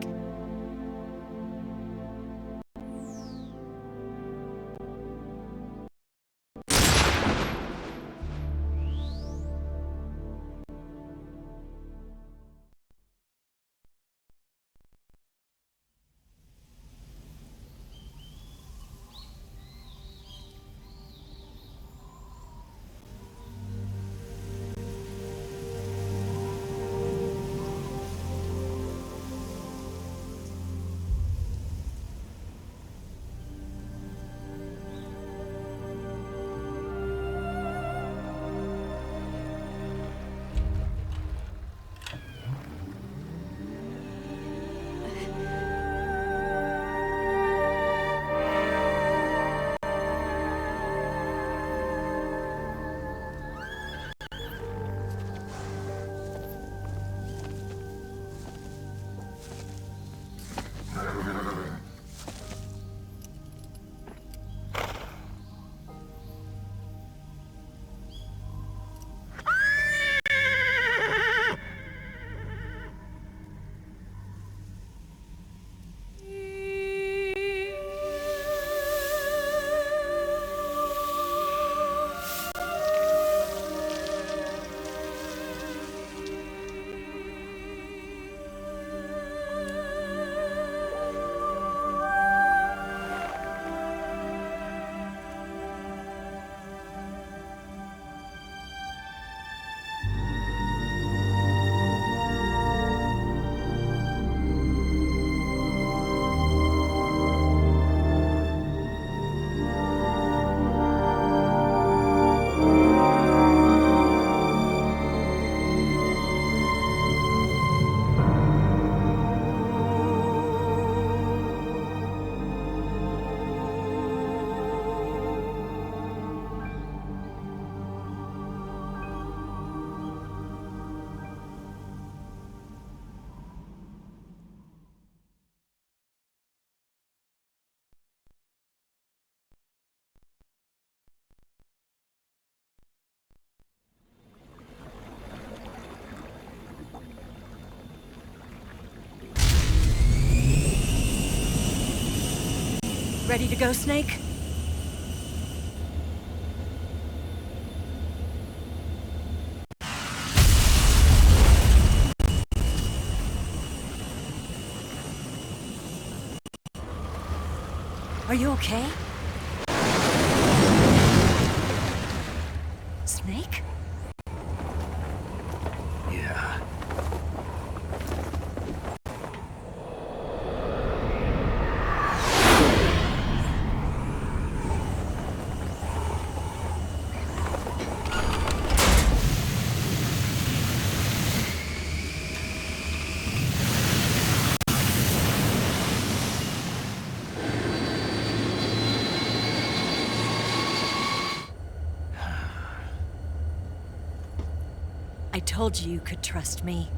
Ready to go, Snake? Are you okay? Snake? Yeah. told you you could trust me.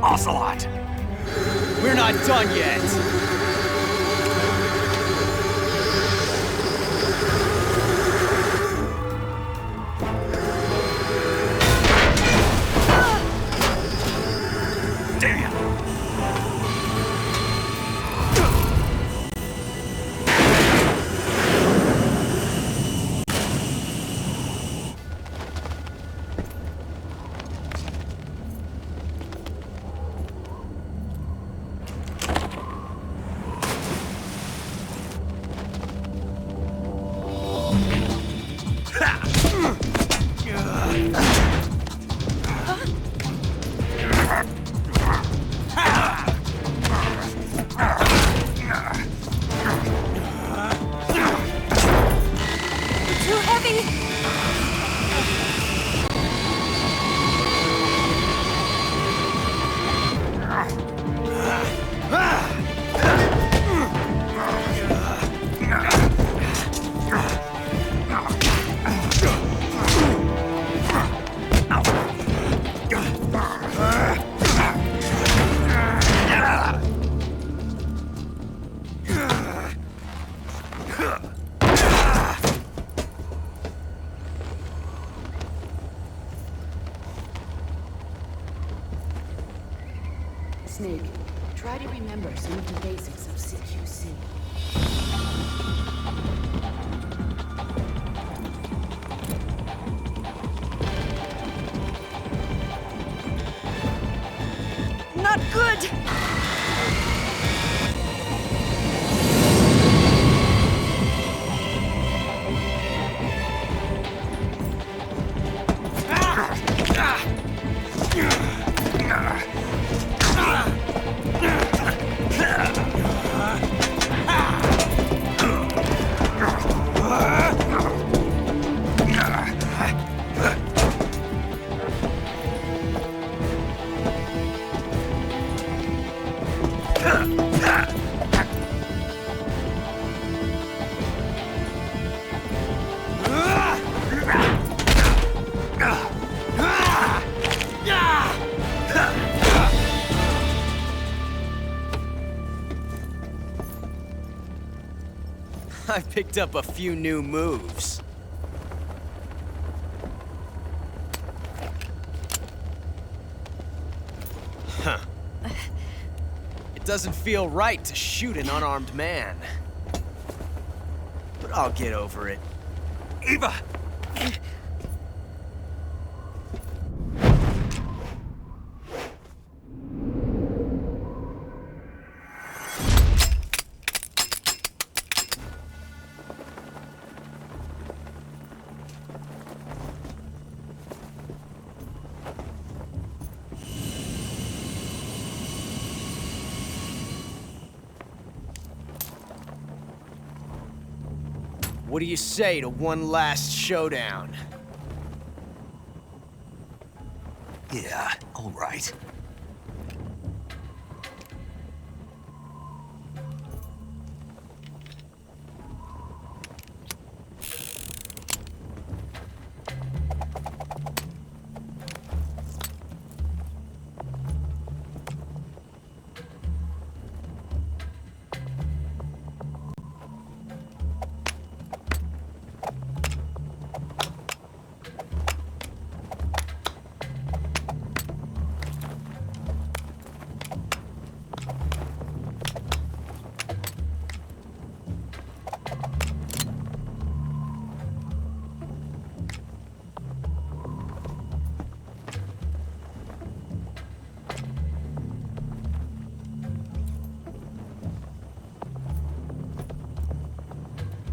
Ocelot! We're not done yet! Snake, try to remember some of the basics of CQC. Not good! I've picked up a few new moves. Huh. It doesn't feel right to shoot an unarmed man. But I'll get over it. Eva! What do you say to one last showdown? Yeah, all right.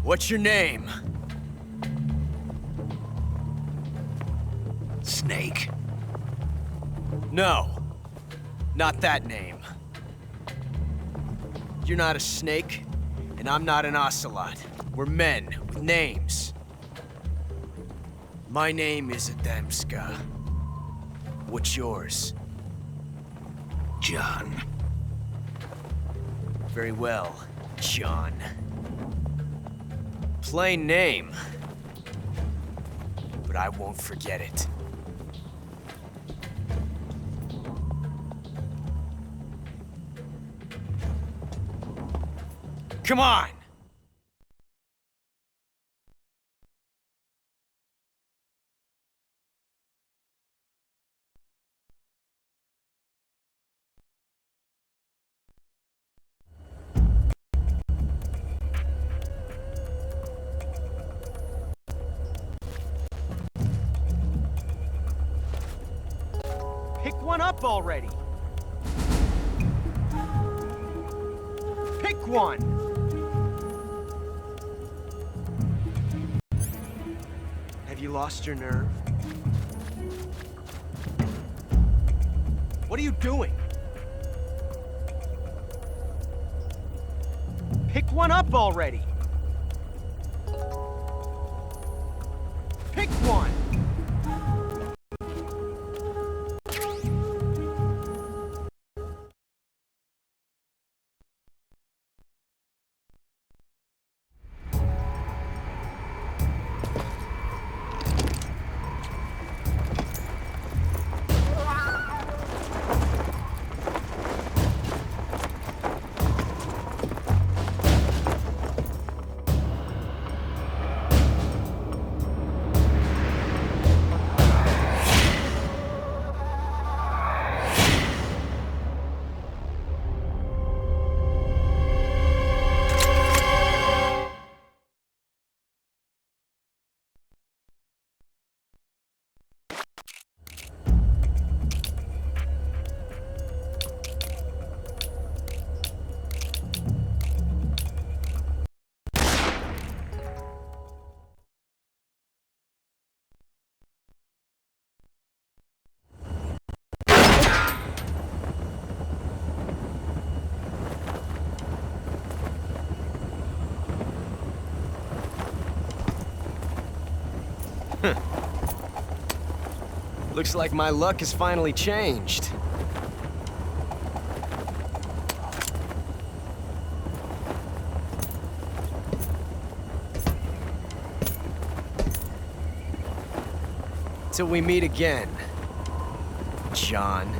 What's your name? Snake. No, not that name. You're not a snake, and I'm not an ocelot. We're men with names. My name is Adamska. What's yours? John. Very well, John. Plain name. But I won't forget it. Come on! Pick one up already! Pick one! Have you lost your nerve? What are you doing? Pick one up already! Pick one! Looks like my luck has finally changed. Till we meet again, John.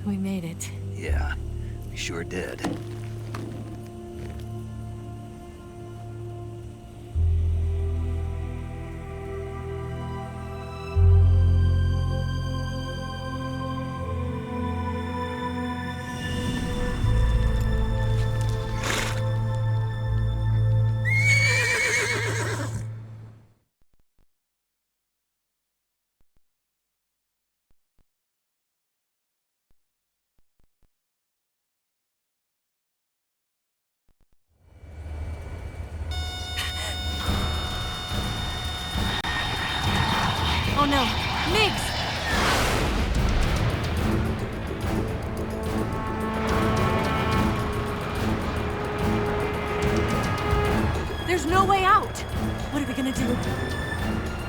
We made it. Yeah, we sure did. Migs! There's no way out! What are we gonna do?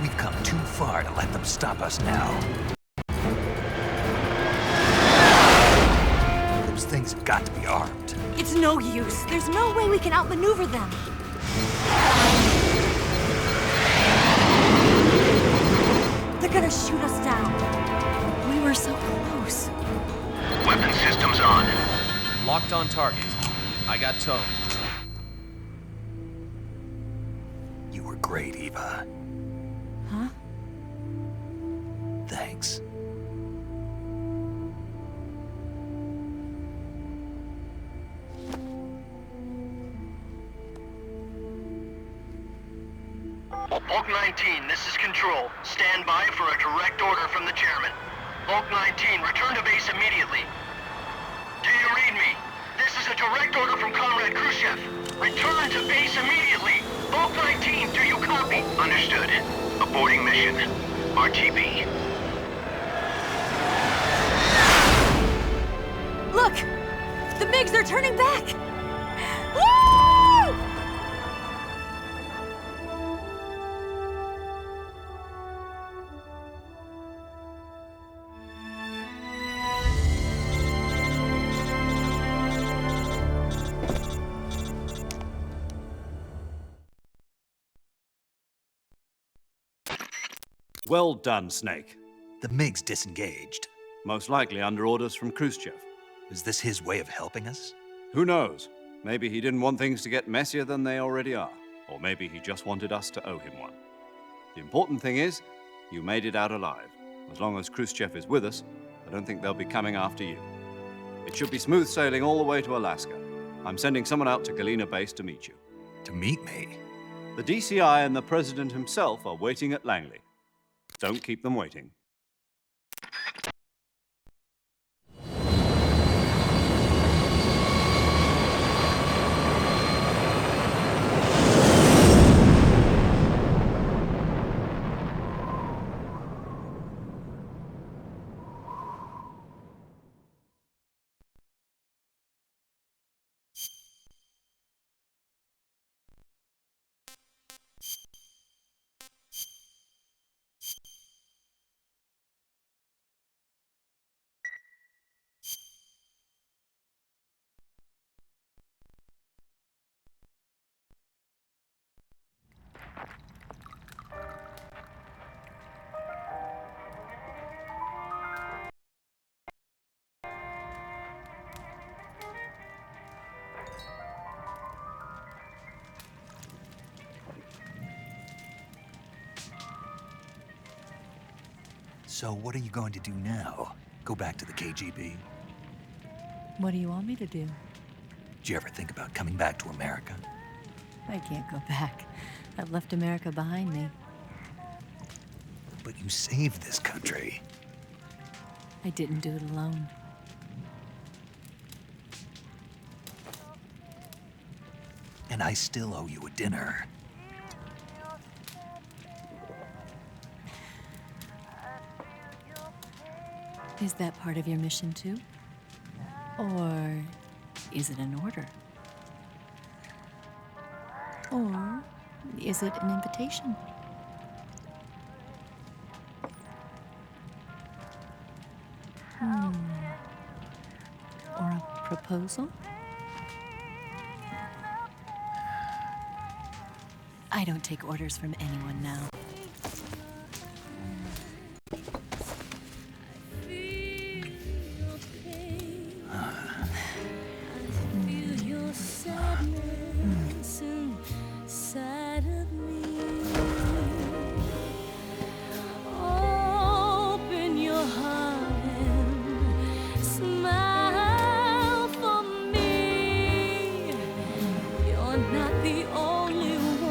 We've come too far to let them stop us now. Those things have got to be armed. It's no use. There's no way we can outmaneuver them. They're gonna shoot us down. We were so close. Weapon systems on. Locked on target. I got towed. You were great, Eva. Huh? Thanks. Bulk 19, this is Control. Stand by for a direct order from the chairman. Bulk 19, return to base immediately. Do you read me? This is a direct order from Comrade Khrushchev. Return to base immediately. Bulk 19, do you copy? Understood. Aborting mission. RTB. Look! The MiGs are turning back! Woo! Well done, Snake. The MiGs disengaged. Most likely under orders from Khrushchev. Is this his way of helping us? Who knows? Maybe he didn't want things to get messier than they already are. Or maybe he just wanted us to owe him one. The important thing is, you made it out alive. As long as Khrushchev is with us, I don't think they'll be coming after you. It should be smooth sailing all the way to Alaska. I'm sending someone out to Galena Base to meet you. To meet me? The DCI and the President himself are waiting at Langley. Don't keep them waiting. So what are you going to do now? Go back to the KGB? What do you want me to do? Did you ever think about coming back to America? I can't go back. I've left America behind me. But you saved this country. I didn't do it alone. And I still owe you a dinner. Is that part of your mission too? Or is it an order? Or is it an invitation? Or a proposal? I don't take orders from anyone now. You're not the only one.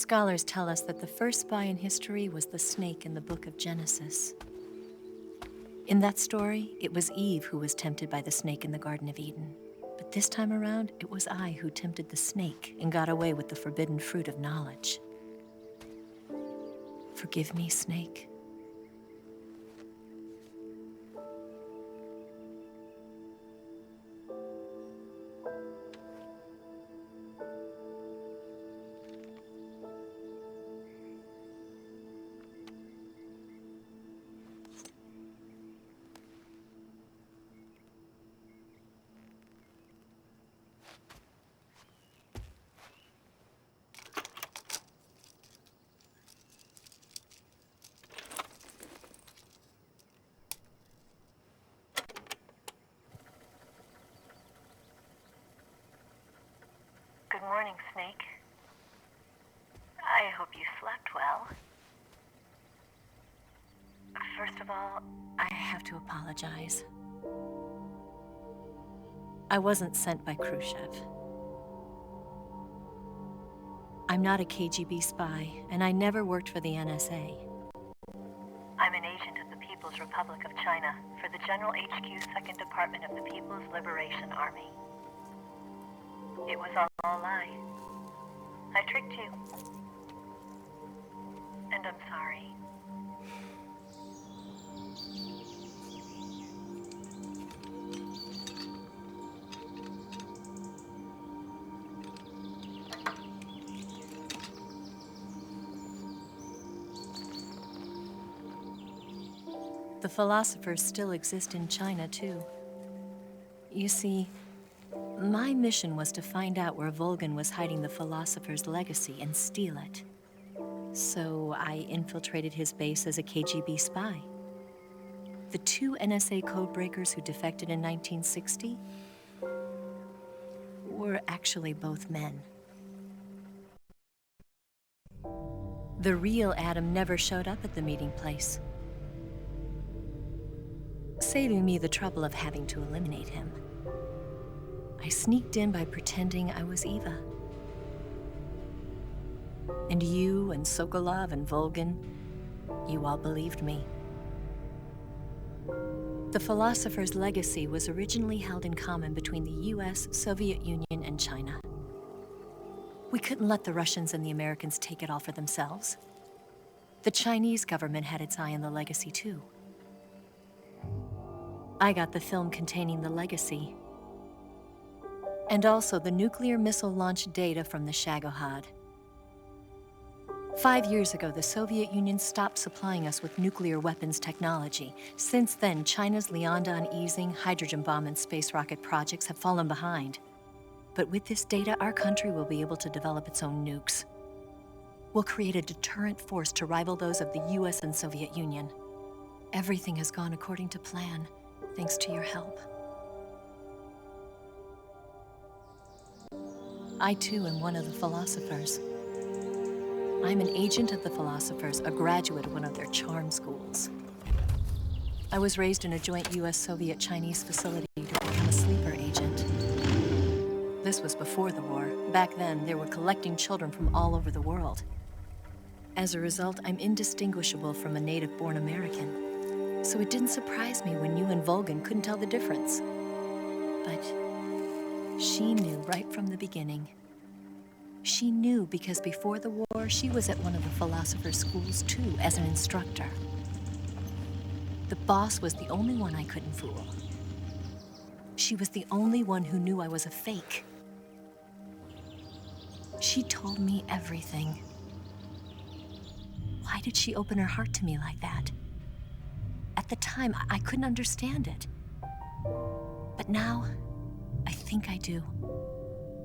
Scholars tell us that the first spy in history was the snake in the book of Genesis. In that story, it was Eve who was tempted by the snake in the Garden of Eden. But this time around, it was I who tempted the snake and got away with the forbidden fruit of knowledge. Forgive me, Snake. Good morning, Snake. I hope you slept well. First of all, I have to apologize. I wasn't sent by Khrushchev. I'm not a KGB spy, and I never worked for the NSA. I'm an agent of the People's Republic of China for the General HQ 2nd Department of the People's Liberation Army. It was all a lie. I tricked you. And I'm sorry. The philosophers still exist in China, too. You see, my mission was to find out where Volgin was hiding the philosopher's legacy and steal it. So I infiltrated his base as a KGB spy. The two NSA codebreakers who defected in 1960 were actually both men. The real Adam never showed up at the meeting place, saving me the trouble of having to eliminate him. I sneaked in by pretending I was Eva. And you and Sokolov and Volgin, you all believed me. The philosopher's legacy was originally held in common between the US, Soviet Union, and China. We couldn't let the Russians and the Americans take it all for themselves. The Chinese government had its eye on the legacy too. I got the film containing the legacy, and also the nuclear missile launch data from the Shagohod. 5 years ago, the Soviet Union stopped supplying us with nuclear weapons technology. Since then, China's Liaodong easing, hydrogen bomb, and space rocket projects have fallen behind. But with this data, our country will be able to develop its own nukes. We'll create a deterrent force to rival those of the US and Soviet Union. Everything has gone according to plan, thanks to your help. I too am one of the philosophers. I'm an agent of the philosophers, a graduate of one of their charm schools. I was raised in a joint US-Soviet-Chinese facility to become a sleeper agent. This was before the war. Back then, they were collecting children from all over the world. As a result, I'm indistinguishable from a native-born American. So it didn't surprise me when you and Volgin couldn't tell the difference. But she knew right from the beginning. She knew because before the war, she was at one of the philosopher's schools too, as an instructor. The boss was the only one I couldn't fool. She was the only one who knew I was a fake. She told me everything. Why did she open her heart to me like that? At the time, I couldn't understand it. But now, I think I do.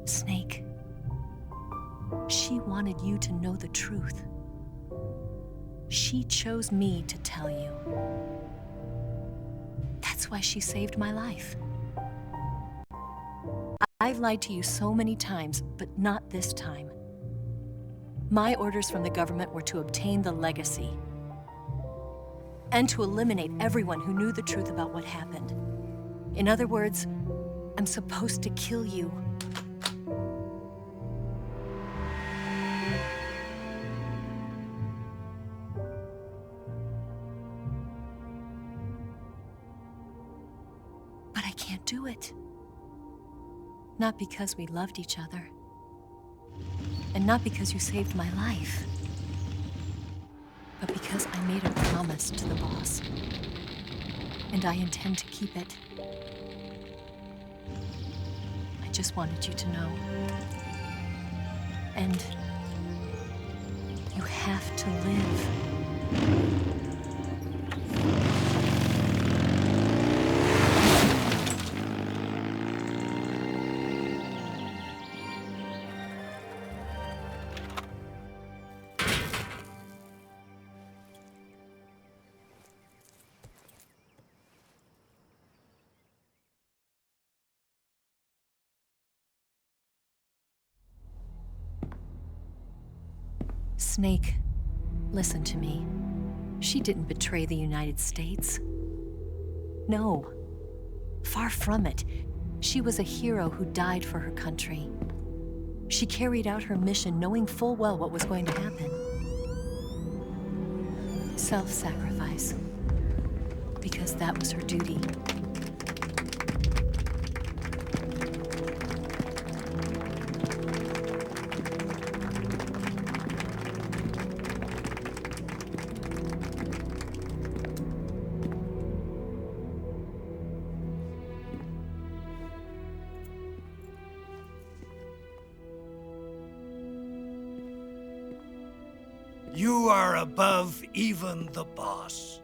Snake. She wanted you to know the truth. She chose me to tell you. That's why she saved my life. I've lied to you so many times, but not this time. My orders from the government were to obtain the legacy and to eliminate everyone who knew the truth about what happened. In other words, I'm supposed to kill you. do it. Not because we loved each other. And not because you saved my life. But because I made a promise to the boss. And I intend to keep it. I just wanted you to know. And you have to live. Snake, listen to me. She didn't betray the United States. No, far from it. She was a hero who died for her country. She carried out her mission knowing full well what was going to happen. Self-sacrifice. Because that was her duty. You are above even the boss.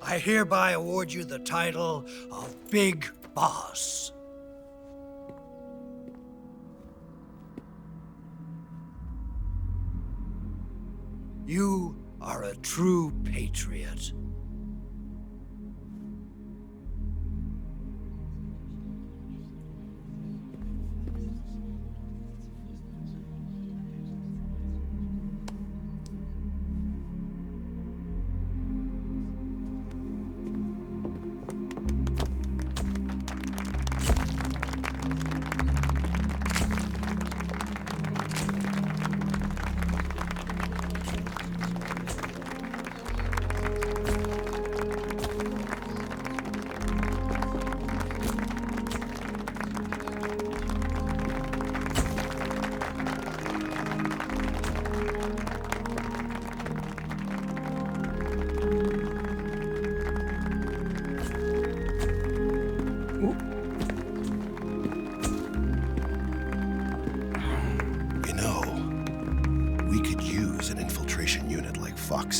I hereby award you the title of Big Boss. You are a true patriot.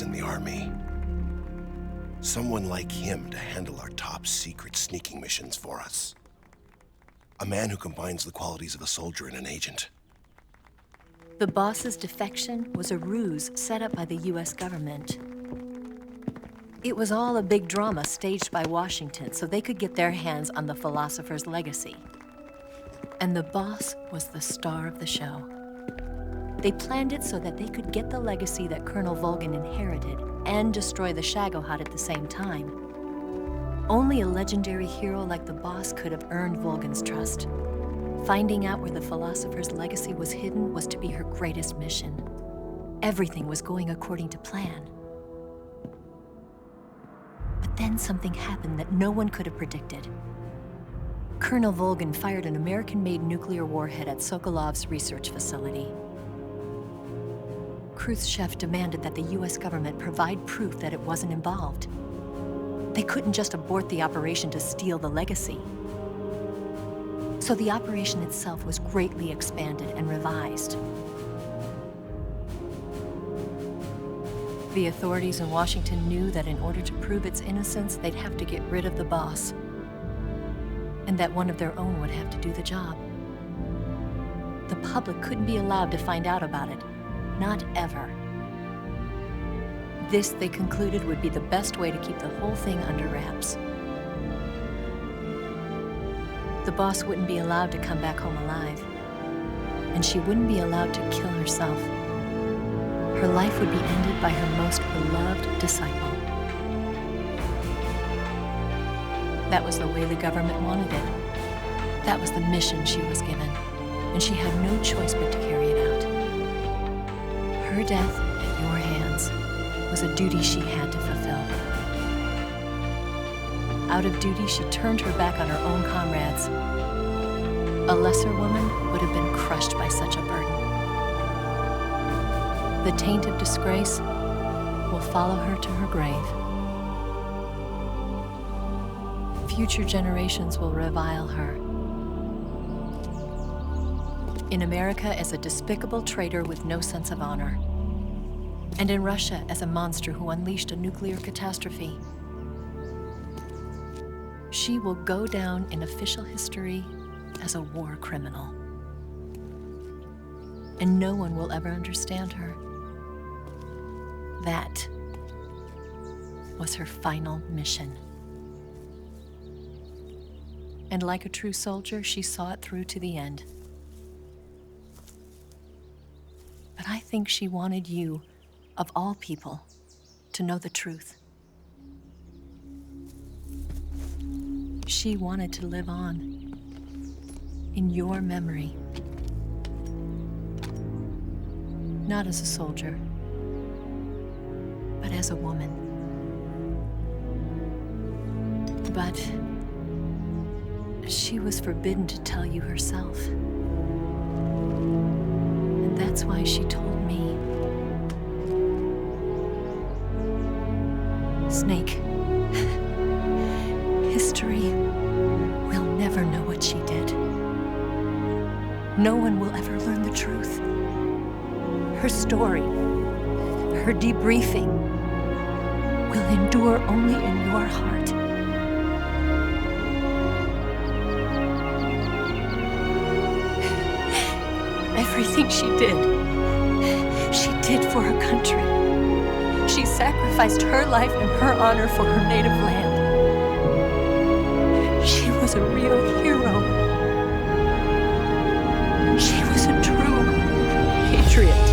In the army. Someone like him to handle our top secret sneaking missions for us. A man who combines the qualities of a soldier and an agent. The boss's defection was a ruse set up by the US government. It was all a big drama staged by Washington so they could get their hands on the philosopher's legacy. And the boss was the star of the show. They planned it so that they could get the legacy that Colonel Volgin inherited and destroy the Shagohod at the same time. Only a legendary hero like the boss could have earned Volgin's trust. Finding out where the philosopher's legacy was hidden was to be her greatest mission. Everything was going according to plan. But then something happened that no one could have predicted. Colonel Volgin fired an American-made nuclear warhead at Sokolov's research facility. Khrushchev demanded that the US government provide proof that it wasn't involved. They couldn't just abort the operation to steal the legacy. So the operation itself was greatly expanded and revised. The authorities in Washington knew that in order to prove its innocence, they'd have to get rid of the boss. And that one of their own would have to do the job. The public couldn't be allowed to find out about it. Not ever. This, they concluded, would be the best way to keep the whole thing under wraps. The boss wouldn't be allowed to come back home alive. And she wouldn't be allowed to kill herself. Her life would be ended by her most beloved disciple. That was the way the government wanted it. That was the mission she was given. And she had no choice but to carry it out. Her death at your hands was a duty she had to fulfill. Out of duty, she turned her back on her own comrades. A lesser woman would have been crushed by such a burden. The taint of disgrace will follow her to her grave. Future generations will revile her. In America as a despicable traitor with no sense of honor. And in Russia as a monster who unleashed a nuclear catastrophe. She will go down in official history as a war criminal. And no one will ever understand her. That was her final mission. And like a true soldier, she saw it through to the end. But I think she wanted you, of all people, to know the truth. She wanted to live on in your memory. Not as a soldier, but as a woman. But she was forbidden to tell you herself. And that's why she told me. Snake, history will never know what she did. No one will ever learn the truth. Her story, her debriefing, will endure only in your heart. Everything she did for her country. She sacrificed her life and her honor for her native land. She was a real hero. She was a true patriot.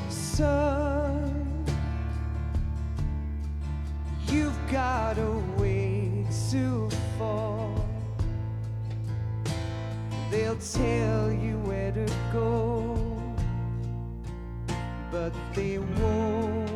Son, you've got a ways to fall. They'll tell you where to go, but they won't.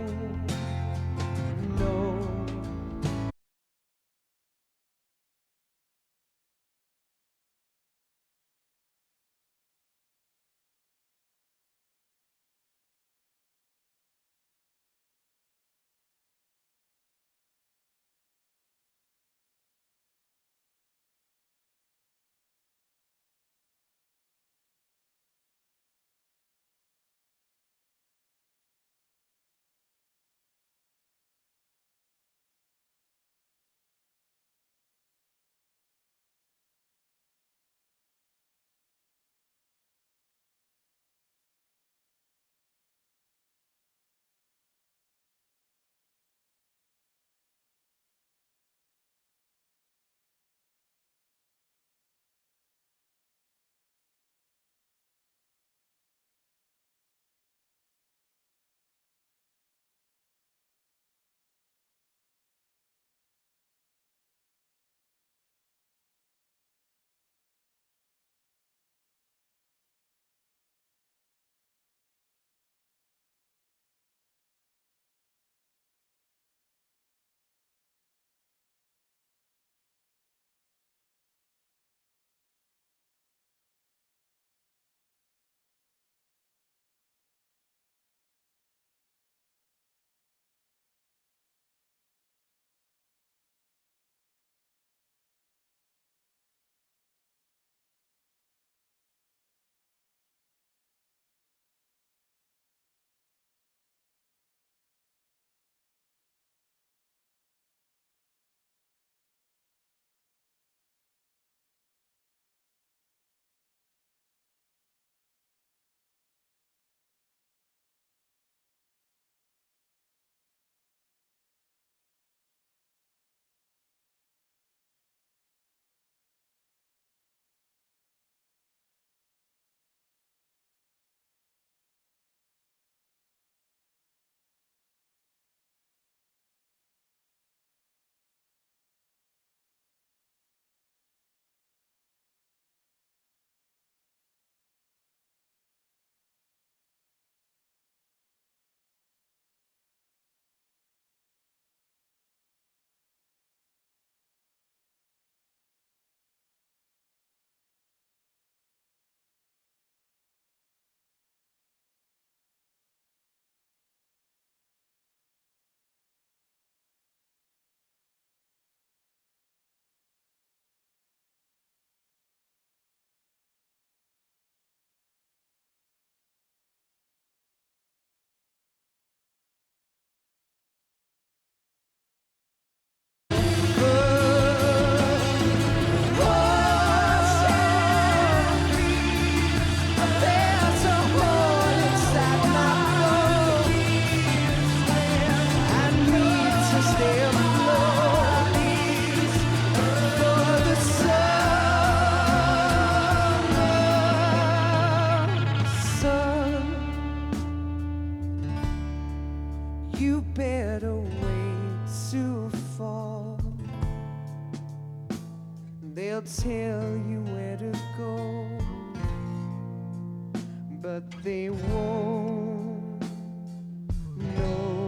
tell you where to go, but they won't know.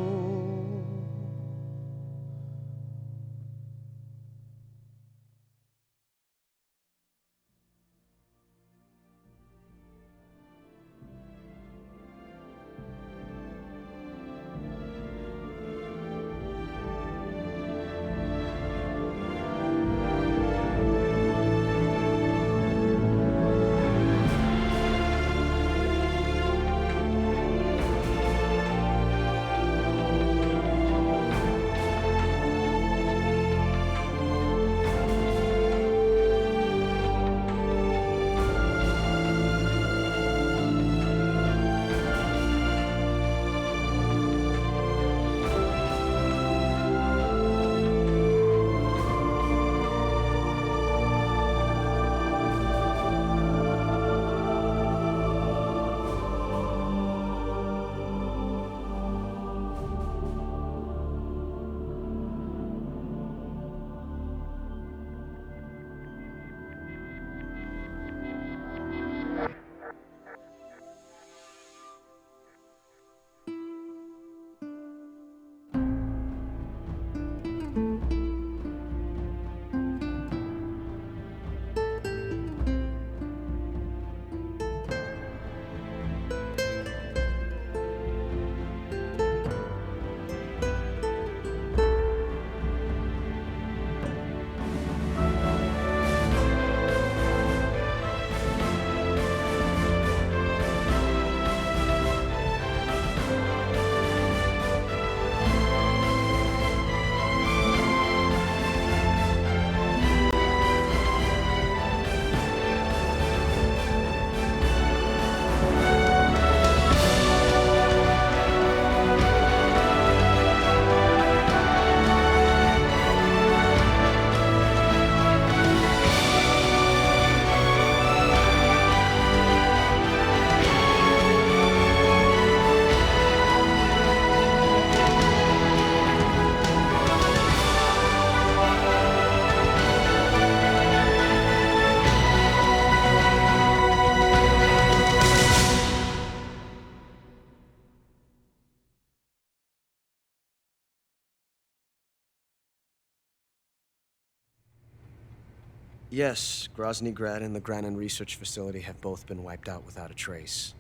Yes, Grozny Grad and the Granin Research Facility have both been wiped out without a trace.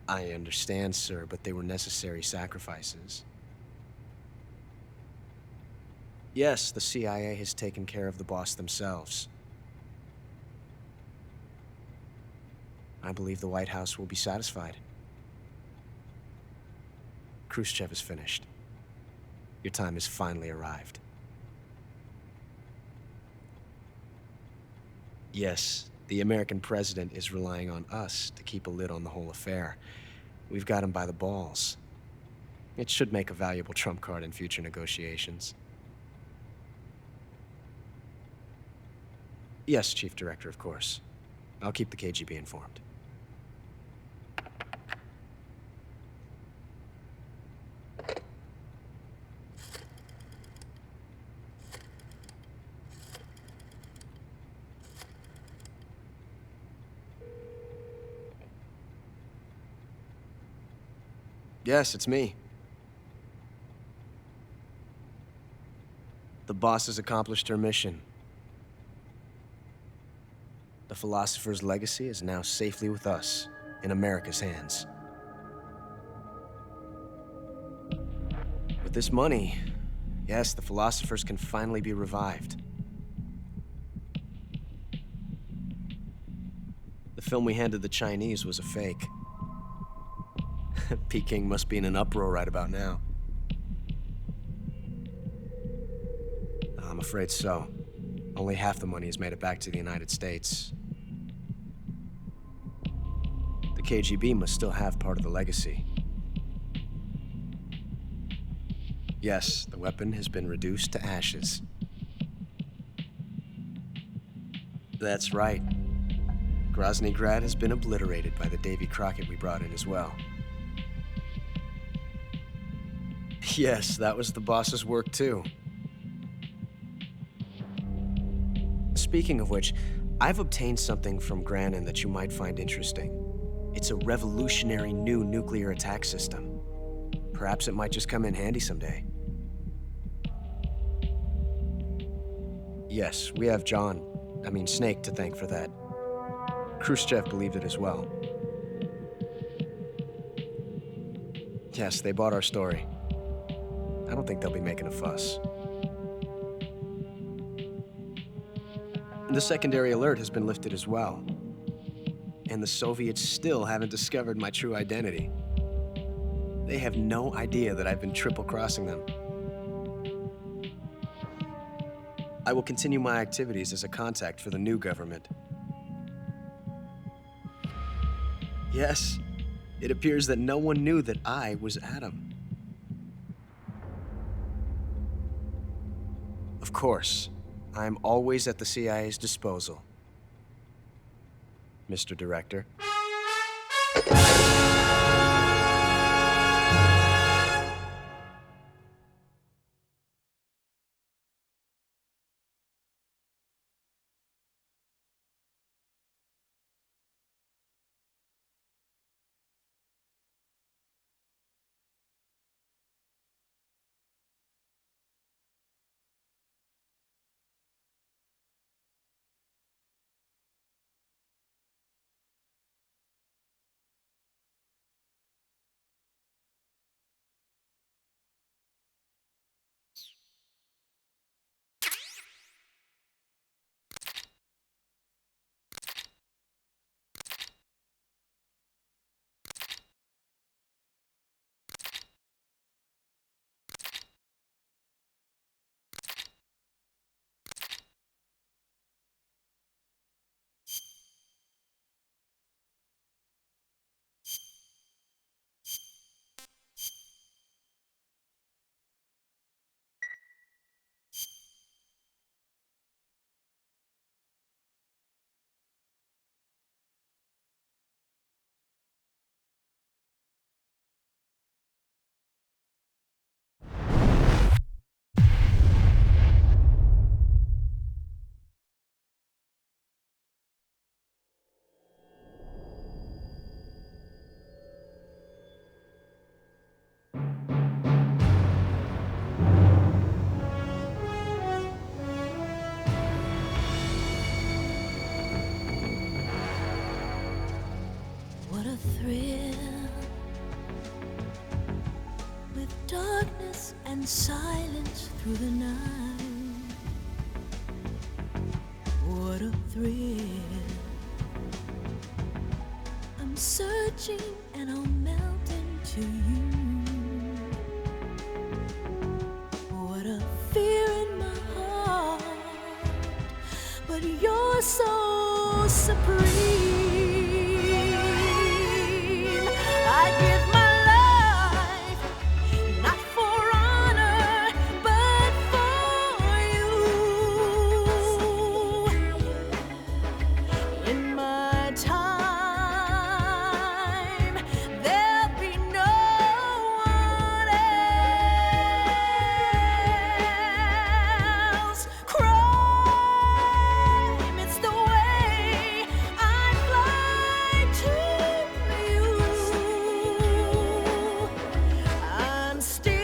I understand, sir, but they were necessary sacrifices. Yes, the CIA has taken care of the boss themselves. I believe the White House will be satisfied. Khrushchev is finished. Your time has finally arrived. Yes, the American president is relying on us to keep a lid on the whole affair. We've got him by the balls. It should make a valuable trump card in future negotiations. Yes, Chief Director, of course. I'll keep the KGB informed. Yes, it's me. The boss has accomplished her mission. The philosopher's legacy is now safely with us, in America's hands. With this money, yes, the philosophers can finally be revived. The film we handed the Chinese was a fake. Peking must be in an uproar right about now. I'm afraid so. Only half the money has made it back to the United States. The KGB must still have part of the legacy. Yes, the weapon has been reduced to ashes. That's right. Grozny Grad has been obliterated by the Davy Crockett we brought in as well. Yes, that was the boss's work too. Speaking of which, I've obtained something from Granin that you might find interesting. It's a revolutionary new nuclear attack system. Perhaps it might just come in handy someday. Yes, we have Snake to thank for that. Khrushchev believed it as well. Yes, they bought our story. I don't think they'll be making a fuss. The secondary alert has been lifted as well. And the Soviets still haven't discovered my true identity. They have no idea that I've been triple-crossing them. I will continue my activities as a contact for the new government. Yes, it appears that no one knew that I was Adam. Of course, I'm always at the CIA's disposal, Mr. Director. What a thrill, with darkness and silence through the night. What a thrill, I'm searching and I'll melt into you. What a fear in my heart, but you're so supreme. I give my life, not for honor, but for you. In my time, there'll be no one else. Crime, it's the way I fly to you. I'm still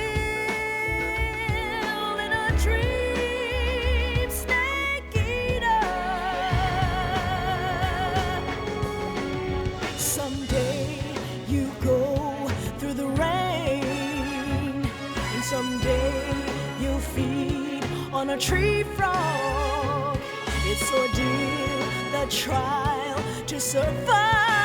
in a dream, snake eater. Someday you go through the rain, and someday you'll feed on a tree frog. It's ordeal, the trial to survive.